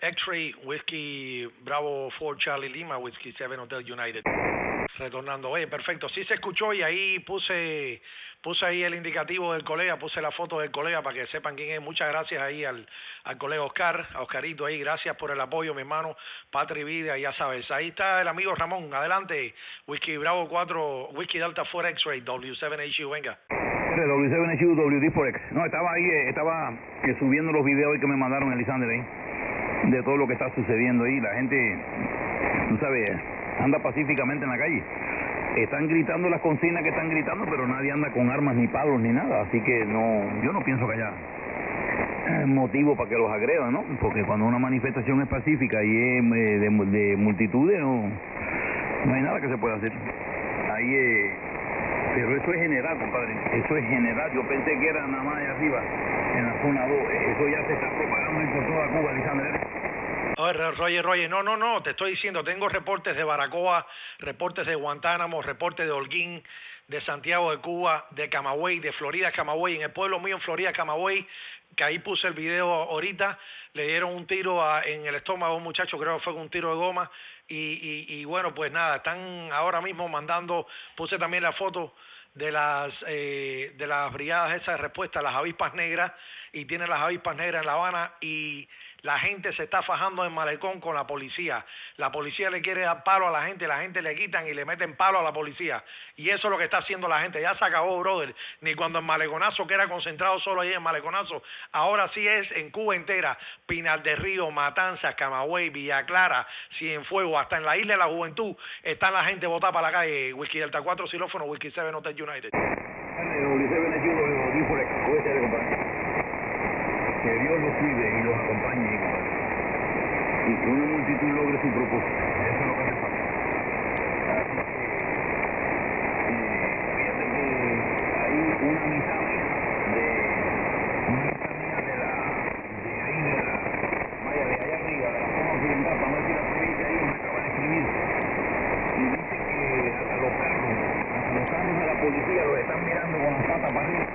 X-Ray, Whiskey Bravo 4 Charlie Lima, Whiskey 7 Hotel United. Retornando. Oye, perfecto. Sí se escuchó y ahí puse ahí el indicativo del colega, puse la foto del colega para que sepan quién es. Muchas gracias ahí al colega Oscar, a Oscarito ahí. Gracias por el apoyo, mi hermano. Patri Vida, ya sabes. Ahí está el amigo Ramón. Adelante. Whiskey Bravo 4, Whiskey Delta 4 X-Ray, W7HU, venga. W7HU, WD4X. No, estaba subiendo los videos que me mandaron, Elisander, ahí, de todo lo que está sucediendo ahí. La gente, tú sabes, anda pacíficamente en la calle. Están gritando las consignas que están gritando, pero nadie anda con armas ni palos ni nada. Así que yo no pienso que haya motivo para que los agredan, ¿no? Porque cuando una manifestación es pacífica y es de multitudes, no hay nada que se pueda hacer. Ahí pero eso es general, compadre. Eso es general. Yo pensé que era nada más allá arriba, en la zona 2. Eso ya se está propagando por toda Cuba, Alexander. Roger, no, te estoy diciendo, tengo reportes de Baracoa, reportes de Guantánamo, reportes de Holguín, de Santiago de Cuba, de Camagüey, de Florida, Camagüey, en el pueblo mío en Florida, Camagüey, que ahí puse el video ahorita, le dieron un tiro en el estómago a un muchacho, creo que fue con un tiro de goma, y bueno, pues nada, están ahora mismo mandando, puse también la foto de las brigadas esas de respuesta, las avispas negras, y tienen las avispas negras en La Habana, y la gente se está fajando en Malecón con la policía le quiere dar palo a la gente le quitan y le meten palo a la policía, y eso es lo que está haciendo la gente. Ya se acabó, brother, ni cuando el Maleconazo, que era concentrado solo ahí en Maleconazo, ahora sí es en Cuba entera, Pinar del Río, Matanzas, Camagüey, Villa Clara, Cienfuegos, hasta en la Isla de la Juventud está la gente botada para la calle. Whiskey Delta 4 xilófono, Whiskey 7 Hotel United. Que Dios los cuide y los acompañe, y que una multitud logre su propósito. Eso es lo que hace falta. Fíjate que hay una amistad mía de allá arriba, de la zona occidental, para no decir la provincia, ahí me acaba de escribir. Y dice que hasta los carros de la policía los están mirando con las patas para arriba.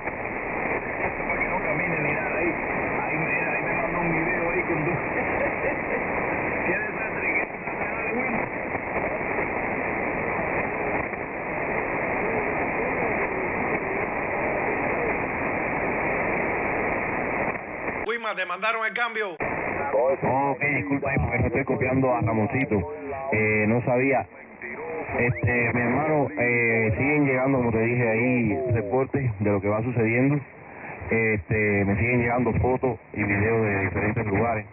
Para que no caminen ni nada ahí. Ahí me mandó un video ahí con dos. ¡Qué desastre! ¡Qué desastre! Bueno. Wilma, ¿te mandaron el cambio? Ok, disculpa ahí porque no estoy copiando a Ramoncito. No sabía. Mi hermano, siguen llegando, como te dije ahí, reportes de lo que va sucediendo. Me siguen llegando fotos y videos de diferentes lugares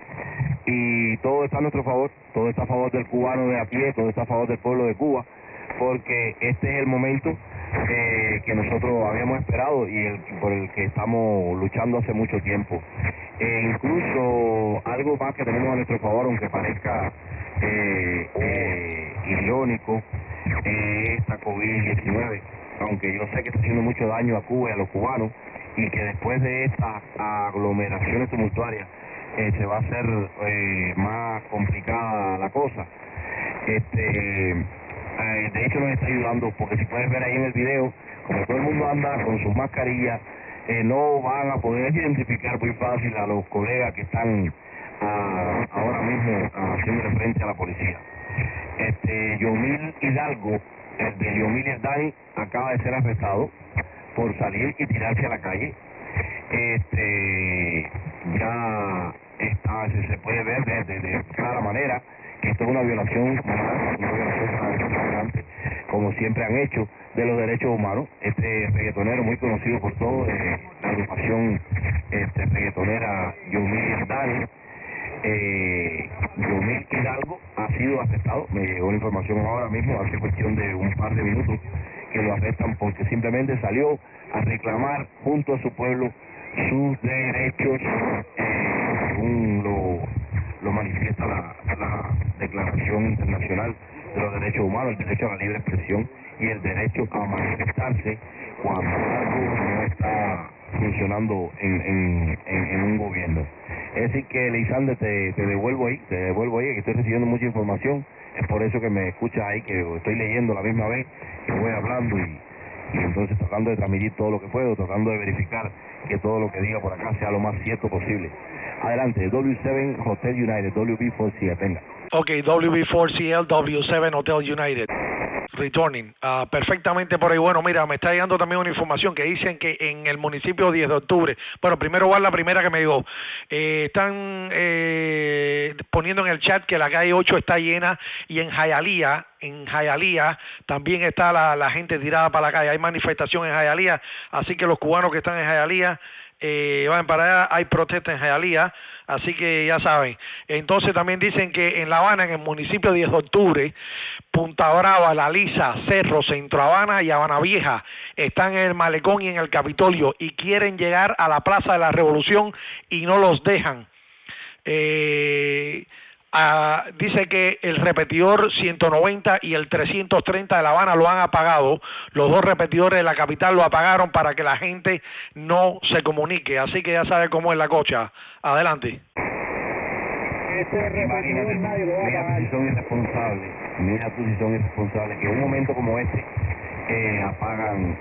y todo está a nuestro favor, todo está a favor del cubano de a pie, todo está a favor del pueblo de Cuba, porque este es el momento que nosotros habíamos esperado y por el que estamos luchando hace mucho tiempo. Incluso algo más que tenemos a nuestro favor, aunque parezca irónico, esta COVID-19, aunque yo sé que está haciendo mucho daño a Cuba y a los cubanos, y que después de estas aglomeraciones tumultuarias se va a hacer más complicada la cosa. De hecho nos está ayudando, porque si puedes ver ahí en el video, como todo el mundo anda con sus mascarillas, no van a poder identificar muy fácil a los colegas que están ahora mismo haciendo frente a la policía. Yomil Hidalgo, el de Yomil Hidalgo, acaba de ser arrestado por salir y tirarse a la calle. Ya está, se puede ver de clara manera que esto es una violación flagrante como siempre han hecho, de los derechos humanos. Este reggaetonero muy conocido por todo, la agrupación reggaetonera Yomil Dani, Yomil Hidalgo ha sido arrestado. Me llegó la información ahora mismo, hace cuestión de un par de minutos, que lo arrestan porque simplemente salió a reclamar junto a su pueblo sus derechos, según lo manifiesta la Declaración Internacional de los Derechos Humanos, el derecho a la libre expresión y el derecho a manifestarse cuando algo no está funcionando en un gobierno. Es decir que, Leisander, te devuelvo ahí, que estoy recibiendo mucha información. Es por eso que me escuchas ahí, que estoy leyendo a la misma vez que voy hablando y entonces tratando de transmitir todo lo que puedo, tratando de verificar que todo lo que diga por acá sea lo más cierto posible. Adelante, W7 Hotel United, WB4CL, venga. Ok, WB4CL, W7 Hotel United. Returning. Perfectamente por ahí. Bueno, mira, me está llegando también una información que dicen que en el municipio 10 de octubre, bueno, primero va la primera que me llegó, están poniendo en el chat que la calle 8 está llena y en Hialeah también está la gente tirada para la calle. Hay manifestación en Hialeah, así que los cubanos que están en Hialeah van para allá, hay protesta en Hialeah, así que ya saben. Entonces también dicen que en La Habana, en el municipio 10 de octubre, Punta Brava, La Lisa, Cerro, Centro Habana y Habana Vieja están en el Malecón y en el Capitolio y quieren llegar a la Plaza de la Revolución y no los dejan. Dice que el repetidor 190 y el 330 de La Habana lo han apagado. Los dos repetidores de la capital lo apagaron para que la gente no se comunique. Así que ya sabe cómo es la cocha. Adelante. Imagínate, mira tú si son irresponsables, que en un momento como este apagan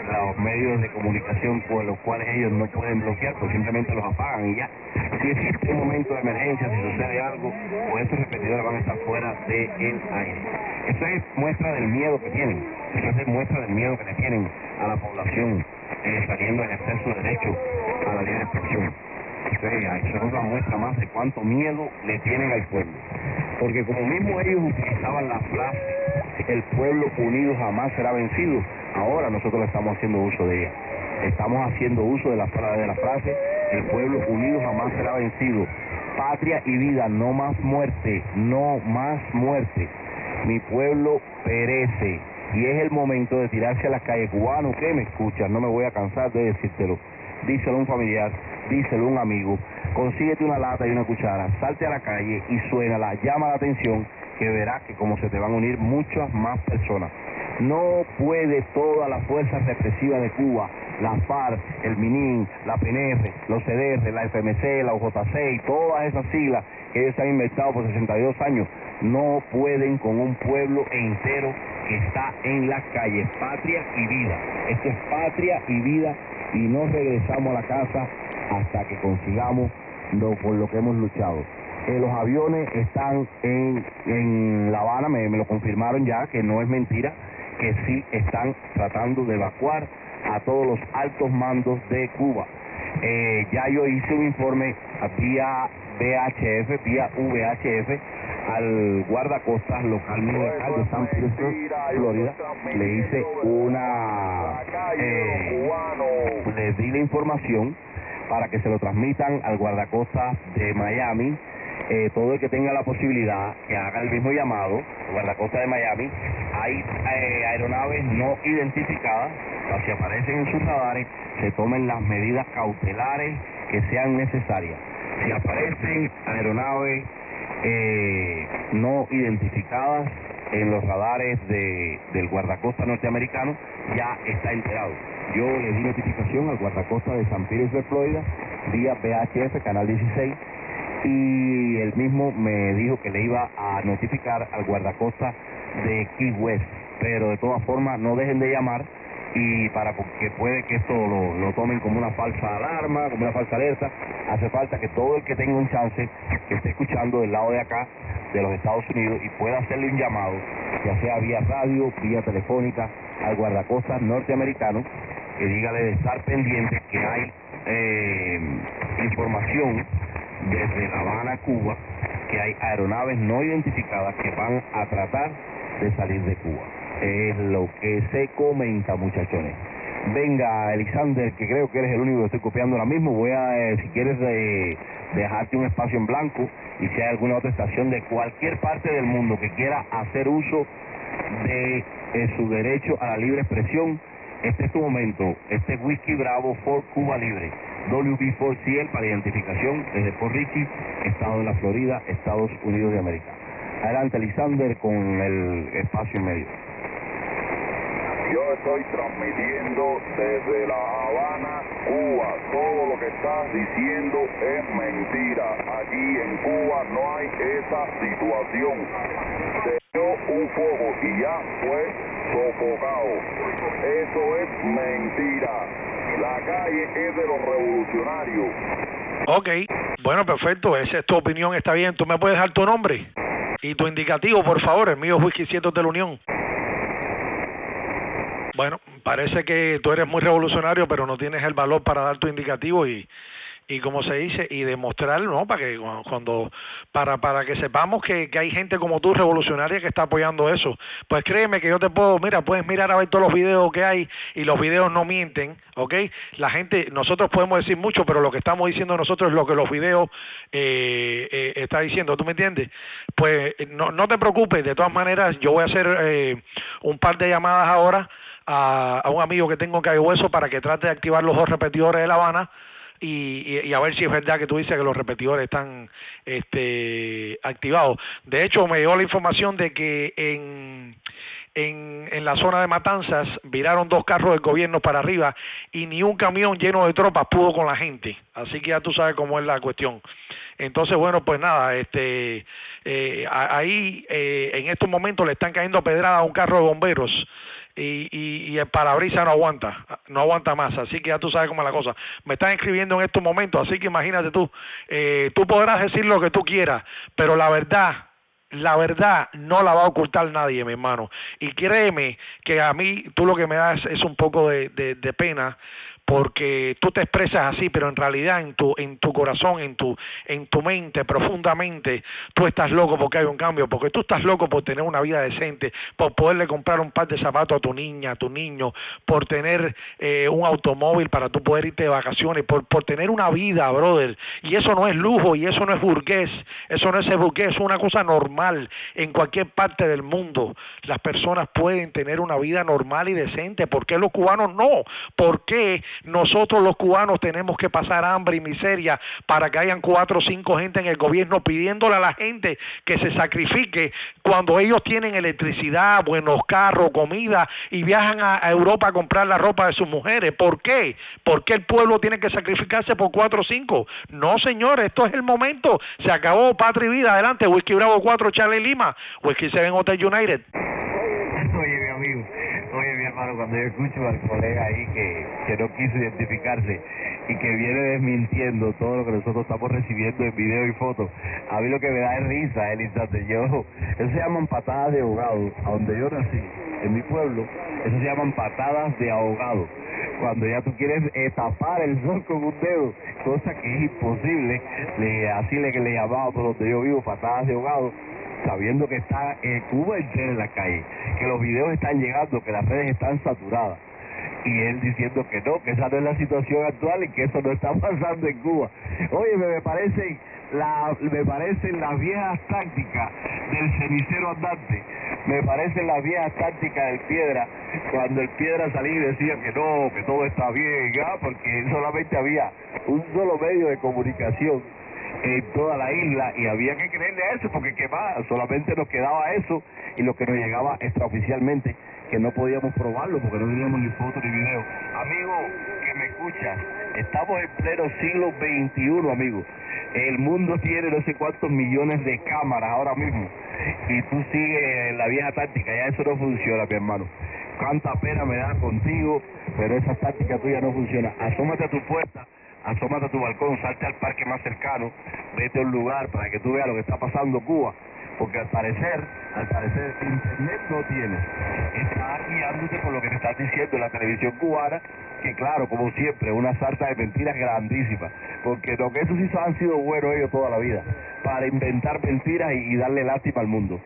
los medios de comunicación por los cuales ellos no pueden bloquear, pues simplemente los apagan y ya. Si existe un momento de emergencia, si sucede algo, pues esos repetidores van a estar fuera del aire. Eso es muestra del miedo que tienen, eso es muestra del miedo que le tienen a la población saliendo a ejercer su derecho a la libre expresión. Eso es una muestra más de cuánto miedo le tienen al pueblo. Porque como mismo ellos utilizaban la frase, el pueblo unido jamás será vencido, ahora nosotros estamos haciendo uso de ella. Estamos haciendo uso de la frase, el pueblo unido jamás será vencido. Patria y vida, no más muerte, no más muerte. Mi pueblo perece. Y es el momento de tirarse a las calles. Cubano, que me escuchas, no me voy a cansar de decírtelo. Díselo a un familiar, díselo a un amigo, consíguete una lata y una cuchara, salte a la calle y suénala, llama la atención, que verás que como se te van a unir muchas más personas. No puede toda la fuerza represiva de Cuba, la FARC, el MININ, la PNF, los CDR, la FMC, la UJC y todas esas siglas que ellos han inventado por 62 años, no pueden con un pueblo entero que está en las calles. Patria y vida. Esto es patria y vida y no regresamos a la casa hasta que consigamos por lo que hemos luchado. Los aviones están en La Habana, me lo confirmaron ya, que no es mentira, que sí están tratando de evacuar a todos los altos mandos de Cuba. Ya yo hice un informe vía VHF, al guardacostas local militar de San Petersburg, Florida. Le hice le di la información para que se lo transmitan al guardacostas de Miami. Todo el que tenga la posibilidad que haga el mismo llamado, guardacostas de Miami. Hay aeronaves no identificadas, si aparecen en sus radares, se tomen las medidas cautelares que sean necesarias. Si aparecen aeronaves no identificadas en los radares del guardacostas norteamericano, ya está enterado. Yo le di notificación al guardacostas de San Petersburg, Florida, vía VHF, canal 16, y él mismo me dijo que le iba a notificar al guardacostas de Key West, pero de todas formas no dejen de llamar, y porque puede que esto lo tomen como una falsa alarma, como una falsa alerta. Hace falta que todo el que tenga un chance, que esté escuchando del lado de acá, de los Estados Unidos, y pueda hacerle un llamado, ya sea vía radio, vía telefónica, al guardacostas norteamericano, que dígale de estar pendiente que hay información desde La Habana, Cuba, que hay aeronaves no identificadas que van a tratar de salir de Cuba. Es lo que se comenta, muchachones. Venga, Elisander, que creo que eres el único que estoy copiando ahora mismo. Voy a, si quieres, dejarte un espacio en blanco, y si hay alguna otra estación de cualquier parte del mundo que quiera hacer uso de su derecho a la libre expresión, este es tu momento. Este es Whisky Bravo for Cuba Libre, WB4CL, para identificación desde Port Richey, estado de la Florida, Estados Unidos de América. Adelante, Elisander, con el espacio en medio. Yo estoy transmitiendo desde La Habana, Cuba. Todo lo que estás diciendo es mentira. Aquí en Cuba no hay esa situación. Se dio un fuego y ya fue sofocado. Eso es mentira. La calle es de los revolucionarios. Ok, bueno, perfecto. Esa es tu opinión, está bien. ¿Tú me puedes dar tu nombre y tu indicativo, por favor? El mío es Whisky 7 de la Unión. Bueno, parece que tú eres muy revolucionario, pero no tienes el valor para dar tu indicativo y como se dice, y demostrarlo, ¿no? Para que para que sepamos que hay gente como tú, revolucionaria, que está apoyando eso. Pues créeme que yo te puedo, mira, puedes mirar a ver todos los videos que hay, y los videos no mienten, ¿ok? La gente, nosotros podemos decir mucho, pero lo que estamos diciendo nosotros es lo que los videos está diciendo, ¿tú me entiendes? Pues no te preocupes, de todas maneras, yo voy a hacer un par de llamadas ahora a un amigo que tengo en Cayo Hueso para que trate de activar los 2 repetidores de La Habana, y a ver si es verdad que tú dices que los repetidores están activados. De hecho, me llegó la información de que en la zona de Matanzas viraron 2 carros del gobierno para arriba y ni un camión lleno de tropas pudo con la gente. Así que ya tú sabes cómo es la cuestión. Entonces, bueno, pues nada, ahí en estos momentos le están cayendo pedradas a un carro de bomberos. Y el parabrisas no aguanta más, así que ya tú sabes cómo es la cosa. Me están escribiendo en estos momentos, así que imagínate tú, tú podrás decir lo que tú quieras, pero la verdad no la va a ocultar nadie, mi hermano. Y créeme que a mí, tú lo que me das es un poco de pena, porque tú te expresas así, pero en realidad en tu corazón, en tu mente, profundamente, tú estás loco porque hay un cambio, porque tú estás loco por tener una vida decente, por poderle comprar un par de zapatos a tu niña, a tu niño, por tener un automóvil para tú poder irte de vacaciones, por tener una vida, brother. Y eso no es lujo, y eso no es burgués, eso no es burgués, es una cosa normal. En cualquier parte del mundo las personas pueden tener una vida normal y decente. ¿Por qué los cubanos no? ¿Por qué nosotros los cubanos tenemos que pasar hambre y miseria para que hayan 4 o 5 gente en el gobierno pidiéndole a la gente que se sacrifique cuando ellos tienen electricidad, buenos carros, comida y viajan a Europa a comprar la ropa de sus mujeres? ¿Por qué? ¿Por qué el pueblo tiene que sacrificarse por 4 o 5? No, señores, esto es el momento. Se acabó, patria y vida. Adelante, Whisky Bravo 4, Charlie Lima, Whisky 7 Hotel United. Oye, mi amigo, mi hermano, cuando yo escucho al colega ahí que no quiso identificarse y que viene desmintiendo todo lo que nosotros estamos recibiendo en video y fotos, a mí lo que me da es risa, Elizabeth. Eso se llaman patadas de ahogado. A donde yo nací, en mi pueblo, eso se llaman patadas de ahogado. Cuando ya tú quieres tapar el sol con un dedo, cosa que es imposible, así le llamamos por donde yo vivo, patadas de ahogado, sabiendo que está Cuba entera en la calle, que los videos están llegando, que las redes están saturadas, y él diciendo que no, que esa no es la situación actual y que eso no está pasando en Cuba. Oye, me parecen las viejas tácticas del cenicero andante, me parecen las viejas tácticas del Piedra, cuando el Piedra salía y decía que no, que todo está bien, porque solamente había un solo medio de comunicación en toda la isla y había que creerle a eso, porque qué más, solamente nos quedaba eso y lo que nos llegaba extraoficialmente, que no podíamos probarlo porque no teníamos ni foto ni video. Amigo que me escuchas, estamos en pleno siglo XXI, amigo. El mundo tiene no sé cuántos millones de cámaras ahora mismo y tú sigues la vieja táctica, ya eso no funciona, mi hermano. Cuánta pena me da contigo, pero esa táctica tuya no funciona. Asómate a tu puerta, asómate a tu balcón, salte al parque más cercano, vete a un lugar para que tú veas lo que está pasando en Cuba, porque al parecer internet no tiene. Está guiándote por lo que te estás diciendo en la televisión cubana, que claro, como siempre, una sarta de mentiras grandísimas, porque lo que esos sí han sido buenos ellos toda la vida, para inventar mentiras y darle lástima al mundo,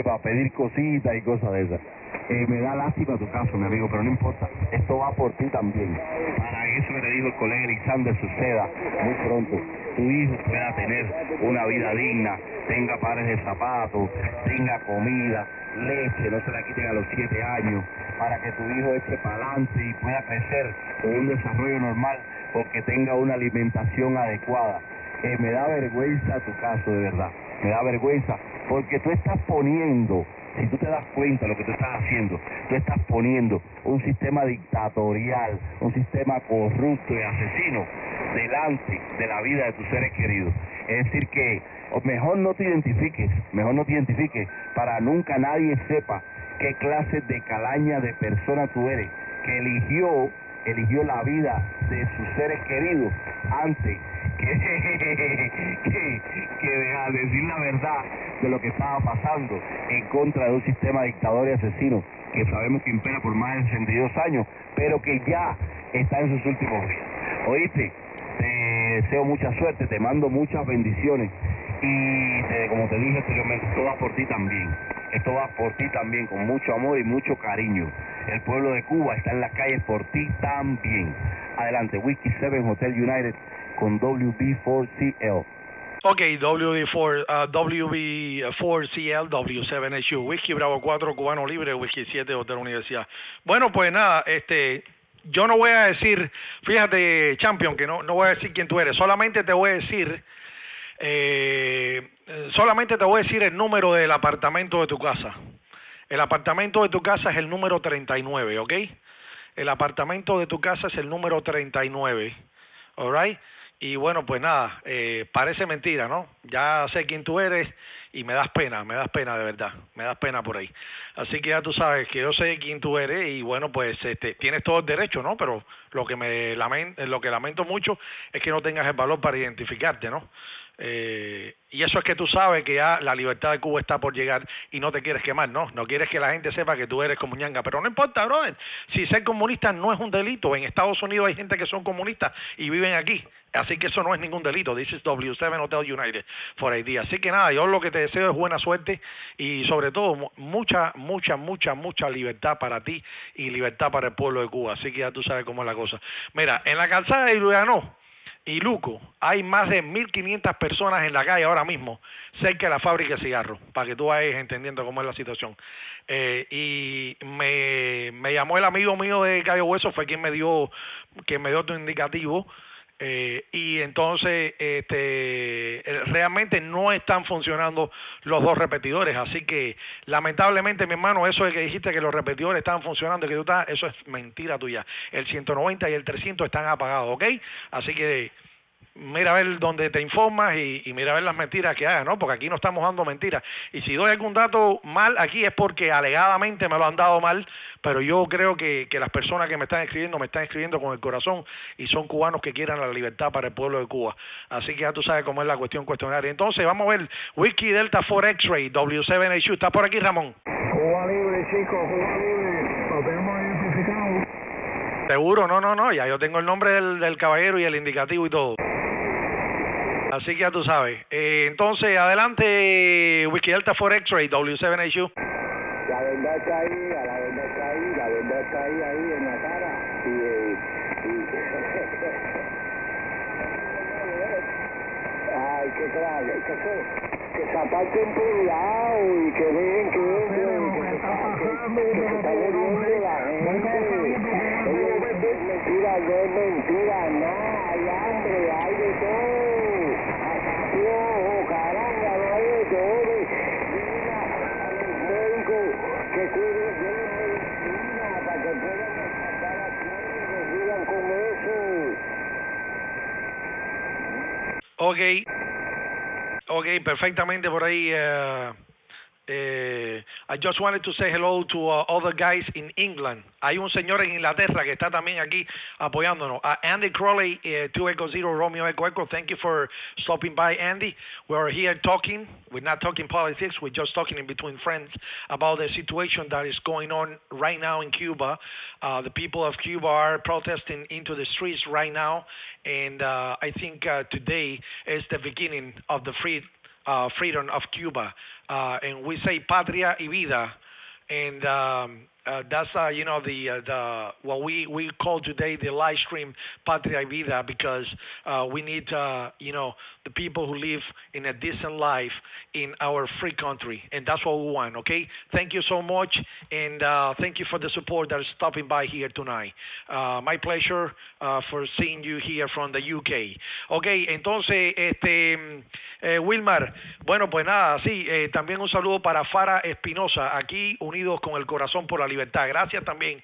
para pedir cositas y cosas de esas. Me da lástima tu caso, mi amigo, pero no importa, esto va por ti también. Para eso que te dijo el colega Alexander suceda muy pronto, tu hijo pueda tener una vida digna, tenga pares de zapatos, tenga comida, leche, no se la quiten a los 7 años, para que tu hijo eche para adelante y pueda crecer con un desarrollo normal, porque tenga una alimentación adecuada. Me da vergüenza tu caso, de verdad, me da vergüenza, porque tú estás poniendo, si tú te das cuenta de lo que tú estás haciendo, tú estás poniendo un sistema dictatorial, un sistema corrupto y asesino delante de la vida de tus seres queridos. Es decir que mejor no te identifiques, para nunca nadie sepa qué clase de calaña de persona tú eres, que eligió la vida de sus seres queridos antes que decir la verdad de lo que estaba pasando en contra de un sistema dictador y asesino que sabemos que impera por más de 62 años, pero que ya está en sus últimos días. ¿Oíste? Te deseo mucha suerte, te mando muchas bendiciones y como te dije anteriormente, esto va por ti también. Esto va por ti también, con mucho amor y mucho cariño. El pueblo de Cuba está en las calles por ti también. Adelante, Whiskey 7 Hotel United con WB4CL. Ok, WB4CL, W7HU, Whiskey Bravo 4, Cubano Libre, Whiskey 7, Hotel Universidad. Bueno, pues nada, yo no voy a decir, fíjate, Champion, que no voy a decir quién tú eres, solamente te voy a decir el número del apartamento de tu casa. El apartamento de tu casa es el número 39, ¿ok? El apartamento de tu casa es el número 39, ¿all right? Y bueno, pues nada, parece mentira, ¿no? Ya sé quién tú eres y me das pena de verdad, me das pena por ahí. Así que ya tú sabes que yo sé quién tú eres y bueno, pues tienes todo el derecho, ¿no? Pero lo que lamento mucho es que no tengas el valor para identificarte, ¿no? Y eso es que tú sabes que ya la libertad de Cuba está por llegar y no te quieres quemar, ¿no? No quieres que la gente sepa que tú eres comuñanga, pero no importa, brother. Si ser comunista no es un delito, en Estados Unidos hay gente que son comunistas y viven aquí, así que eso no es ningún delito. This is W7 Hotel United for ID. Así que nada, yo lo que te deseo es buena suerte y sobre todo mucha libertad para ti y libertad para el pueblo de Cuba. Así que ya tú sabes cómo es la cosa. Mira, en la calzada de Iluyanó y Luco hay más de 1.500 personas en la calle ahora mismo cerca de la fábrica de cigarros, para que tú vayas entendiendo cómo es la situación. Y me llamó el amigo mío de Cayo Hueso, fue quien me dio tu indicativo. Y entonces realmente no están funcionando los dos repetidores, así que lamentablemente, mi hermano, eso de que dijiste que los repetidores estaban funcionando, eso es mentira tuya. El 190 y el 300 están apagados, ¿ok? Así que mira a ver dónde te informas y mira a ver las mentiras que hagas, ¿no? Porque aquí no estamos dando mentiras. Y si doy algún dato mal aquí es porque alegadamente me lo han dado mal, pero yo creo que las personas que me están escribiendo con el corazón y son cubanos que quieran la libertad para el pueblo de Cuba. Así que ya tú sabes cómo es la cuestionaria. Entonces vamos a ver, Whiskey Delta 4 X-Ray, W7HU. ¿Está por aquí, Ramón? Cuba libre, chicos, Cuba libre. Lo tenemos identificado. Seguro, no, ya yo tengo el nombre del caballero y el indicativo y todo. Así que ya tú sabes. Entonces, adelante, Whiskey Delta 4 X-Ray, W7HU. La verdad está ahí, la verdad está ahí en la cara. Ay, qué claro, que se aparten por un lado y que dejen que entren, que se está muriendo la gente. No es mentira, nada, hay hambre, hay de todo. Caramba, no hay de todo. Mira, a los médicos que cuiden de la medicina para que puedan pasar aquí y que sigan con eso. Ok, perfectamente por ahí, I just wanted to say hello to other guys in England. Hay un señor en Inglaterra que está también aquí apoyándonos. Andy Crowley, 2 Echo 0 Romeo Echo Echo. Thank you for stopping by, Andy. We're here talking. We're not talking politics. We're just talking in between friends about the situation that is going on right now in Cuba. The people of Cuba are protesting into the streets right now, and I think today is the beginning of the freedom of Cuba. And we say patria y vida, and that's the what we call today the live stream Patria y Vida, because we need the people who live in a decent life in our free country, and that's what we want. Okay, thank you so much, and thank you for the support that is stopping by here tonight. My pleasure for seeing you here from the UK. Okay, entonces Wilmar, bueno, pues nada, sí, también un saludo para Fara Espinosa, aquí unidos con el corazón por la libertad. Gracias también,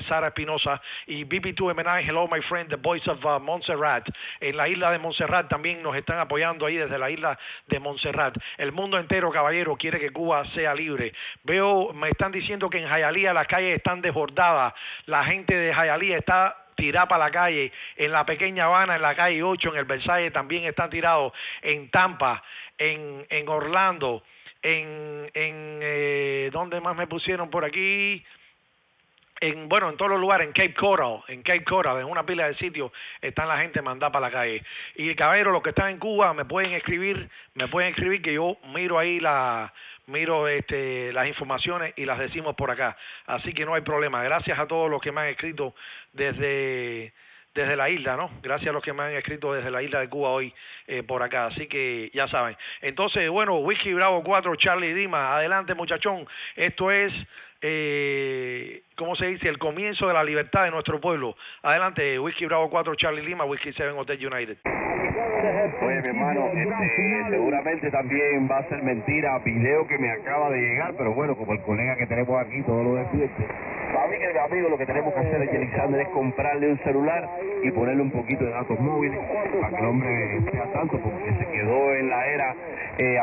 Sara Espinosa. Y BB2MNI, hello my friend, the voice of Montserrat. En la isla de Montserrat también nos están apoyando ahí desde la isla de Montserrat. El mundo entero, caballero, quiere que Cuba sea libre. Me están diciendo que en Hialeah las calles están desbordadas. La gente de Hialeah está tirada para la calle, en la pequeña Habana, en la calle 8, en el Versailles también están tirados, en Tampa, en Orlando, ¿dónde más me pusieron por aquí? En todos los lugares, en Cape Coral, en una pila de sitios están la gente mandada para la calle. Y caballero, los que están en Cuba me pueden escribir que yo miro ahí las informaciones y las decimos por acá. Así que no hay problema. Gracias a todos los que me han escrito desde la isla, ¿no? Gracias a los que me han escrito desde la isla de Cuba hoy por acá. Así que ya saben. Entonces, Whiskey Bravo 4, Charlie Lima. Adelante, muchachón. Esto es, ¿cómo se dice? El comienzo de la libertad de nuestro pueblo. Adelante, Whiskey Bravo 4, Charlie Lima, Whiskey 7 Hotel United. Oye, mi hermano, seguramente también va a ser mentira video que me acaba de llegar, pero bueno, como el colega que tenemos aquí todo lo defiende. Para mí, querido amigo, lo que tenemos que hacer, Alexander, es comprarle un celular y ponerle un poquito de datos móviles para que el hombre esté al tanto, porque se quedó en la era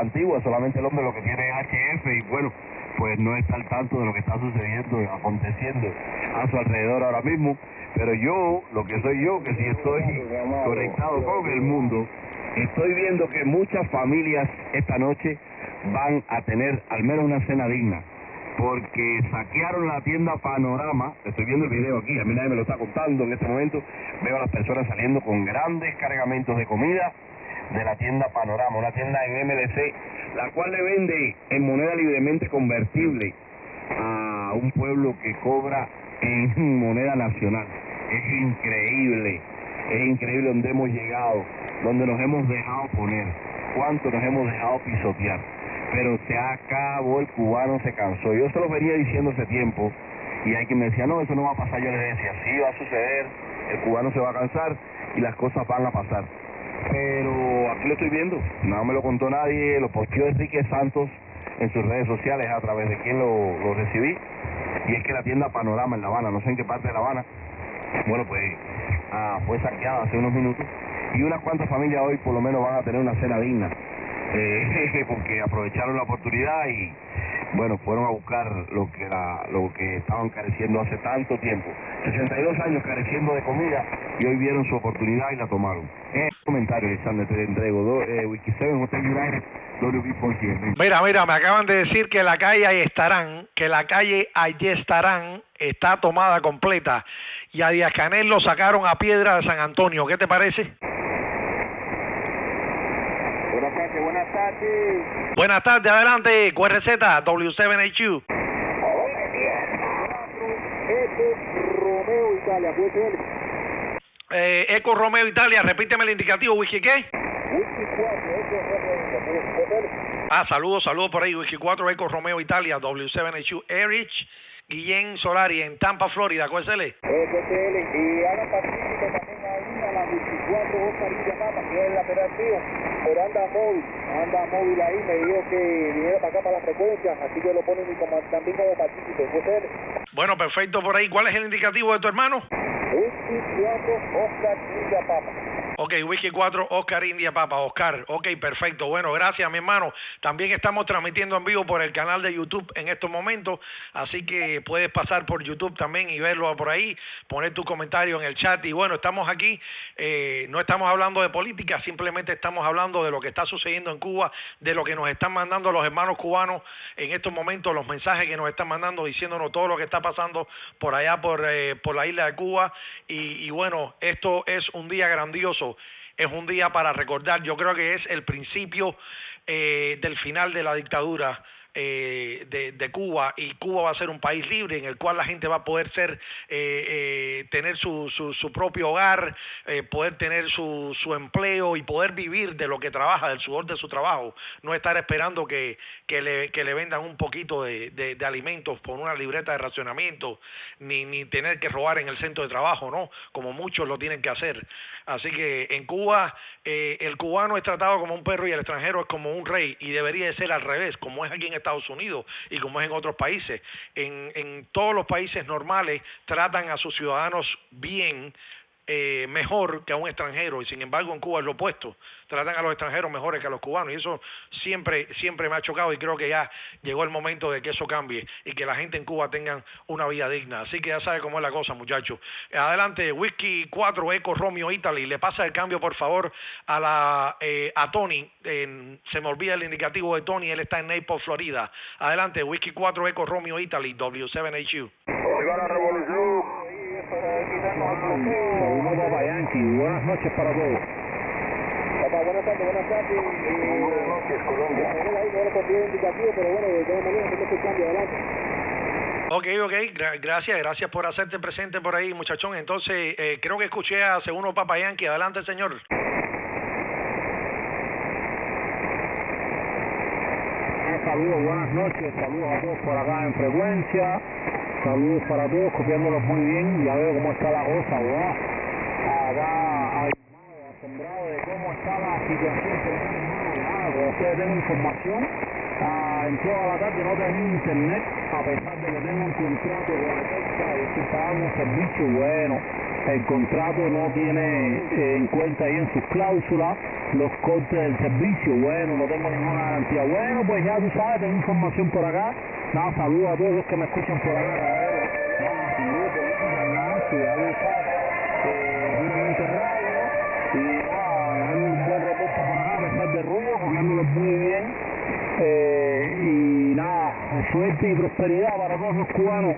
antigua, solamente el hombre lo que tiene es HF y bueno, pues no está al tanto de lo que está sucediendo, aconteciendo a su alrededor ahora mismo. Pero yo, lo que soy yo, que sí estoy conectado con el mundo, estoy viendo que muchas familias esta noche van a tener al menos una cena digna, porque saquearon la tienda Panorama. Estoy viendo el video aquí, a mí nadie me lo está contando en este momento. Veo a las personas saliendo con grandes cargamentos de comida de la tienda Panorama, una tienda en MLC, la cual le vende en moneda libremente convertible a un pueblo que cobra en moneda nacional. Es increíble donde hemos llegado, donde nos hemos dejado poner, cuánto nos hemos dejado pisotear. Pero se acabó, el cubano se cansó. Yo se lo venía diciendo hace tiempo y hay quien me decía, no, eso no va a pasar. Yo le decía, sí va a suceder, el cubano se va a cansar y las cosas van a pasar. Pero aquí lo estoy viendo, no me lo contó nadie, lo posteó Enrique Santos en sus redes sociales, a través de quien lo recibí, y es que la tienda Panorama en La Habana, no sé en qué parte de La Habana, bueno, pues fue saqueada hace unos minutos, y unas cuantas familias hoy por lo menos van a tener una cena digna, porque aprovecharon la oportunidad y bueno, fueron a buscar lo que estaban careciendo hace tanto tiempo. 62 años careciendo de comida y hoy vieron su oportunidad y la tomaron. Comentario, Alexander, te entrego. Whisky 7 Hotel United, WB47. Mira, me acaban de decir que la calle Ayestarán está tomada completa y a Díaz Canel lo sacaron a Piedra de San Antonio. ¿Qué te parece? Buenas tardes. Buenas tardes, adelante, QRZ, W7HU. Romeo Italia, Eco Romeo Italia, repíteme el indicativo, Whisky, ¿qué? Whisky 4, Saludos por ahí, Whisky 4, Eco Romeo Italia, W7HU, Erich Guillén Solari, en Tampa, Florida, ¿cuál es el? y hagan partícipe también ahí a la 24 Oscar Papa, que es el lateral mío, pero anda móvil ahí, me dijo que viniera para acá para la frecuencia, así que lo ponen también como partícipe, Bueno, perfecto por ahí. ¿Cuál es el indicativo de tu hermano? 24 Oscar Papa. Ok, Whisky 4, Oscar India Papa, Oscar, ok, perfecto, bueno, gracias mi hermano, también estamos transmitiendo en vivo por el canal de YouTube en estos momentos, así que puedes pasar por YouTube también y verlo por ahí, poner tu comentario en el chat y bueno, estamos aquí, no estamos hablando de política, simplemente estamos hablando de lo que está sucediendo en Cuba, de lo que nos están mandando los hermanos cubanos en estos momentos, los mensajes que nos están mandando diciéndonos todo lo que está pasando por allá, por la isla de Cuba y bueno, esto es un día grandioso. Es un día para recordar, yo creo que es el principio del final de la dictadura de Cuba y Cuba va a ser un país libre en el cual la gente va a poder tener su propio hogar, poder tener su empleo y poder vivir de lo que trabaja, del sudor de su trabajo, no estar esperando que le vendan un poquito de alimentos por una libreta de racionamiento, ni tener que robar en el centro de trabajo, ¿no? Como muchos lo tienen que hacer. Así que en Cuba el cubano es tratado como un perro y el extranjero es como un rey y debería de ser al revés, como es aquí en Estados Unidos y como es en otros países. En todos los países normales tratan a sus ciudadanos bien, mejor que a un extranjero y sin embargo en Cuba es lo opuesto, tratan a los extranjeros mejores que a los cubanos y eso siempre me ha chocado y creo que ya llegó el momento de que eso cambie y que la gente en Cuba tengan una vida digna, así que ya sabe cómo es la cosa muchachos. Adelante, Whisky 4 Eco Romeo Italy, le pasa el cambio por favor a Tony, se me olvida el indicativo de Tony, él está en Naples, Florida. Adelante, Whisky 4 Eco Romeo Italy, W7HU. Oiga la revolución. Saludos Papa Yankee, buenas noches para todos. Papá, buenas tardes. Buenas noches, Colombia. Pero bueno, de todas maneras, estoy escuchando, adelante. Ok, gracias por hacerte presente por ahí, muchachón. Entonces, creo que escuché a segundo Papa Yankee. Adelante, señor. Saludos, buenas noches, saludos a todos por acá en frecuencia, saludos para todos, copiándolos muy bien, ya veo cómo está la cosa, wow. Acá asombrado de cómo está la situación, como ustedes tienen información, en toda la tarde no tengo internet, a pesar de que tengo un contrato con la Texas y estoy pagando un servicio, bueno, el contrato no tiene en cuenta ahí en sus cláusulas los costes del servicio, bueno, no tengo ninguna garantía. Bueno, pues ya tú sabes, tengo información por acá. Nada, saludos a todos los que me escuchan por acá. Y nada, hay un buen reporte por acá, a pesar de ruido, comiéndolo muy bien. Y nada, suerte y prosperidad para todos los cubanos.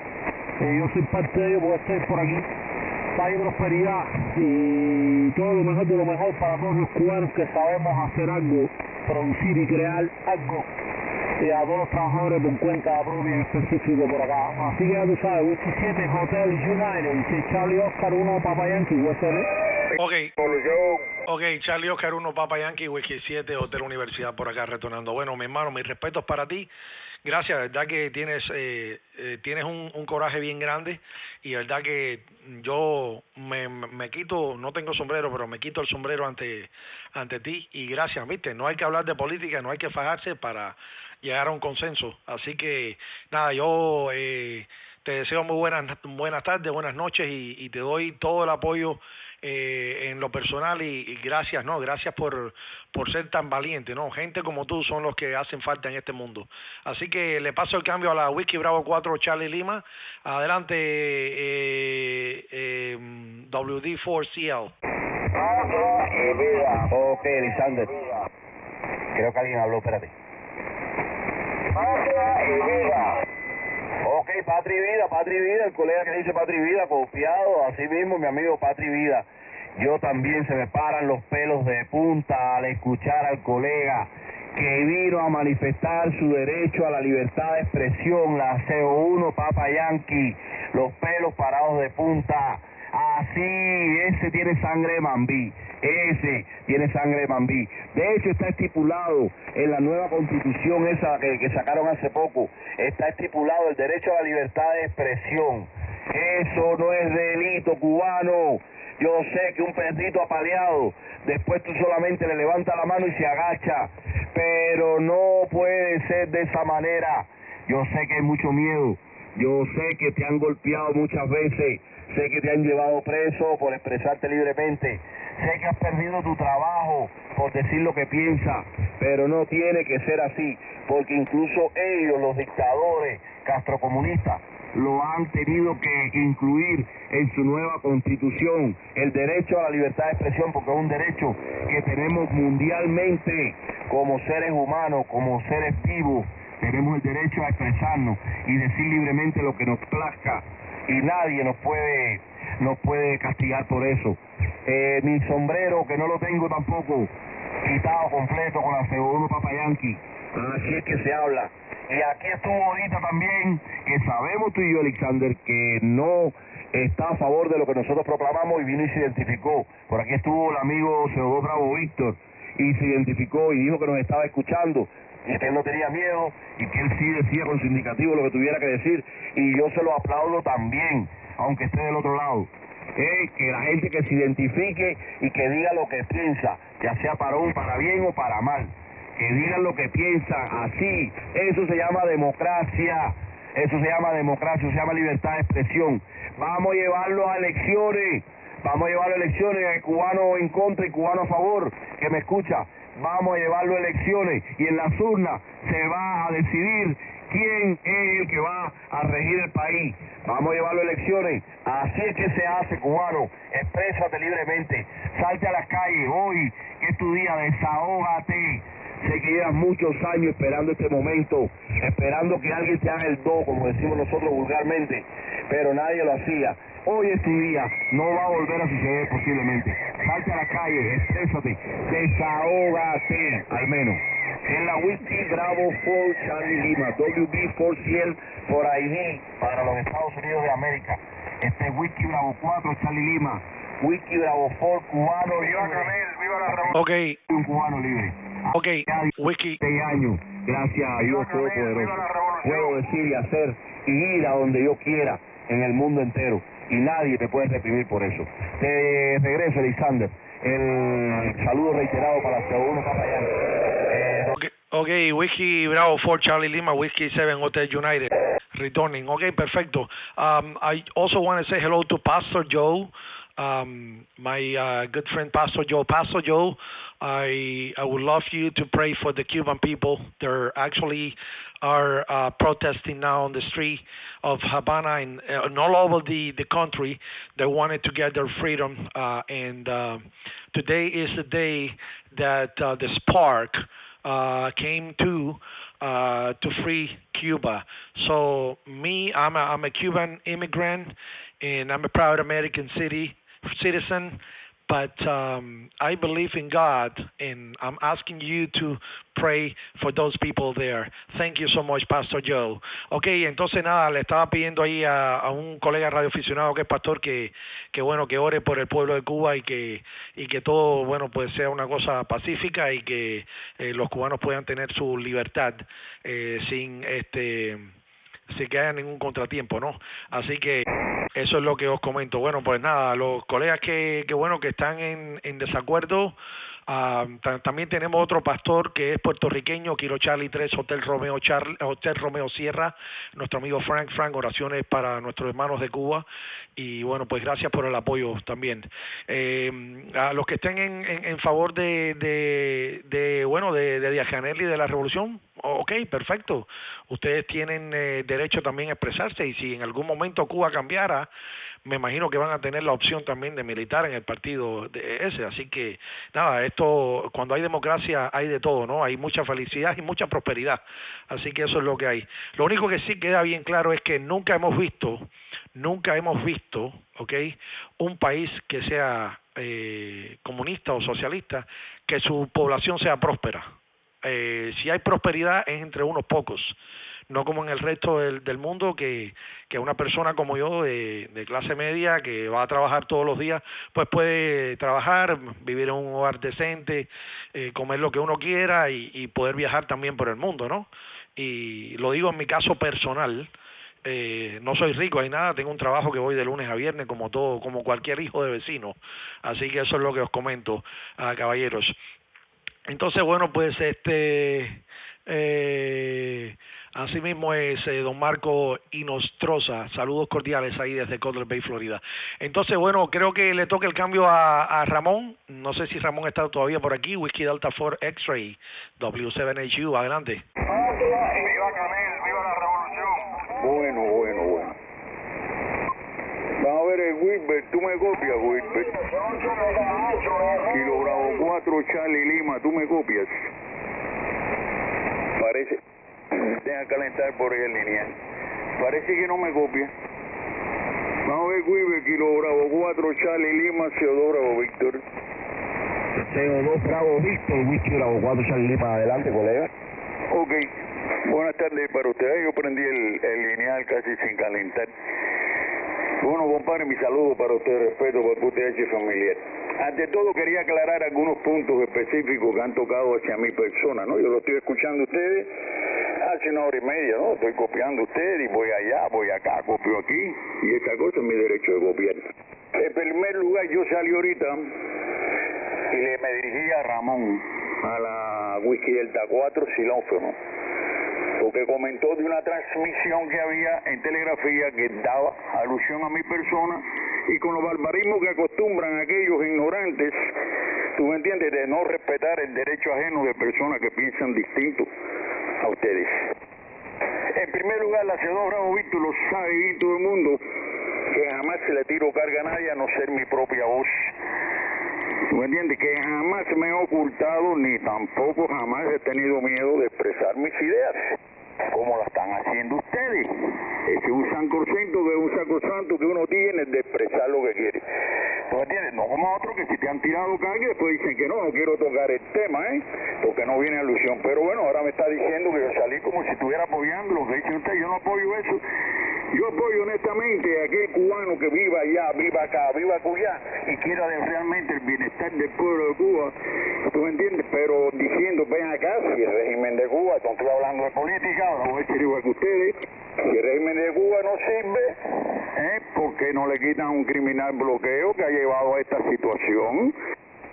Yo soy parte de ellos porque estoy por aquí. Paz y prosperidad y todo lo mejor de lo mejor para todos los cubanos que sabemos hacer algo, producir y crear algo, y a todos los trabajadores por cuenta propia en específico por acá. Así que ya tú sabes, Whisky 7 Hotel United, dice Charlie Oscar 1 Papa Yankee, USL. Ok, Charlie Oscar 1 Papa Yankee, Whisky 7 Hotel Universidad por acá retornando. Bueno, mi hermano, mis respetos para ti. Gracias, verdad que tienes un coraje bien grande y verdad que yo me quito, no tengo sombrero, pero me quito el sombrero ante ti y gracias, viste, no hay que hablar de política, no hay que fajarse para llegar a un consenso, así que nada, yo te deseo muy buenas tardes, buenas noches y te doy todo el apoyo en lo personal y gracias, no, gracias por ser tan valiente, no, gente como tú son los que hacen falta en este mundo. Así que le paso el cambio a la Whisky Bravo 4 Charlie Lima. Adelante, WD4CL. Ok, Elisander. Creo que alguien habló, espérate. Ok, Patri Vida, el colega que dice Patri Vida, confiado, así mismo mi amigo Patri Vida. Yo también se me paran los pelos de punta al escuchar al colega que vino a manifestar su derecho a la libertad de expresión, la CO1 Papa Yankee, los pelos parados de punta. Así, ese tiene sangre de Mambí, De hecho, está estipulado en la nueva constitución esa que sacaron hace poco, está estipulado el derecho a la libertad de expresión. Eso no es delito, cubano. Yo sé que un perrito apaleado, después tú solamente le levantas la mano y se agacha, pero no puede ser de esa manera. Yo sé que hay mucho miedo, yo sé que te han golpeado muchas veces, sé que te han llevado preso por expresarte libremente, sé que has perdido tu trabajo por decir lo que piensas, pero no tiene que ser así, porque incluso ellos, los dictadores castrocomunistas, lo han tenido que incluir en su nueva constitución, el derecho a la libertad de expresión, porque es un derecho que tenemos mundialmente como seres humanos, como seres vivos. Tenemos el derecho a expresarnos y decir libremente lo que nos plazca, y nadie nos puede castigar por eso. Mi sombrero, que no lo tengo tampoco quitado completo con la CO1 Papa Yankee, así es que se habla. Y aquí estuvo ahorita también, que sabemos tú y yo, Alexander, que no está a favor de lo que nosotros proclamamos, y vino y se identificó. Por aquí estuvo el amigo CO2 Bravo Víctor y se identificó y dijo que nos estaba escuchando y que él no tenía miedo y que él sí decía con su indicativo lo que tuviera que decir, y yo se lo aplaudo también, aunque esté del otro lado. Que la gente que se identifique y que diga lo que piensa, ya sea para bien o para mal, que digan lo que piensan, así, eso se llama democracia, eso se llama libertad de expresión. Vamos a llevarlo a elecciones, cubano en contra y cubano a favor, que me escucha, vamos a llevarlo a elecciones, y en las urnas se va a decidir quién es el que va a regir el país. Vamos a llevarlo a elecciones, así es que se hace, cubano, exprésate libremente, salte a las calles, hoy que es tu día, desahógate. Sé que llevas muchos años esperando este momento, esperando que alguien te haga el do, como decimos nosotros vulgarmente, pero nadie lo hacía. Hoy es tu día, no va a volver a suceder posiblemente. Salte a la calle, exprésate, desahógate, al menos. En la Whiskey Bravo 4 Charlie Lima, WB4CL por ID para los Estados Unidos de América. Este Whiskey Bravo 4 Charlie Lima, Whiskey Bravo 4 cubano. Viva Canel, viva la revolución. Ok, Un cubano libre. ok, Whisky. 6 años, gracias a Dios Todopoderoso, puedo decir y hacer y ir a donde yo quiera en el mundo entero, y nadie me puede reprimir por eso. Te regreso, Alexander, el saludo reiterado para la CO1 Papa Yankee. Okay, Whiskey Bravo 4 Charlie Lima, Whiskey 7 Hotel United, returning. Okay, perfecto. I also want to say hello to Pastor Joe, my good friend Pastor Joe. Pastor Joe, I would love you to pray for the Cuban people. They're actually are protesting now on the street of Havana and all over the country. They wanted to get their freedom, and today is the day that the spark came to free Cuba. So me, I'm a Cuban immigrant, and I'm a proud American citizen. But I believe in God, and I'm asking you to pray for those people there. Thank you so much, Pastor Joe. Okay, entonces nada, le estaba pidiendo ahí a un colega radioaficionado que es pastor que bueno, que ore por el pueblo de Cuba y que todo, bueno, pues sea una cosa pacífica y que los cubanos puedan tener su libertad sin que haya ningún contratiempo, ¿no? Así que eso es lo que os comento. Bueno, pues nada, los colegas que bueno, que están en desacuerdo, también tenemos otro pastor que es puertorriqueño, Kilo Charlie 3, Hotel Romeo Sierra, nuestro amigo Frank, oraciones para nuestros hermanos de Cuba, y bueno, pues gracias por el apoyo también. A los que estén en favor de Díaz Canel y de la revolución, ok, perfecto, ustedes tienen derecho también a expresarse, y si en algún momento Cuba cambiara, me imagino que van a tener la opción también de militar en el partido ese. Así que nada, esto, cuando hay democracia hay de todo, ¿no? Hay mucha felicidad y mucha prosperidad, así que eso es lo que hay. Lo único que sí queda bien claro es que nunca hemos visto, ¿ok?, un país que sea comunista o socialista, que su población sea próspera. Si hay prosperidad es entre unos pocos, no como en el resto del mundo, que una persona como yo de clase media que va a trabajar todos los días, pues puede trabajar, vivir en un hogar decente, comer lo que uno quiera y poder viajar también por el mundo, ¿no? Y lo digo en mi caso personal. No soy rico ni nada, tengo un trabajo que voy de lunes a viernes como cualquier hijo de vecino, así que eso es lo que os comento, caballeros. Entonces, bueno, pues Así mismo es, don Marco Inostroza. Saludos cordiales ahí desde Cutler Bay, Florida. Entonces, bueno, creo que le toca el cambio a Ramón. No sé si Ramón está todavía por aquí. Whiskey Delta 4 X-Ray, W7HU. Adelante. Viva Canel, viva la revolución. Bueno. Vamos a ver el Wilbert, tú me copias, Wilbert. Kilo Bravo 4, Charlie Lima, tú me copias. Parece, deja calentar por ahí el lineal. Parece que no me copia. Vamos a ver Wilbert, Kilo Bravo 4, Charlie Lima, CO2 Bravo Víctor. CO2 Bravo Víctor, Whisky Bravo 4 Charlie Lima, adelante, colega. Ok, buenas tardes para ustedes. Yo prendí el lineal casi sin calentar. Bueno, compadre, mi saludo para usted, respeto para usted y familiar. Ante todo, quería aclarar algunos puntos específicos que han tocado hacia mi persona, ¿no? Yo lo estoy escuchando a ustedes hace 1 hora y media, ¿no? Estoy copiando a ustedes y voy allá, voy acá, copio aquí, y esa cosa es mi derecho de copiar. En primer lugar, yo salí ahorita y me dirigí a Ramón, a la Whiskey Delta 4 Xilófono, porque comentó de una transmisión que había en telegrafía que daba alusión a mi persona y con los barbarismos que acostumbran aquellos ignorantes, tú me entiendes, de no respetar el derecho ajeno de personas que piensan distinto a ustedes. En primer lugar, la CO2 Bravo Víctor lo sabe bien todo el mundo, que jamás se le tiro carga a nadie a no ser mi propia voz. ¿Tú me entiendes? Que jamás me he ocultado ni tampoco jamás he tenido miedo de expresar mis ideas, como lo están haciendo ustedes. Ese es un sacrosanto que uno tiene de expresar lo que quiere. ¿Tú me entiendes? No como otros que si te han tirado carga y después dicen que no quiero tocar el tema, porque no viene alusión. Pero bueno, ahora me está diciendo que yo salí como si estuviera apoyando lo que dice usted. Yo no apoyo eso. Yo apoyo honestamente a aquel cubano que viva allá, viva acá, viva acullá y quiera realmente el bienestar del pueblo de Cuba, ¿tú me entiendes? Pero diciendo, ven acá, si el régimen de Cuba, no estoy hablando de política, ahora voy a decir igual que ustedes, si el régimen de Cuba no sirve, ¿por qué no le quitan un criminal bloqueo que ha llevado a esta situación?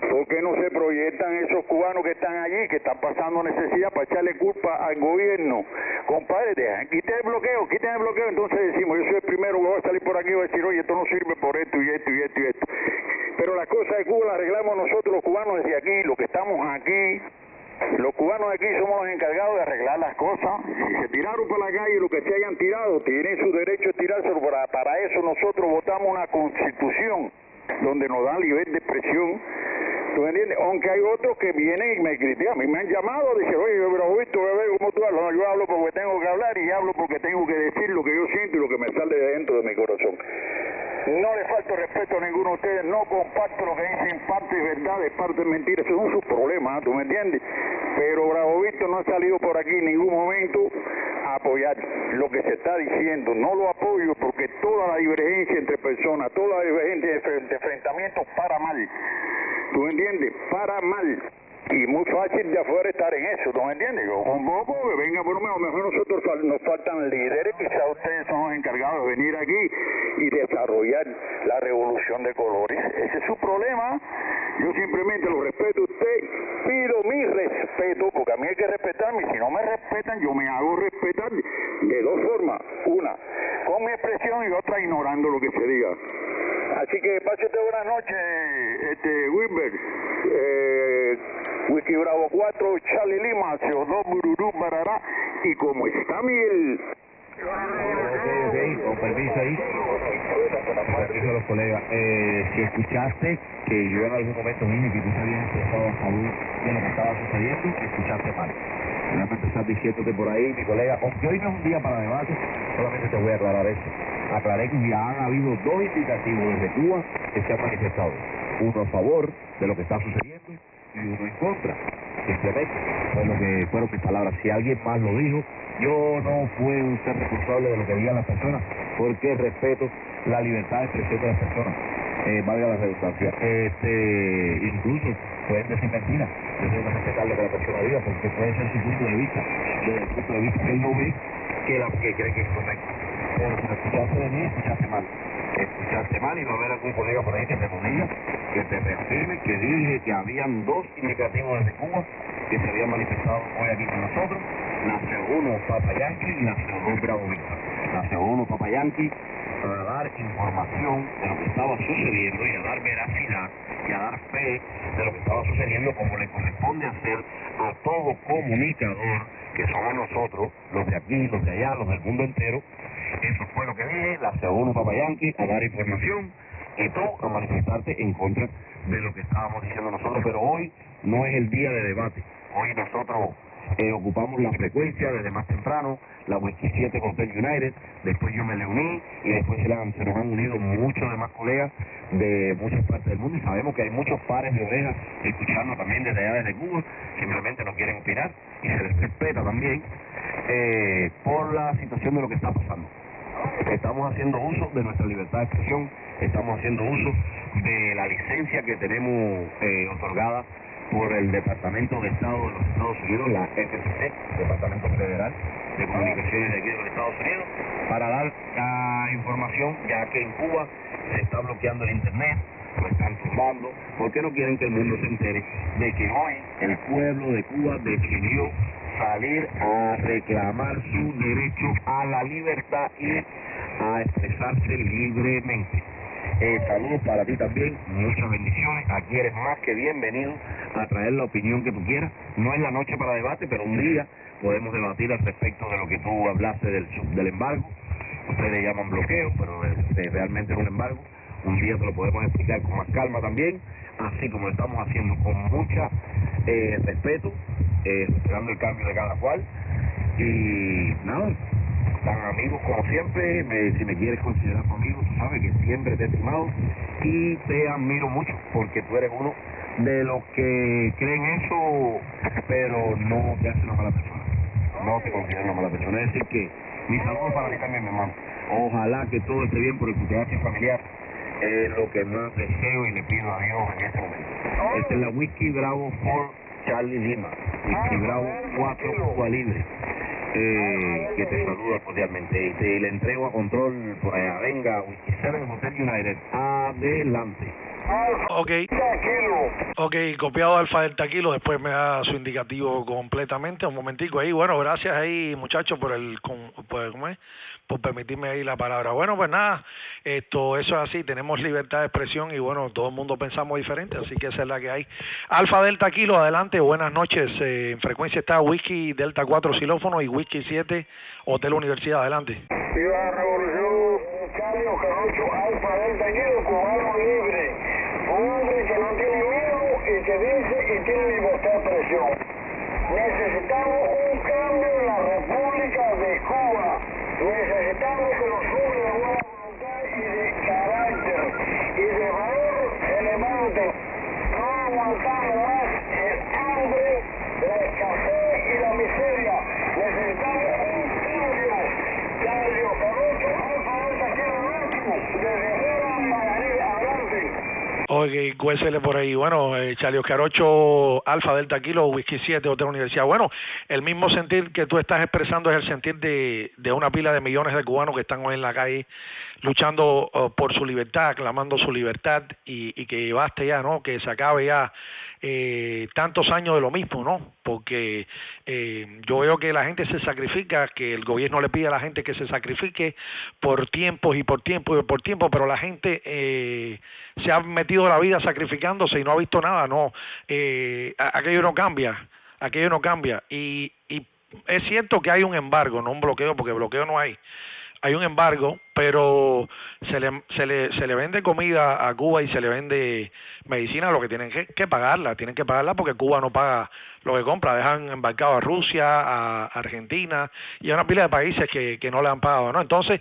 ¿Por qué no se proyectan esos cubanos que están allí, que están pasando necesidad para echarle culpa al gobierno? Compadre, quiten el bloqueo, entonces decimos, yo soy el primero que voy a salir por aquí y voy a decir, oye, esto no sirve por esto y esto y esto y esto. Pero las cosas de Cuba las arreglamos nosotros los cubanos desde aquí, los que estamos aquí. Los cubanos aquí somos los encargados de arreglar las cosas. Si se tiraron para la calle, lo que se hayan tirado, tienen su derecho a tirárselo. Para eso nosotros votamos una constitución donde nos da libertad de expresión. ¿Tú me entiendes? Aunque hay otros que vienen y me critican. A mí me han llamado, dicen, oye, pero visto, bebé, ¿cómo tú hablas? No, yo hablo porque tengo que hablar y hablo porque tengo que decir lo que yo siento y lo que me sale de dentro de mi corazón. No le falto respeto a ninguno de ustedes, no comparto lo que dicen, parte es verdad, es parte es mentira, esos son sus problemas, ¿tú me entiendes? Pero Bravo Víctor no ha salido por aquí en ningún momento a apoyar lo que se está diciendo. No lo apoyo porque toda la divergencia entre personas, toda la divergencia de enfrentamientos para mal. ¿Tú me entiendes? Para mal. Y muy fácil de afuera estar en eso, ¿tú me entiendes? Yo convoco que venga por lo menos, mejor nosotros nos faltan líderes, quizás ustedes son los encargados de venir aquí y desarrollar la revolución de colores. Ese es su problema. Yo simplemente lo respeto a usted, pido mi respeto, porque a mí hay que respetarme, y si no me respetan, yo me hago respetar de dos formas. Una, con mi expresión y otra, ignorando lo que se diga. Así que pase usted buenas noches, Wilbert. Whiskey Bravo 4, Charlie Lima, CO2 Bururú, Barará, y como está Miguel. Con permiso ahí. Con permiso a los colegas. Si escuchaste que yo en algún momento dije que tú te habías expresado a favor de lo que estaba sucediendo, escuchaste mal. Realmente estás diciéndote por ahí, mi colega, aunque hoy no es un día para debate, solamente te voy a aclarar eso. Aclaré que ya han habido 2 indicativos desde Cuba que se han manifestado. Uno a favor de lo que está sucediendo y uno en contra. Simplemente fue lo que fueron mis palabras. Si alguien más lo dijo, yo no puedo ser responsable de lo que digan las personas, porque respeto la libertad de expresión de las personas. Valga la redundancia. Incluso pueden decir mentiras. Yo tengo que respetar lo que la persona diga, porque puede ser su punto de vista. Desde el punto de vista que él no ve, que cree que es correcto. Pero si me escuchaste de mí, escuchaste mal. Escuchaste mal y no haber algún colega por ahí que te lo diga, que te reafirme, que dije que habían 2 indicativos desde Cuba que se habían manifestado hoy aquí con nosotros la CO1 Papa Yankee y la CO2 Bravo Victor. La CO1 Papa Yankee para dar información de lo que estaba sucediendo y a dar veracidad y a dar fe de lo que estaba sucediendo como le corresponde hacer a todo comunicador que somos nosotros, los de aquí, los de allá, los del mundo entero. Eso fue lo que dije, la CO1 Papa Yankee a dar información y tú a manifestarte en contra de lo que estábamos diciendo nosotros, pero hoy no es el día de debate. Hoy nosotros ocupamos la frecuencia desde más temprano, la Whisky 7 con Hotel United, después yo me le uní y después se nos han unido muchos demás colegas de muchas partes del mundo y sabemos que hay muchos pares de orejas escuchando también desde allá desde Cuba, simplemente no quieren opinar y se les respeta también por la situación de lo que está pasando. Estamos haciendo uso de nuestra libertad de expresión, estamos haciendo uso de la licencia que tenemos otorgada por el Departamento de Estado de los Estados Unidos, la FCC, Departamento Federal de Comunicaciones de aquí de los Estados Unidos, para dar la información, ya que en Cuba se está bloqueando el Internet, lo están tumbando, porque no quieren que el mundo se entere de que hoy el pueblo de Cuba decidió salir a reclamar su derecho a la libertad y a expresarse libremente. Saludos para ti también, muchas bendiciones, aquí eres más que bienvenido a traer la opinión que tú quieras. No es la noche para debate, pero un día podemos debatir al respecto de lo que tú hablaste del embargo. Ustedes le llaman bloqueo, pero realmente es un embargo. Un día te lo podemos explicar con más calma también, así como lo estamos haciendo con mucha respeto, esperando el cambio de cada cual. Y nada, tan amigos como siempre, si me quieres considerar conmigo, tú sabes que siempre te he estimado y te admiro mucho, porque tú eres uno de los que creen eso, pero no te hace una mala persona. No te considero una mala persona. Es decir que, mi saludo para ti también, mi hermano. Ojalá que todo esté bien por el QTH familiar. Es lo que más deseo y le pido a Dios en este momento. Esta es la Whisky Bravo por Charlie Lima. Whisky Bravo 4 Cuba Libre. Que te saluda cordialmente y te le entrego a control por allá. Venga, Whisky 7 Hotel United. Adelante. Ok, copiado Alfa del Taquilo, después me da su indicativo completamente, un momentico ahí. Bueno, gracias ahí muchachos por permitirme ahí la palabra. Bueno, pues nada, eso es así, tenemos libertad de expresión y bueno, todo el mundo pensamos diferente, así que esa es la que hay. Alfa Delta Kilo, adelante, buenas noches. En frecuencia está Whisky Delta 4 Xilófono y Whisky 7 Hotel Universidad, adelante. Viva la revolución, Carlos Carrocho, Alfa Delta Kilo, cubano libre. Un hombre que no tiene miedo y que dice y tiene libertad de expresión. Necesitamos un cambio en la República de Cuba. Necesitamos que los hombres de buena voluntad y de carácter y de valor se levanten. No aguantamos más el hambre, la escasez y la miseria. Necesitamos un cambio. Carlos Carrocho, Alfa Delta Kilo, desde Herrera a Magallanes, adelante. Oye, cuésele por ahí. Bueno, Charlie Oscar 8, Alfa Delta Kilo, Whisky 7, otra universidad. Bueno, el mismo sentir que tú estás expresando es el sentir de una pila de millones de cubanos que están hoy en la calle luchando por su libertad, clamando su libertad y que baste ya, ¿no? Que se acabe ya tantos años de lo mismo, ¿no? Porque yo veo que la gente se sacrifica, que el gobierno le pide a la gente que se sacrifique por tiempos y por tiempo y por tiempo, pero la gente se ha metido la vida sacrificándose y no ha visto nada, no, aquello no cambia, y es cierto que hay un embargo, no un bloqueo, porque bloqueo no hay un embargo, pero se le vende comida a Cuba y se le vende medicina, lo que tienen que pagarla porque Cuba no paga lo que compra, dejan embarcado a Rusia, a Argentina y a una pila de países que no le han pagado, ¿no? Entonces,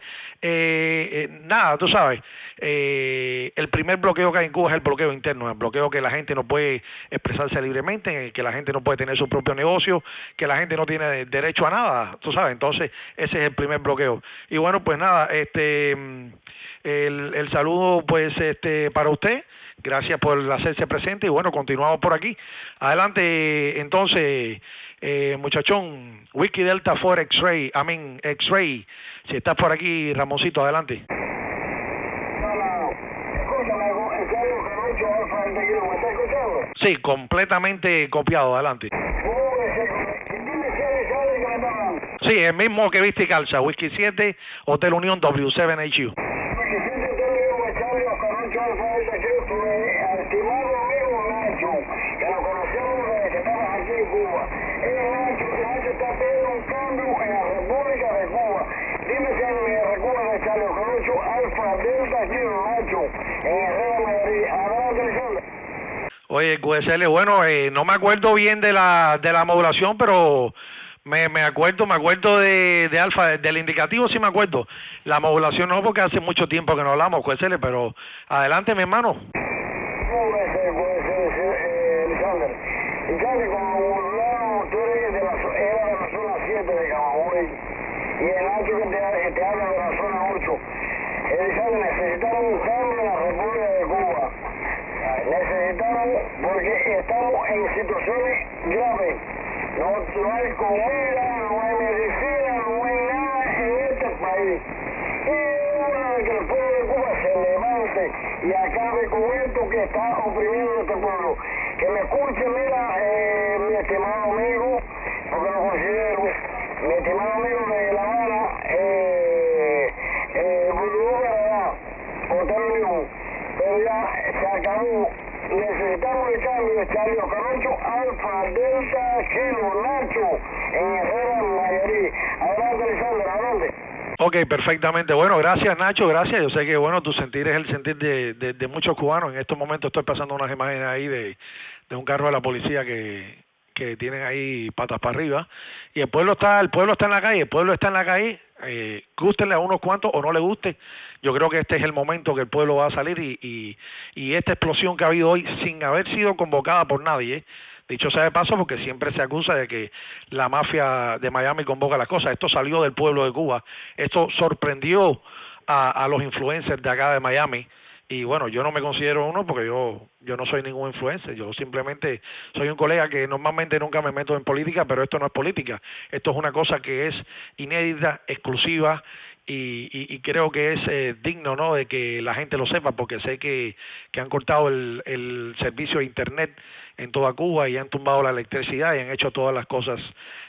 nada, tú sabes, el primer bloqueo que hay en Cuba es el bloqueo interno, el bloqueo que la gente no puede expresarse libremente, que la gente no puede tener su propio negocio, que la gente no tiene derecho a nada, tú sabes, entonces ese es el primer bloqueo. Y bueno, pues nada, el saludo pues para usted. Gracias por hacerse presente y bueno, continuamos por aquí. Adelante, entonces, muchachón, Whisky Delta 4 X-Ray. Si estás por aquí, Ramoncito, adelante. Sí, completamente copiado, adelante. Dime si alguien sabe que me está Sí, el mismo que viste y calza, Whisky 7, Hotel Unión, W7HU. Estimado amigo Nacho, que lo conocemos desde que estamos aquí en Cuba. Nacho está pidiendo un cambio en la República de Cuba. Dime si me recuerda Charlie Corocho, Alfa Delta Kilo, Nacho, en Herrera Madrid. Adelante, Alexander. Oye, QSL, bueno, no me acuerdo bien de la modulación, pero me acuerdo de Alfa, del indicativo sí me acuerdo. La modulación no, porque hace mucho tiempo que no hablamos, QSL, pero adelante, mi hermano. Puede ser, Alexander. Y Charlie, como hablamos, tú eres de la zona 7 de Camagüey, y el Nacho que te habla de la zona 8. Alexander, necesitamos un cambio en la República de Cuba. Necesitamos, porque estamos en situaciones graves. No hay comida, no hay medicina, no hay nada en este país. Y es hora de que el pueblo de Cuba se levante y acabe con esto que está oprimiendo a este pueblo. Que me escuche, mira, mi estimado amigo, porque lo considero, mi estimado amigo de La Habana, Hotel Unión, pero ya se acabó. Necesitamos el cambio de Charlie Corocho, Alfa Delta Kilo, Nacho, en Herrera Madrid. Adelante, Alexander, adelante. Ok, perfectamente. Bueno, gracias Nacho, gracias. Yo sé que bueno, tu sentir es el sentir de muchos cubanos. En estos momentos estoy pasando unas imágenes ahí de un carro de la policía que tienen ahí patas para arriba. Y el pueblo está en la calle, gústenle a unos cuantos o no le guste. Yo creo que este es el momento que el pueblo va a salir y esta explosión que ha habido hoy sin haber sido convocada por nadie, dicho sea de paso, porque siempre se acusa de que la mafia de Miami convoca las cosas. Esto salió del pueblo de Cuba. Esto sorprendió a los influencers de acá de Miami. Y bueno, yo no me considero uno porque yo no soy ningún influencer. Yo simplemente soy un colega que normalmente nunca me meto en política, pero esto no es política. Esto es una cosa que es inédita, exclusiva, y creo que es digno, ¿no?, de que la gente lo sepa, porque sé que han cortado el servicio de internet en toda Cuba y han tumbado la electricidad y han hecho todas las cosas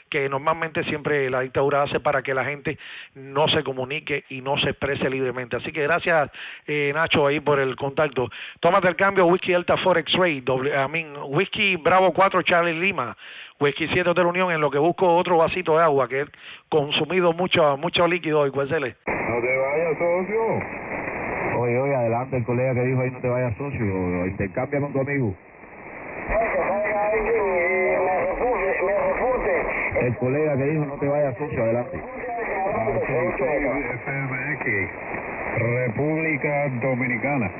que normalmente siempre la dictadura hace para que la gente no se comunique y no se exprese libremente. Así que gracias, Nacho, ahí por el contacto. Tómate el cambio, Whisky Delta Forex Ray, Whisky Bravo 4 Charlie Lima, Whisky 7 de la Unión, en lo que busco otro vasito de agua, que he consumido mucho líquido hoy, QSL. No te vayas, socio. Oye, adelante el colega que dijo ahí no te vayas, socio, intercambia con tu amigo. El colega que dijo no te vayas, socio, adelante. FMX, República Dominicana.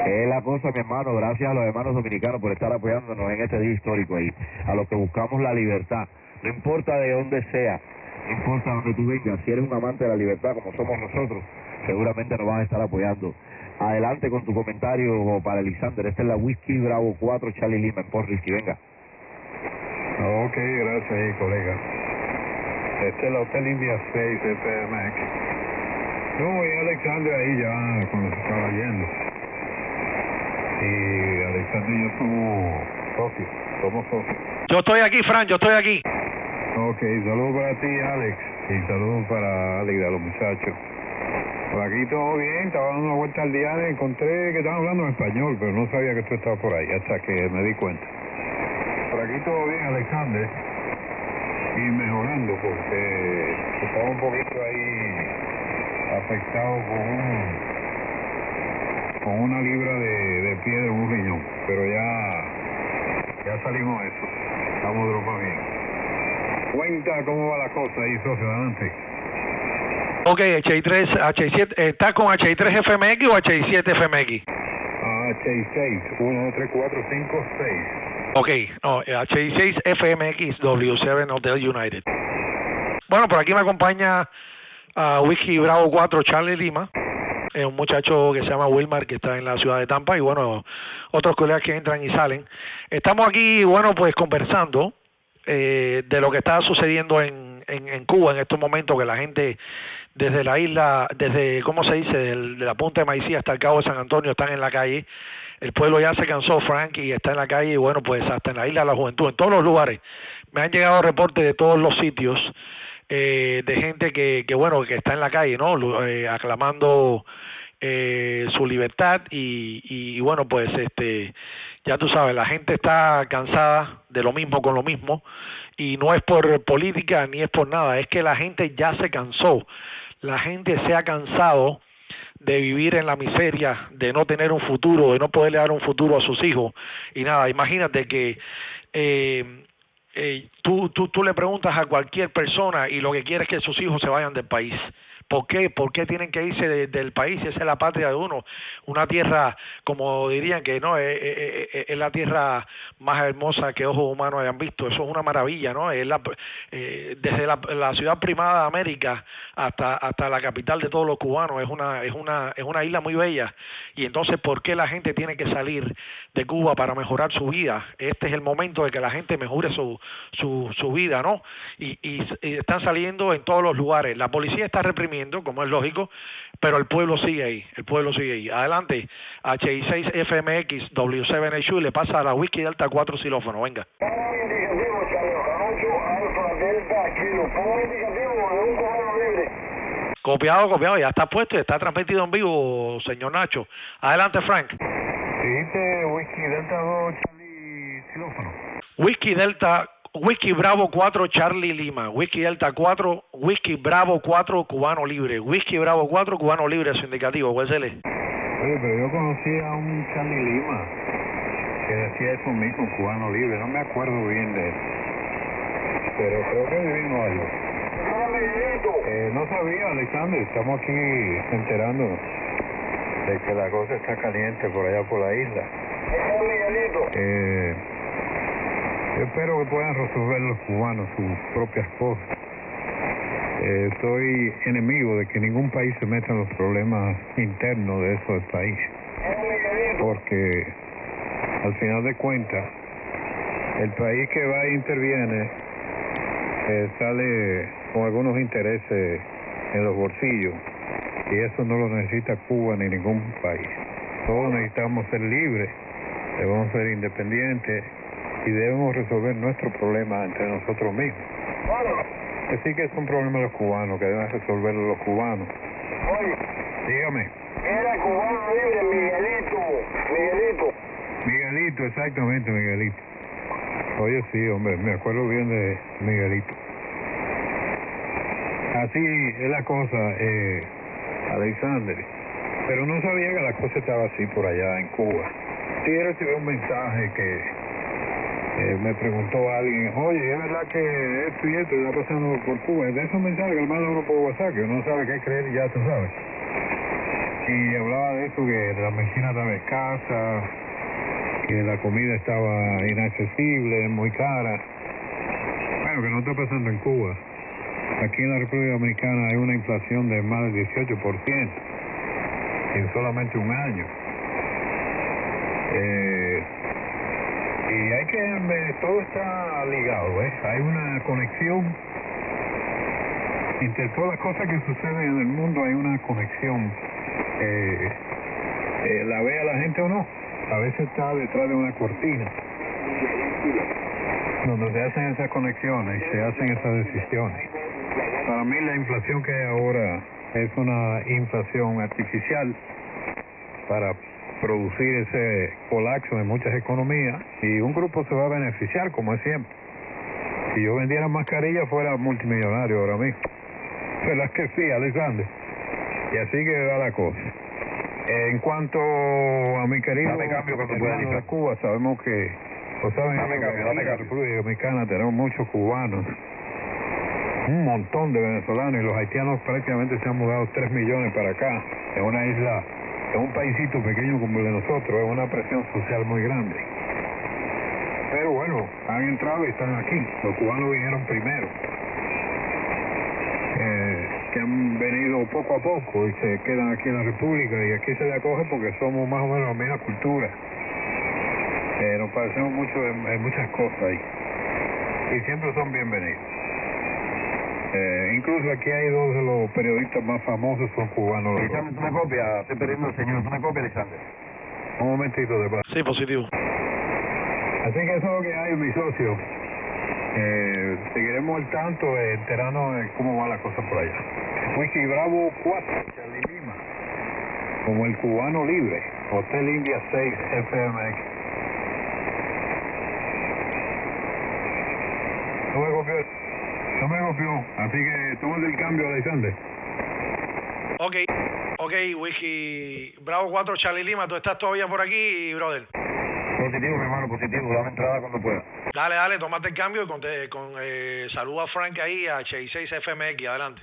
Es la cosa, mi hermano, gracias a los hermanos dominicanos por estar apoyándonos en este día histórico ahí, a los que buscamos la libertad, no importa de dónde sea, no importa dónde tú vengas, si eres un amante de la libertad como somos nosotros, seguramente nos van a estar apoyando. Adelante con tu comentario para Alexander. Esta es la Whisky Bravo 4 Charlie Lima en Port Risky, venga. Ok, gracias, colega. Este es el Hotel India 6 FMX. No, y Alexander ahí ya cuando se estaba yendo. Y Alexander y yo somos socios. Yo estoy aquí, Fran, yo estoy aquí. Ok, saludos para ti, Alex. Y saludos para Alex, a los muchachos. Por aquí todo bien, estaba dando una vuelta al día, encontré que estaban hablando en español, pero no sabía que tú estabas por ahí, hasta que me di cuenta. Por aquí todo bien, Alexander, y mejorando, porque estaba un poquito ahí afectado con una libra de pie de un riñón, pero ya salimos de eso, estamos de lo más bien. Cuenta cómo va la cosa ahí, socio, adelante. Ok, H7, ¿estás con H3 FMX o H7 FMX? H6, 1, 2, 3, 4, 5, 6. Ok, no, H6 FMX, W7 Hotel United. Bueno, por aquí me acompaña Whisky Bravo 4 Charlie Lima, un muchacho que se llama Wilmar, que está en la ciudad de Tampa, y bueno, otros colegas que entran y salen. Estamos aquí, bueno, pues conversando de lo que está sucediendo en Cuba en estos momentos, que la gente desde la isla, desde, ¿cómo se dice?, de la punta de Maicía hasta el cabo de San Antonio están en la calle. El pueblo ya se cansó, Frank, y está en la calle, y bueno, pues hasta en la isla de la Juventud, en todos los lugares. me han llegado reportes de todos los sitios de gente que bueno, que está en la calle, ¿no? Aclamando su libertad y bueno, pues ya tú sabes, la gente está cansada de lo mismo con lo mismo, y no es por política ni es por nada, es que la gente ya se cansó. La gente se ha cansado de vivir en la miseria, de no tener un futuro, de no poderle dar un futuro a sus hijos. Y nada, imagínate que tú le preguntas a cualquier persona y lo que quiere es que sus hijos se vayan del país. ¿Por qué? ¿Por qué tienen que irse del país? Esa es la patria de uno. Una tierra, como dirían que no, es la tierra más hermosa que ojos humanos hayan visto. Eso es una maravilla, ¿no? Desde la ciudad primada de América hasta la capital de todos los cubanos. Es una isla muy bella. Y entonces, ¿por qué la gente tiene que salir de Cuba para mejorar su vida? Este es el momento de que la gente mejore su vida, ¿no? Y están saliendo en todos los lugares. La policía está reprimiendo, como es lógico, pero el pueblo sigue ahí, Adelante, HI6 FMX W7HU, le pasa a la Whisky Delta 4 xilófono, venga. Copiado, ya está puesto y está transmitido en vivo, señor Nacho. Adelante, Frank. Dice Whisky Delta 2 Charlie xilófono. Whisky Bravo 4 Charlie Lima, Whisky Delta 4, Whisky Bravo 4 Cubano Libre, Whisky Bravo 4 Cubano Libre, su indicativo, USL. Oye, pero yo conocí a un Charlie Lima que decía eso mismo, Cubano Libre, no me acuerdo bien de él, pero creo que viví en Nueva York. No sabía, Alexander, estamos aquí enterándonos de que la cosa está caliente por allá por la isla. Yo espero que puedan resolver los cubanos sus propias cosas. Soy enemigo de que ningún país se meta en los problemas internos de esos países, porque al final de cuentas el país que va e interviene sale con algunos intereses en los bolsillos, y eso no lo necesita Cuba ni ningún país. Todos necesitamos ser libres, debemos ser independientes y debemos resolver nuestro problema entre nosotros mismos. Así que es un problema de los cubanos, que deben resolverlo los cubanos. Oye, dígame. Era Cubano Libre, Miguelito, exactamente, Miguelito. Oye, sí, hombre, me acuerdo bien de Miguelito. Así es la cosa, Alexander. Pero no sabía que la cosa estaba así por allá en Cuba. Sí, recibí un mensaje que me preguntó alguien, oye, ¿es verdad que esto y esto está pasando por Cuba? De esos mensajes que le manda uno por WhatsApp, que uno sabe qué creer y ya tú sabes. Y hablaba de eso, que la medicina estaba escasa, que la comida estaba inaccesible, muy cara. Bueno, que no está pasando en Cuba. Aquí en la República Dominicana hay una inflación de más del 18% en solamente un año. Y hay que, todo está ligado, ¿eh? Hay una conexión entre todas las cosas que suceden en el mundo, hay una conexión. La vea la gente o no, a veces está detrás de una cortina donde se hacen esas conexiones y se hacen esas decisiones. Para mí la inflación que hay ahora es una inflación artificial para producir ese colapso de muchas economías, y un grupo se va a beneficiar, como es siempre. Si yo vendiera mascarillas fuera multimillonario ahora mismo. ¿Verdad que sí, Alexander? Y así que va la cosa. En cuanto a mi querido hermano de Cuba, sabemos que, pues saben, en la República Dominicana tenemos muchos cubanos, un montón de venezolanos, y los haitianos prácticamente se han mudado 3 millones para acá, en una isla, en un paisito pequeño como el de nosotros. Es una presión social muy grande. Pero bueno, han entrado y están aquí. Los cubanos vinieron primero, que han venido poco a poco y se quedan aquí en la República, y aquí se le acoge porque somos más o menos la misma cultura. Nos parecemos mucho en muchas cosas ahí, y siempre son bienvenidos. Incluso aquí hay dos de los periodistas más famosos, son cubanos. Échame una copia, estoy pidiendo al señor, una copia, Alexander. Un momentito de paz. Sí, positivo. Así que eso es lo que hay, mi socio. Seguiremos al tanto, enterarnos de cómo va la cosa por allá. Whisky Bravo 4, Charlie Lima, como el cubano libre, Hotel India 6 FMX. No me copió, así que tómate el cambio, Alexander. Ok, Whisky Bravo 4, Charlie Lima, ¿tú estás todavía por aquí, brother? Positivo, mi hermano, positivo. Dame entrada cuando pueda. Dale, tómate el cambio y saluda a Frank ahí, a H6 FMX, adelante.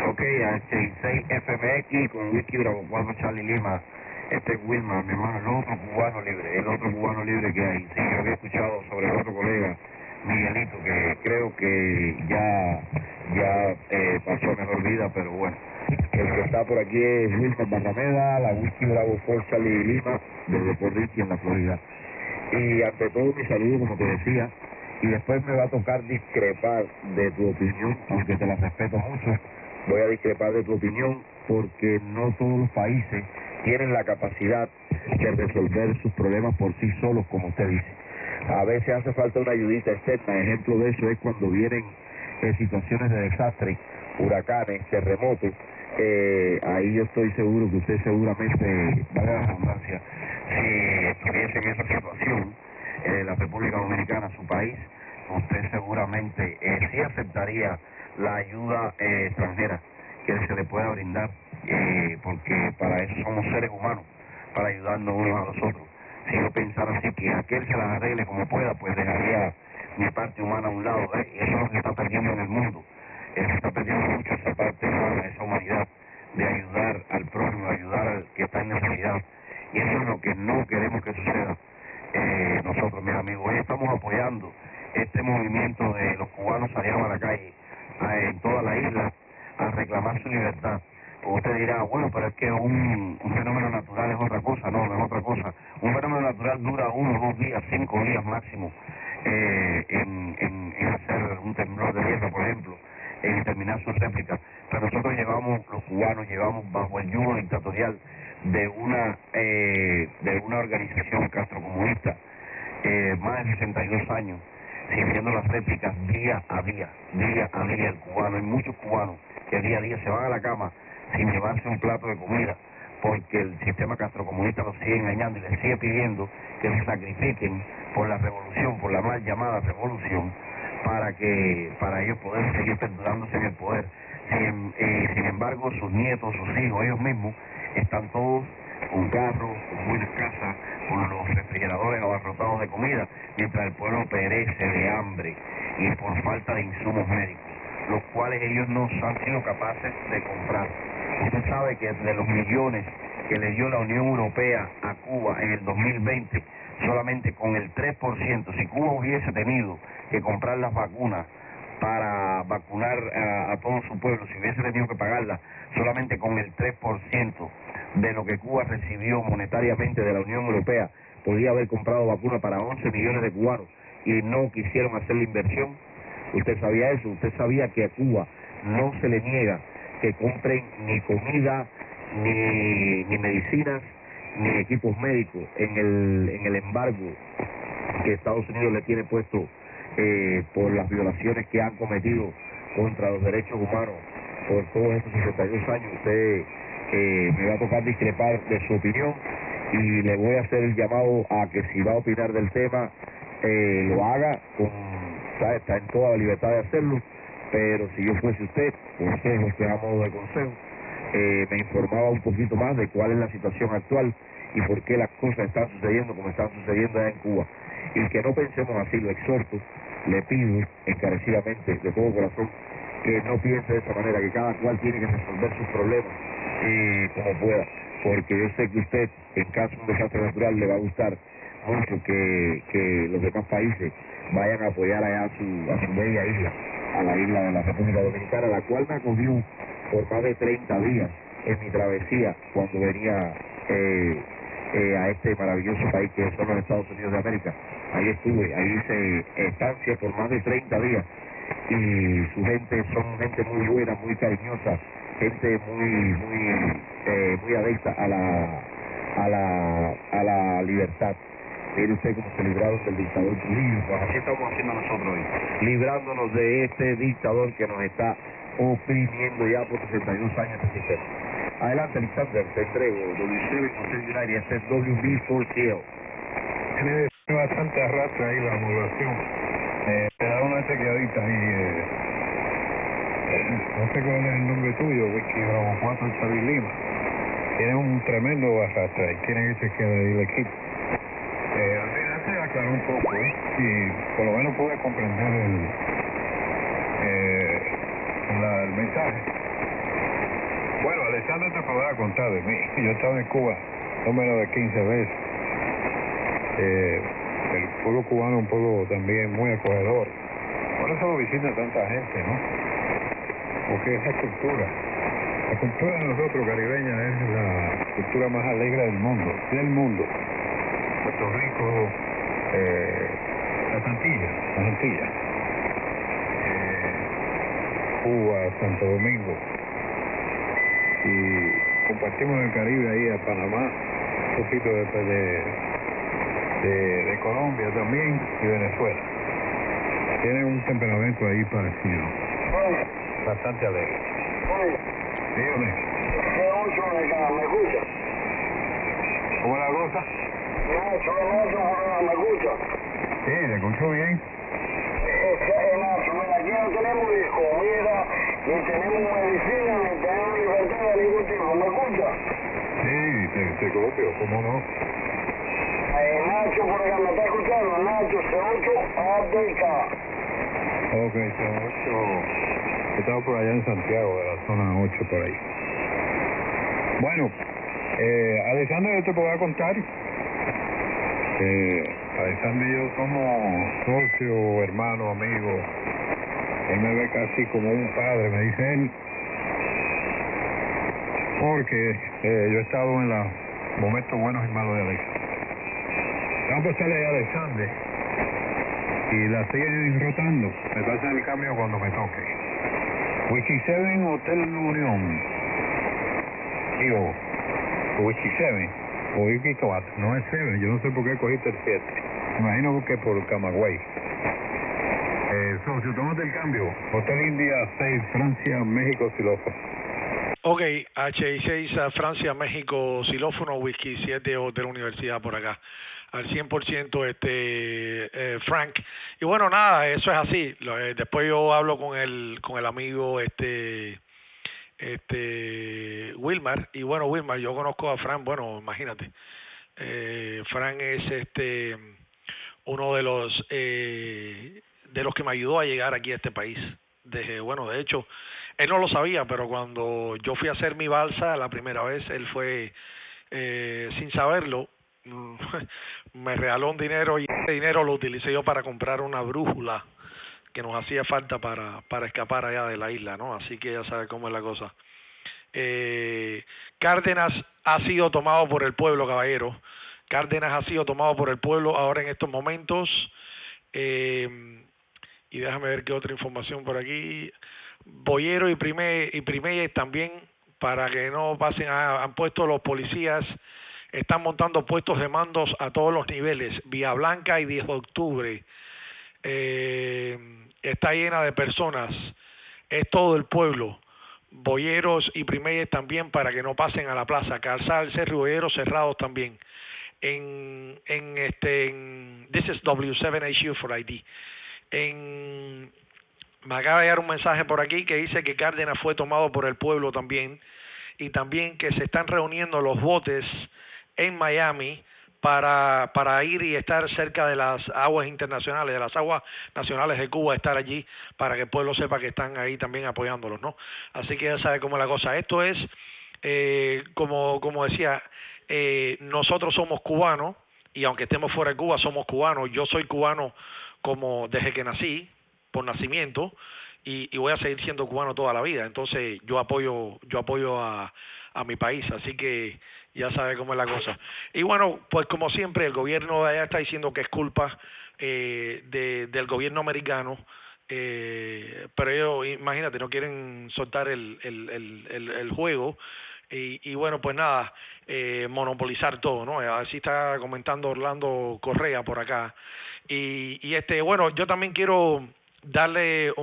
Ok, a H6 FMX con Whisky Bravo 4, Charlie Lima. Este es Wilmar, mi hermano, el otro cubano libre que hay. Sí, yo había escuchado sobre el otro colega, Miguelito, que creo que ya pasó mejor vida, pero bueno. El que está por aquí es Wilmar Barrameda, la Whisky Bravo 4, Charlie Lima, desde Porriqui, en la Florida. Y ante todo mi saludo, como te decía, y después me va a tocar discrepar de tu opinión, aunque te la respeto mucho. Voy a discrepar de tu opinión porque no todos los países tienen la capacidad de resolver sus problemas por sí solos, como usted dice. A veces hace falta una ayudita externa. Ejemplo de eso es cuando vienen situaciones de desastre, huracanes, terremotos. Ahí yo estoy seguro que usted seguramente, valga la redundancia, si estuviese en esa situación, la República Dominicana, su país, usted seguramente sí aceptaría la ayuda extranjera que se le pueda brindar, porque para eso somos seres humanos, para ayudarnos unos a los otros. Si yo pensara así, que aquel se las arregle como pueda, pues dejaría mi parte humana a un lado, y eso es lo que se está perdiendo en el mundo. Se está perdiendo mucho esa parte humana, esa humanidad, de ayudar al prójimo, ayudar al que está en necesidad. Y eso es lo que no queremos que suceda. Nosotros, mis amigos, hoy estamos apoyando este movimiento de los cubanos salieron a la calle, en toda la isla, a reclamar su libertad. Usted dirá, bueno, pero es que un fenómeno natural es otra cosa. No, no es otra cosa. Un fenómeno natural dura 1, 2 días, 5 días máximo, en hacer un temblor de tierra, por ejemplo, en terminar sus réplicas. Pero nosotros los cubanos llevamos bajo el yugo dictatorial de una organización castrocomunista, más de 62 años, sirviendo las réplicas día a día, el cubano. Hay muchos cubanos que día a día se van a la cama sin llevarse un plato de comida, porque el sistema castrocomunista los sigue engañando y les sigue pidiendo que se sacrifiquen por la revolución, por la mal llamada revolución, para ellos poder seguir perdurándose en el poder. Sin embargo, sus nietos, sus hijos, ellos mismos, están todos con carros, con buenas casas, con los refrigeradores abarrotados de comida, mientras el pueblo perece de hambre y por falta de insumos médicos, los cuales ellos no han sido capaces de comprar. Usted sabe que de los millones que le dio la Unión Europea a Cuba en el 2020, solamente con el 3%, si Cuba hubiese tenido que comprar las vacunas para vacunar a todo su pueblo, si hubiese tenido que pagarlas, solamente con el 3% de lo que Cuba recibió monetariamente de la Unión Europea, podía haber comprado vacunas para 11 millones de cubanos, y no quisieron hacer la inversión. ¿Usted sabía eso? ¿Usted sabía que a Cuba no se le niega que compren ni comida, ni medicinas, ni equipos médicos en el embargo que Estados Unidos le tiene puesto por las violaciones que han cometido contra los derechos humanos por todos estos 62 años? Usted me va a tocar discrepar de su opinión, y le voy a hacer el llamado a que si va a opinar del tema, lo haga, está en toda la libertad de hacerlo, pero si yo fuese usted, que a modo de consejo, me informaba un poquito más de cuál es la situación actual y por qué las cosas están sucediendo como están sucediendo allá en Cuba. Y que no pensemos así, lo exhorto, le pido encarecidamente, de todo corazón, que no piense de esa manera, que cada cual tiene que resolver sus problemas como pueda, porque yo sé que usted, en caso de un desastre natural, le va a gustar mucho que los demás países vayan a apoyar allá a su bella isla, a la isla de la República Dominicana, la cual me acogió por más de 30 días en mi travesía cuando venía a este maravilloso país que son los Estados Unidos de América. Ahí estuve, ahí hice estancia por más de 30 días, y su gente son gente muy buena, muy cariñosa, gente muy adicta a la libertad. Mire usted cómo se libraron del dictador Trujillo. Pues así estamos haciendo nosotros hoy, librándonos de este dictador que nos está oprimiendo ya por 62 años en el sistema. Adelante, Alexander, te entrego W7 este es WB4L. Tiene bastante arrastre ahí la modulación. Te da una chequeadita ahí. No sé cuál es el nombre tuyo, Whisky Bravo 4 Charlie Lima. Tiene un tremendo arrastre ahí. Tiene que chequear ahí el equipo. Al final se aclaró un poco, y por lo menos pude comprender el mensaje. Bueno, Alexander te podrá contar de mí. Yo he estado en Cuba no menos de 15 veces. El pueblo cubano es un pueblo también muy acogedor. Por eso lo visita tanta gente, ¿no? Porque esa cultura, la cultura de nosotros caribeñas es la cultura más alegre del mundo. Puerto Rico, las Antillas, Cuba, Santo Domingo, y compartimos el Caribe ahí a Panamá, un poquito de Colombia también y Venezuela. Tienen un temperamento ahí parecido, bastante alegre. Dígame. ¿Me escucha? ¿Cómo la cosa? ¿Me escucha? Sí, le escucho bien. Nacho, mira, aquí no tenemos ni comida, ni tenemos medicina, ni tenemos libertad de ningún tipo. ¿Me escucha? Sí, te copio, ¿cómo no? Nacho, por acá, ¿me está escuchando? Nacho, C8 ADK. Ok, C8. He estado por allá en Santiago, de la zona 8 por ahí. Bueno, Alexander, yo te puedo contar. Alexander y yo somos socios, hermanos, amigos. Él me ve casi como un padre, me dice él. Porque yo he estado en los momentos buenos y malos de Alexander. Vamos a pasarle a Alexander y la sigue rotando. Me pasa el cambio cuando me toque. Whisky 7 Hotel Unión. Digo, Whisky 7 o Whisky 4. No es 7, yo no sé por qué cogiste el 7. Me imagino que por Camagüey. Socio, tómate el cambio. Hotel India 6, Francia, México, xilófono. Ok, H6 Francia, México, xilófono, Whisky 7 de la universidad por acá. Al 100% Frank. Y bueno, nada, eso es así. Después yo hablo con el amigo Wilmar, y bueno, Wilmar, yo conozco a Frank, bueno, imagínate. Frank es uno de los que me ayudó a llegar aquí a este país. De hecho, él no lo sabía, pero cuando yo fui a hacer mi balsa la primera vez, él fue, sin saberlo, me regaló un dinero, y ese dinero lo utilicé yo para comprar una brújula que nos hacía falta para escapar allá de la isla, ¿no? Así que ya sabe cómo es la cosa. Cárdenas ha sido tomado por el pueblo, caballero. Cárdenas ha sido tomado por el pueblo ahora en estos momentos. Y déjame ver qué otra información por aquí. Boyero y Primeyes también, para que no pasen, han puesto los policías, están montando puestos de mandos a todos los niveles. Vía Blanca y 10 de octubre está llena de personas, es todo el pueblo. Boyeros y Primeyes también, para que no pasen a la plaza. Calzada del Cerro y Boyeros cerrados también. This is W7HU for ID. Me acaba de llegar un mensaje por aquí que dice que Cárdenas fue tomado por el pueblo también, y también que se están reuniendo los botes en Miami para ir y estar cerca de las aguas internacionales, de las aguas nacionales de Cuba, estar allí para que el pueblo sepa que están ahí también apoyándolos, ¿no? Así que ya sabe cómo es la cosa. Esto es, como decía, nosotros somos cubanos, y aunque estemos fuera de Cuba, somos cubanos. Yo soy cubano como desde que nací, por nacimiento, y voy a seguir siendo cubano toda la vida. Entonces yo apoyo a mi país, así que ya sabe cómo es la cosa. Y bueno, pues como siempre, el gobierno de allá está diciendo que es culpa del gobierno americano, pero ellos, imagínate, no quieren soltar el juego. y bueno, pues nada, monopolizar todo, ¿no? Así está comentando Orlando Correa por acá. Y bueno, yo también quiero darle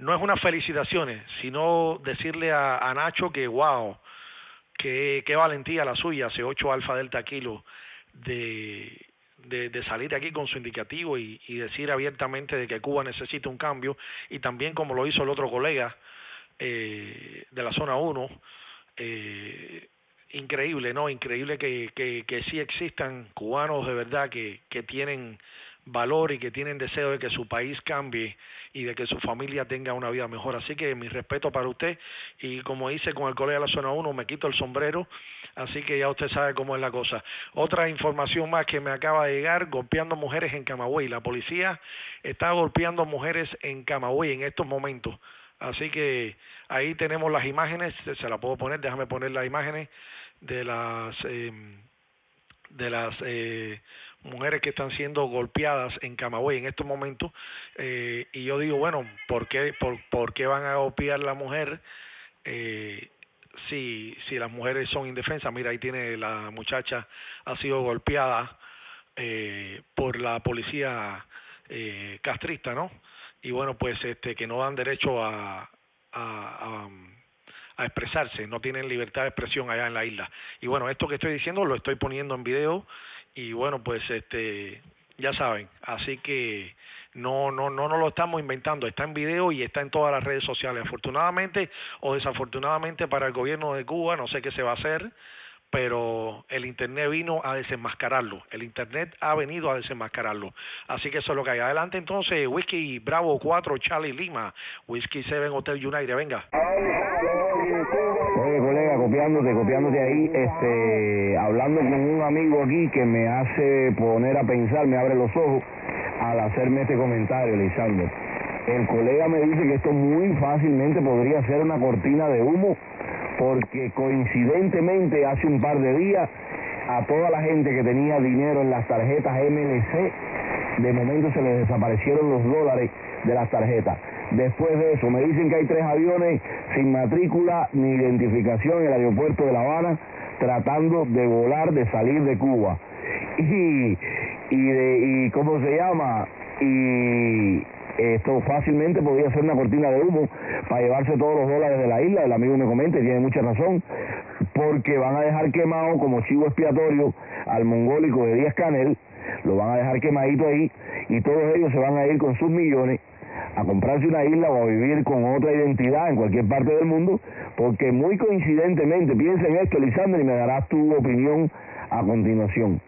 no es unas felicitaciones, sino decirle a Nacho que wow, qué valentía la suya, hace 8 Alfa Delta Kilo de salir aquí con su indicativo y decir abiertamente de que Cuba necesita un cambio, y también como lo hizo el otro colega de la zona 1, increíble, ¿no? Increíble que sí existan cubanos de verdad que tienen valor y que tienen deseo de que su país cambie y de que su familia tenga una vida mejor. Así que mi respeto para usted, y como hice con el colega de la zona 1, me quito el sombrero, así que ya usted sabe cómo es la cosa. Otra información más que me acaba de llegar: golpeando mujeres en Camagüey. La policía está golpeando mujeres en Camagüey en estos momentos. Así que ahí tenemos las imágenes, se la puedo poner, déjame poner las imágenes de las mujeres que están siendo golpeadas en Camagüey en estos momentos, y yo digo, bueno, ¿por qué van a golpear a la mujer si las mujeres son indefensas? Mira, ahí tiene la muchacha, ha sido golpeada por la policía castrista, ¿no? Y bueno, pues que no dan derecho a expresarse, no tienen libertad de expresión allá en la isla. Y bueno, esto que estoy diciendo lo estoy poniendo en video, y bueno, pues ya saben, así que no lo estamos inventando, está en video y está en todas las redes sociales. Afortunadamente o desafortunadamente para el gobierno de Cuba, no sé qué se va a hacer, pero el internet vino a desenmascararlo, el internet ha venido a desenmascararlo, así que eso es lo que hay. Adelante entonces, Whiskey Bravo 4 Charlie Lima, Whiskey 7 Hotel United, venga. Oye, colega, copiándote ahí, hablando con un amigo aquí que me hace poner a pensar, me abre los ojos al hacerme este comentario, Lisandro. El colega me dice que esto muy fácilmente podría ser una cortina de humo, porque coincidentemente hace un par de días a toda la gente que tenía dinero en las tarjetas MLC, de momento se les desaparecieron los dólares de las tarjetas. Después de eso me dicen que hay 3 aviones sin matrícula ni identificación en el aeropuerto de La Habana tratando de volar, de salir de Cuba. Y ¿cómo se llama? Y esto fácilmente podría ser una cortina de humo para llevarse todos los dólares de la isla. El amigo me comenta y tiene mucha razón, porque van a dejar quemado como chivo expiatorio al mongólico de Díaz-Canel, lo van a dejar quemadito ahí, y todos ellos se van a ir con sus millones a comprarse una isla o a vivir con otra identidad en cualquier parte del mundo, porque muy coincidentemente, piensa en esto, Lisandro, y me darás tu opinión a continuación.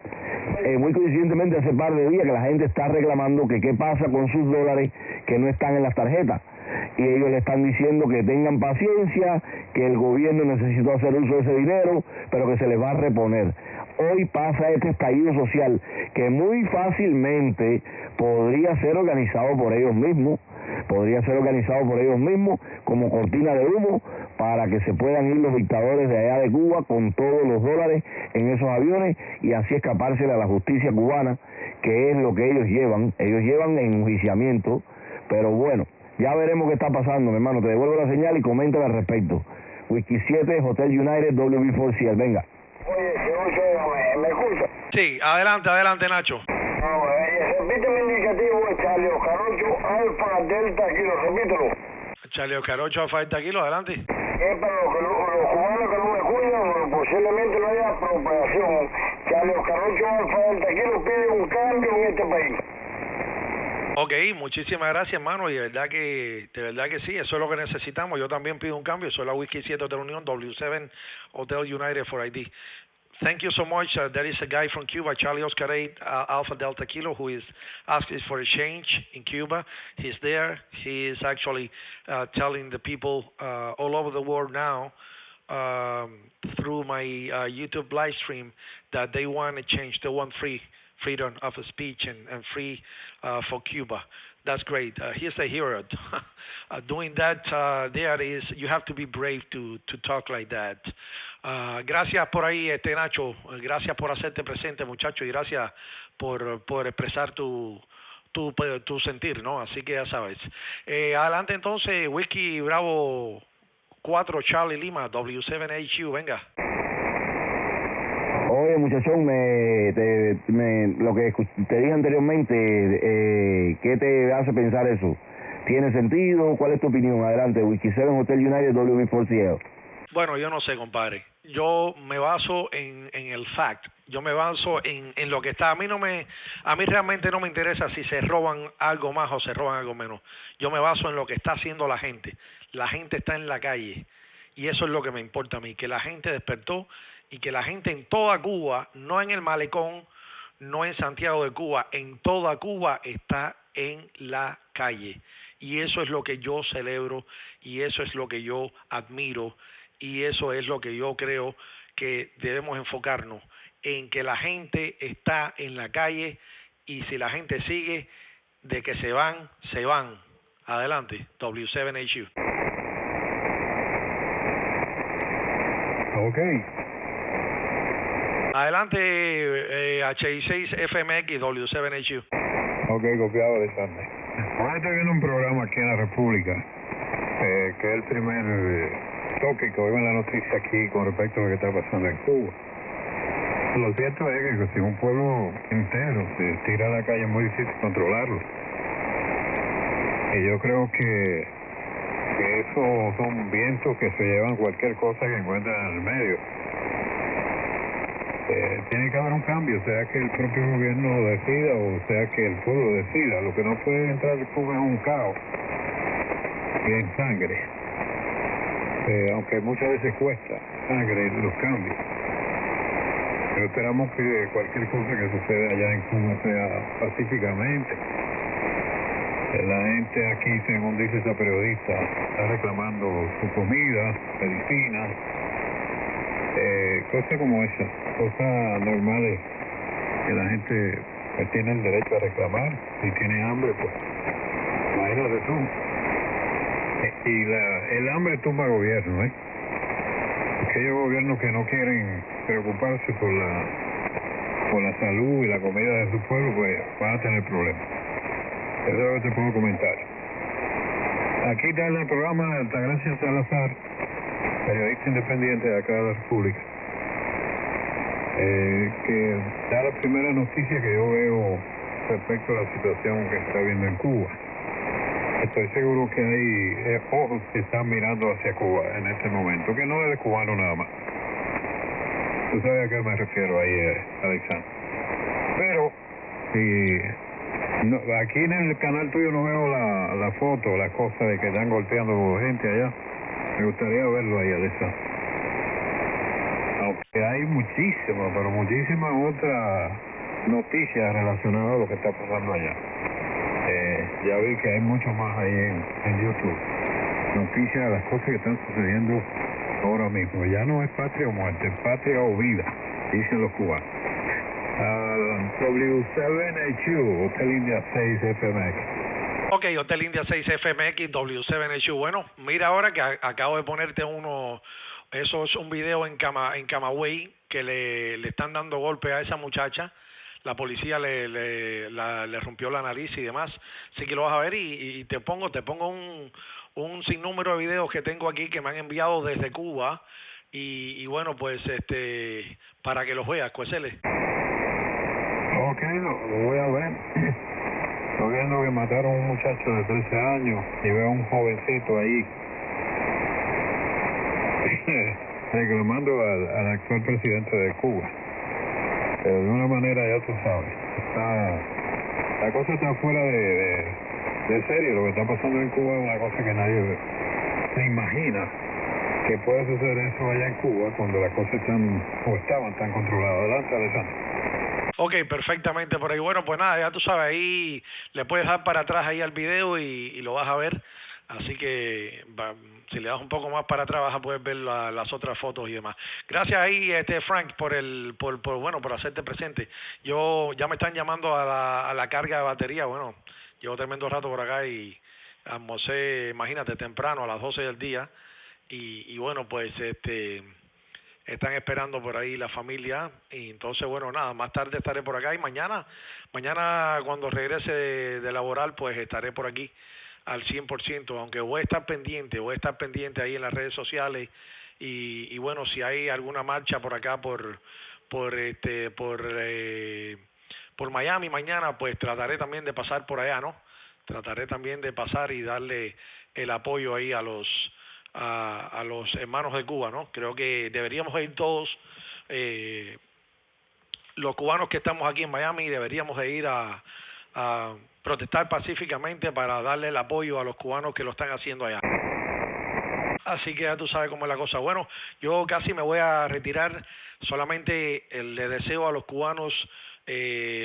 Muy coincidentemente hace par de días que la gente está reclamando que qué pasa con sus dólares que no están en las tarjetas, y ellos le están diciendo que tengan paciencia, que el gobierno necesitó hacer uso de ese dinero, pero que se les va a reponer. Hoy pasa este estallido social que muy fácilmente podría ser organizado por ellos mismos, como cortina de humo, para que se puedan ir los dictadores de allá de Cuba con todos los dólares en esos aviones y así escapársele a la justicia cubana, que es lo que ellos llevan en enjuiciamiento. Pero bueno, ya veremos qué está pasando, mi hermano. Te devuelvo la señal y comenta al respecto. Whiskey 7 Hotel United WB4CL, venga. Oye, ¿me escucha? Sí, adelante Nacho. Repíteme el indicativo de Charlie Oscar 8 Alfa Delta Kilo, repítelo. Charlie Oscar 8 Alfa Delta Kilo, adelante. Es para los cubanos que no me escuchan, posiblemente no haya apropiación. Charlie Oscar 8 Alfa Delta Kilo pide un cambio en este país. Ok, muchísimas gracias, hermano, y de verdad que sí, eso es lo que necesitamos. Yo también pido un cambio. Soy la Whiskey 7 Hotel Unión, W7 Hotel United for ID. Thank you so much. There is a guy from Cuba, Charlie Oscar 8 Alpha Delta Kilo, who is asking for a change in Cuba. He's there. He is actually telling the people all over the world now through my YouTube live stream that they want a change. They want freedom of speech and free for Cuba. That's great. He's a hero. Doing that there is, you have to be brave to talk like that. Gracias por ahí, Nacho. Gracias por hacerte presente, muchacho, y gracias por expresar tu sentir, ¿no? Así que ya sabes. Adelante entonces, Whiskey Bravo 4 Charlie Lima, W7HU, venga. Oye, muchachón, lo que te dije anteriormente, ¿qué te hace pensar eso? ¿Tiene sentido? ¿Cuál es tu opinión? Adelante, Whisky 7 Hotel United, W4CL. Bueno, yo no sé, compadre. Yo me baso en el fact. Yo me baso en lo que está. A mí realmente no me interesa si se roban algo más o se roban algo menos. Yo me baso en lo que está haciendo la gente. La gente está en la calle y eso es lo que me importa a mí, que la gente despertó y que la gente en toda Cuba, no en el malecón, no en Santiago de Cuba, en toda Cuba está en la calle. Y eso es lo que yo celebro y eso es lo que yo admiro y eso es lo que yo creo que debemos enfocarnos, en que la gente está en la calle y si la gente sigue de que se van, se van. Adelante, W7HU. Ok. Adelante, H6FMX, W7HU. Ok, copiado de Sandra. Ahora estoy viendo un programa aquí en la República, que es el primer toque que oigo en la noticia aquí con respecto a lo que está pasando en Cuba. Lo cierto es que si un pueblo entero se tira a la calle es muy difícil controlarlo. Y yo creo que esos son vientos que se llevan cualquier cosa que encuentran en el medio. Tiene que haber un cambio, sea que el propio gobierno lo decida o sea que el pueblo decida. Lo que no puede entrar en Cuba es un caos y en sangre, aunque muchas veces cuesta sangre los cambios. Pero esperamos que cualquier cosa que suceda allá en Cuba sea pacíficamente. La gente aquí, según dice esa periodista, está reclamando su comida, medicina, cosas como esas, cosas normales que la gente pues, tiene el derecho a reclamar. Si tiene hambre, pues imagínate tú. Y el hambre tumba gobierno, ¿eh? Aquellos gobiernos que no quieren preocuparse por la salud y la comida de su pueblo, pues van a tener problemas. Eso es lo que te puedo comentar. Aquí está en el programa Altagracia Salazar, periodista independiente de acá de la República, que da la primera noticia que yo veo respecto a la situación que está viendo en Cuba. Estoy seguro que hay ojos que están mirando hacia Cuba en este momento, que no es de cubano nada más. Tú sabes a qué me refiero ahí, Alexander. Pero, no, aquí en el canal tuyo no veo la foto, la cosa de que están golpeando gente allá. Me gustaría verlo ahí, Alexander. Aunque hay muchísimas, pero muchísimas otras noticias relacionadas a lo que está pasando allá. Ya vi que hay mucho más ahí en YouTube. Noticias de las cosas que están sucediendo ahora mismo. Ya no es patria o muerte, es patria o vida, dicen los cubanos. W7HU, Hotel India 6 FMX. Ok, Hotel India 6 FMX, W7HU. Bueno, mira ahora que acabo de ponerte eso es un video en Camagüey, que le están dando golpe a esa muchacha. La policía le rompió la nariz y demás. Así que lo vas a ver y te pongo un sinnúmero de videos que tengo aquí que me han enviado desde Cuba. Y bueno, pues para que los veas, Cuesele. Ok, lo voy a ver. Estoy viendo que mataron a un muchacho de 13 años y veo a un jovencito ahí reclamando al actual presidente de Cuba. Pero de una manera, ya tú sabes, la cosa está fuera de serie. Lo que está pasando en Cuba es una cosa que nadie se imagina que puede suceder eso allá en Cuba cuando las cosas estaban tan controladas. Adelante, Alexander. Ok, perfectamente por ahí. Bueno, pues nada, ya tú sabes, ahí le puedes dar para atrás ahí al video y lo vas a ver. Así que si le das un poco más para atrás vas a poder ver las otras fotos y demás. Gracias ahí, Frank, por hacerte presente. Ya me están llamando a la carga de batería. Bueno, llevo tremendo rato por acá y almorcé, imagínate, temprano a las 12 del día. Y bueno, pues están esperando por ahí la familia. Y entonces, bueno, nada, más tarde estaré por acá y mañana cuando regrese de laboral, pues estaré por aquí al 100%, aunque voy a estar pendiente ahí en las redes sociales y bueno, si hay alguna marcha por acá por Miami mañana, pues trataré también de pasar por allá, ¿no? Trataré también de pasar y darle el apoyo ahí a los hermanos de Cuba, ¿no? Creo que deberíamos ir todos, los cubanos que estamos aquí en Miami, deberíamos de ir a protestar pacíficamente para darle el apoyo a los cubanos que lo están haciendo allá. Así que ya tú sabes cómo es la cosa. Bueno, yo casi me voy a retirar. Solamente le deseo a los cubanos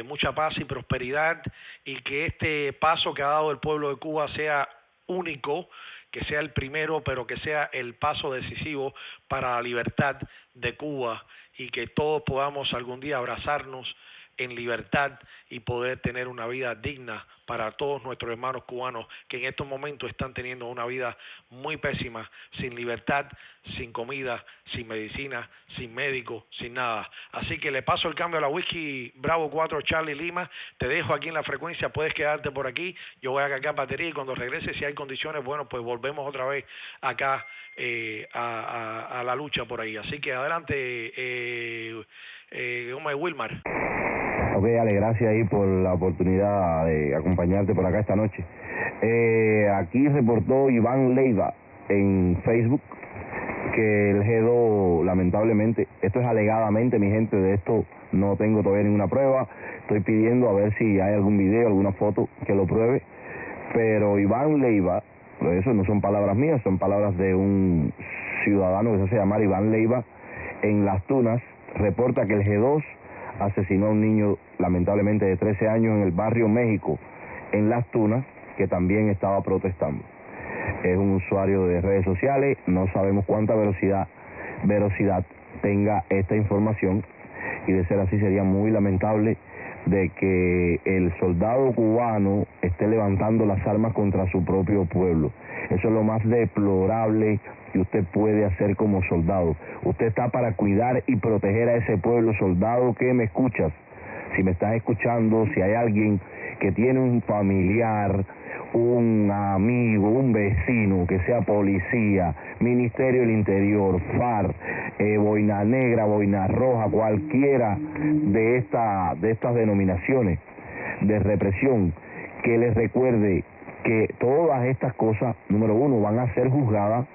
mucha paz y prosperidad, y que este paso que ha dado el pueblo de Cuba sea único, que sea el primero, pero que sea el paso decisivo para la libertad de Cuba, y que todos podamos algún día abrazarnos en libertad y poder tener una vida digna para todos nuestros hermanos cubanos que en estos momentos están teniendo una vida muy pésima, sin libertad, sin comida, sin medicina, sin médico, sin nada. Así que le paso el cambio a la Whisky Bravo 4 Charlie Lima. Te dejo aquí en la frecuencia, puedes quedarte por aquí. Yo voy a cargar batería y cuando regrese, si hay condiciones, bueno, pues volvemos otra vez acá a la lucha por ahí. Así que adelante, Wilmar. Ok, Ale, gracias ahí por la oportunidad de acompañarte por acá esta noche. Aquí reportó Iván Leiva en Facebook que el G2, lamentablemente, esto es alegadamente, mi gente, de esto no tengo todavía ninguna prueba, estoy pidiendo a ver si hay algún video, alguna foto que lo pruebe, pero Iván Leiva, eso no son palabras mías, son palabras de un ciudadano que se hace llamar Iván Leiva, en Las Tunas, reporta que el G2 asesinó a un niño lamentablemente de 13 años en el barrio México, en Las Tunas, que también estaba protestando. Es un usuario de redes sociales, no sabemos cuánta veracidad tenga esta información, y de ser así sería muy lamentable de que el soldado cubano esté levantando las armas contra su propio pueblo. Eso es lo más deplorable que usted puede hacer como soldado. Usted está para cuidar y proteger a ese pueblo. Soldado que me escuchas, si me estás escuchando, si hay alguien que tiene un familiar, un amigo, un vecino que sea policía, Ministerio del Interior, FARC, Boina Negra, Boina Roja, cualquiera de estas denominaciones de represión, que les recuerde que todas estas cosas, número uno, van a ser juzgadas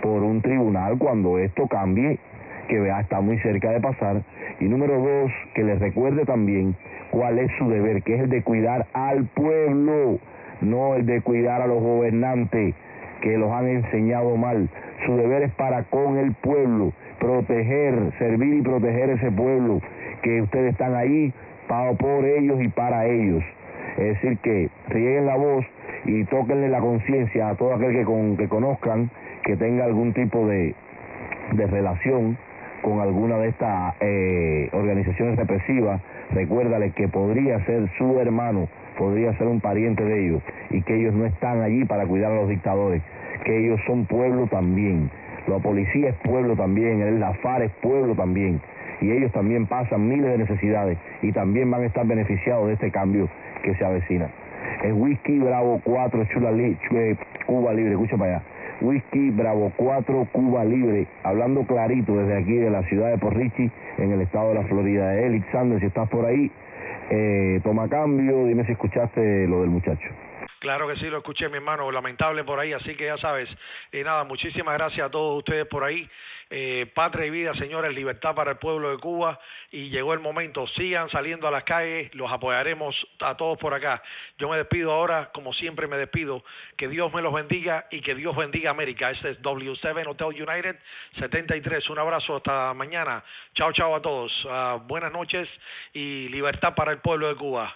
por un tribunal cuando esto cambie, que vea está muy cerca de pasar, y número dos, que les recuerde también cuál es su deber, que es el de cuidar al pueblo, no el de cuidar a los gobernantes que los han enseñado mal. Su deber es para con el pueblo, proteger, servir y proteger ese pueblo, que ustedes están ahí por ellos y para ellos. Es decir, que rieguen la voz y tóquenle la conciencia a todo aquel que conozcan, que tenga algún tipo de relación con alguna de estas organizaciones represivas. Recuérdale que podría ser su hermano, podría ser un pariente de ellos, y que ellos no están allí para cuidar a los dictadores, que ellos son pueblo también. La policía es pueblo también, la FARC es pueblo también, y ellos también pasan miles de necesidades y también van a estar beneficiados de este cambio que se avecina. Es Whisky Bravo 4 Cuba Libre, escucha para allá. Whisky Bravo 4 Cuba Libre, hablando clarito desde aquí de la ciudad de Port Richey, en el estado de la Florida. Alexander, si estás por ahí, toma cambio, dime si escuchaste lo del muchacho. Claro que sí, lo escuché, mi hermano, lamentable por ahí, así que ya sabes. Nada, muchísimas gracias a todos ustedes por ahí. Patria y vida, señores, libertad para el pueblo de Cuba, y llegó el momento, sigan saliendo a las calles, los apoyaremos a todos por acá. Yo me despido ahora, como siempre me despido, que Dios me los bendiga y que Dios bendiga América. Este es W7 Hotel United 73, un abrazo hasta mañana, chao chao a todos, buenas noches y libertad para el pueblo de Cuba.